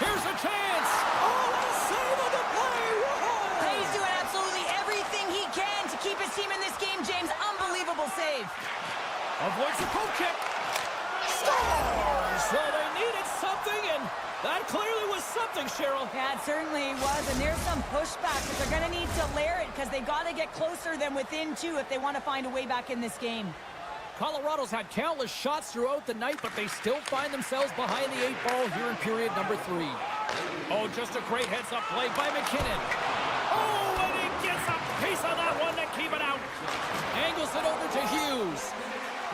Here's a chance. Oh, a save on the play. Whoa. He's doing absolutely everything he can to keep his team in this game, James. Unbelievable save. Avoids the poke check. Scores! So they needed something, and that clearly was something, Cheryl. Yeah, it certainly was, and there's some pushback, but they're going to need to layer it because they got to get closer than within 2 if they want to find a way back in this game. Colorado's had countless shots throughout the night, but they still find themselves behind the 8 ball here in period number 3. Oh, just a great heads-up play by McKinnon. Oh, and he gets a piece of that one to keep it out. Angles it over to Hughes.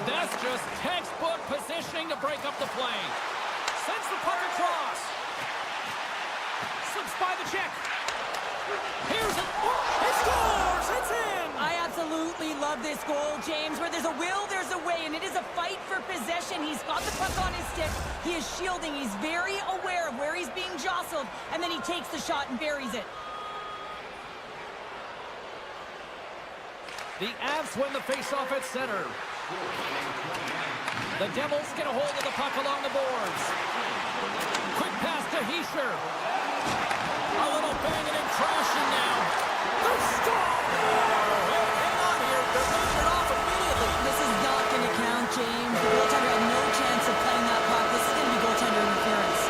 That's just textbook positioning to break up the play. Sends the puck across. Slips by the check. Here's it. He scores! It's in! I absolutely love this goal, James. Where there's a will, there's a way, and it is a fight for possession. He's got the puck on his stick. He is shielding. He's very aware of where he's being jostled, and then he takes the shot and buries it. The Avs win the faceoff at center. The Devils get a hold of the puck along the boards. Quick pass to Heischer. A little banging and crashing now. The score! Hang on here. They're moving it off immediately. This is not going to count, James. The goaltender had no chance of playing that puck. This is going to be goaltender interference.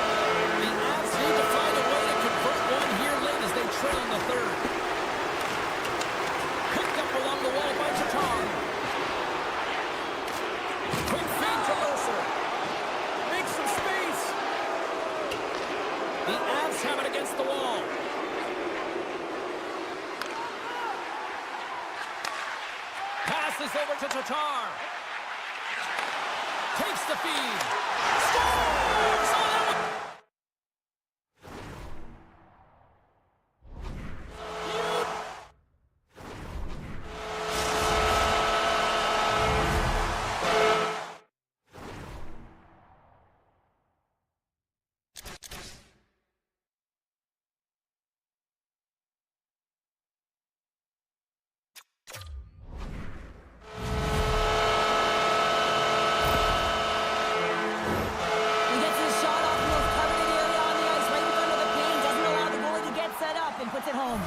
The Avs need to find a way to convert one here late as they trail in the third. Picked up along the wall by Tatar. Quick feed to Mercer. Make some space. The Avs have it against the wall. Passes over to Tatar. Takes the feed. Scores! Oh, that was... puts it home.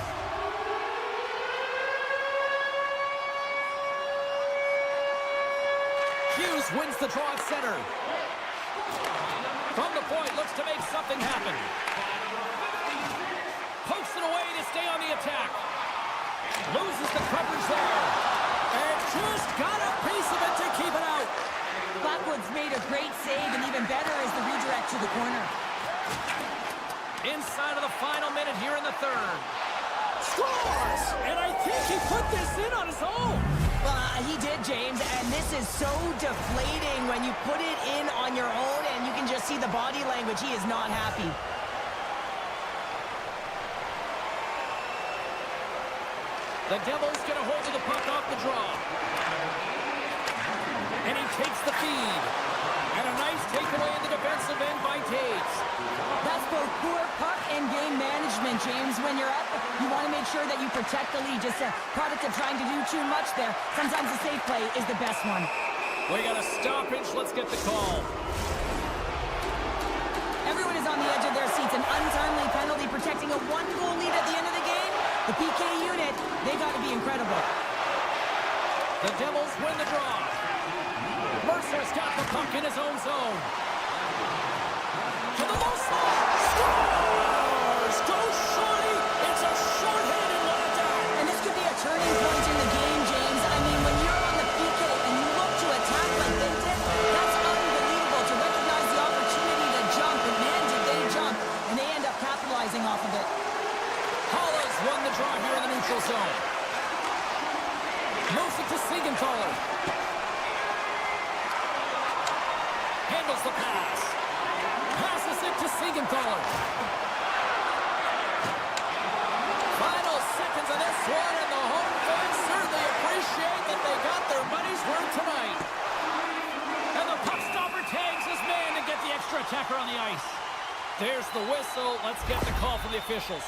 Hughes wins the draw at center. From the point, looks to make something happen. Pokes it away to stay on the attack. Loses the coverage there. And just got a piece of it to keep it out. Blackwood's made a great save, and even better is the redirect to the corner. Inside of the final minute here in the third. Scores! And I think he put this in on his own. He did, James, and this is so deflating when you put it in on your own, and you can just see the body language. He is not happy. The Devils get a hold of the puck off the draw. And he takes the feed. And a nice takeaway in the defensive end by Taves. That's both poor puck and game management, James. When you're up, you want to make sure that you protect the lead. Just a product of trying to do too much there. Sometimes the safe play is the best one. We got a stoppage. Let's get the call. Everyone is on the edge of their seats. An untimely penalty protecting a one-goal lead at the end of the game. The PK unit, they got to be incredible. The Devils win the draw. Mercer's got the puck in his own zone. To the low slot. Scores! Go Shorty! It's a short-handed one attack. And this could be a turning point in the game, James. I mean, when you're on the PK and you look to attack like they did, that's unbelievable to recognize the opportunity to jump. And man, did they jump. And they end up capitalizing off of it. Hollis won the draw here in the neutral zone. Moves it to Siegenthaler. Handles the pass. Passes it to Siegenthaler. Final seconds of this one, and the home fans certainly appreciate that they got their money's worth tonight. And the puck stopper tags his man to get the extra attacker on the ice. There's the whistle. Let's get the call from the officials.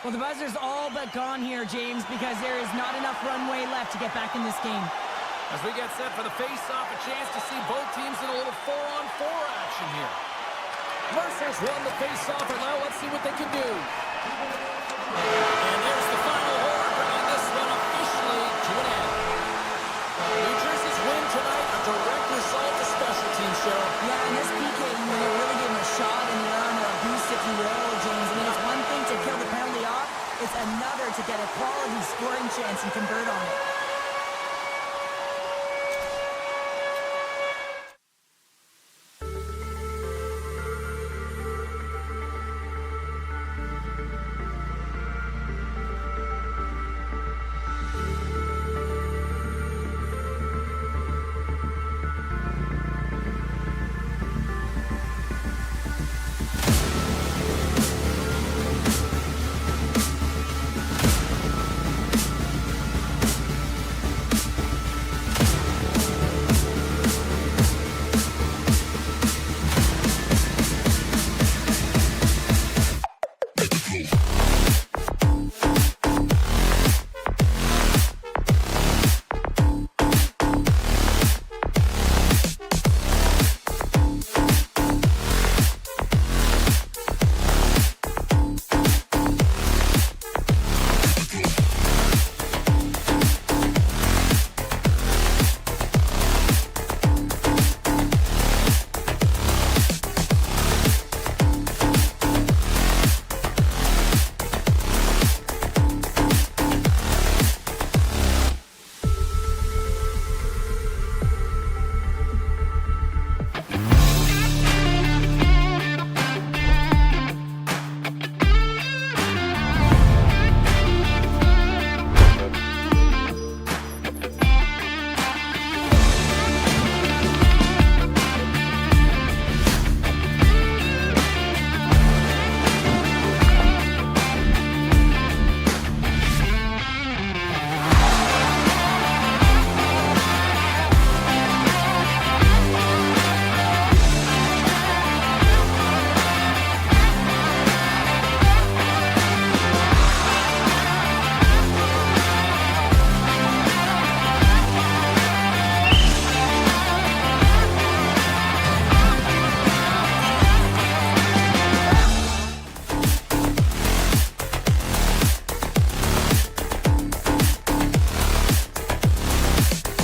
Well, the buzzer's all but gone here, James, because there is not enough runway left to get back in this game. As we get set for the face-off, a chance to see both teams in a little 4-on-4 action here. Mercer's won the face-off, and now let's see what they can do. And there's the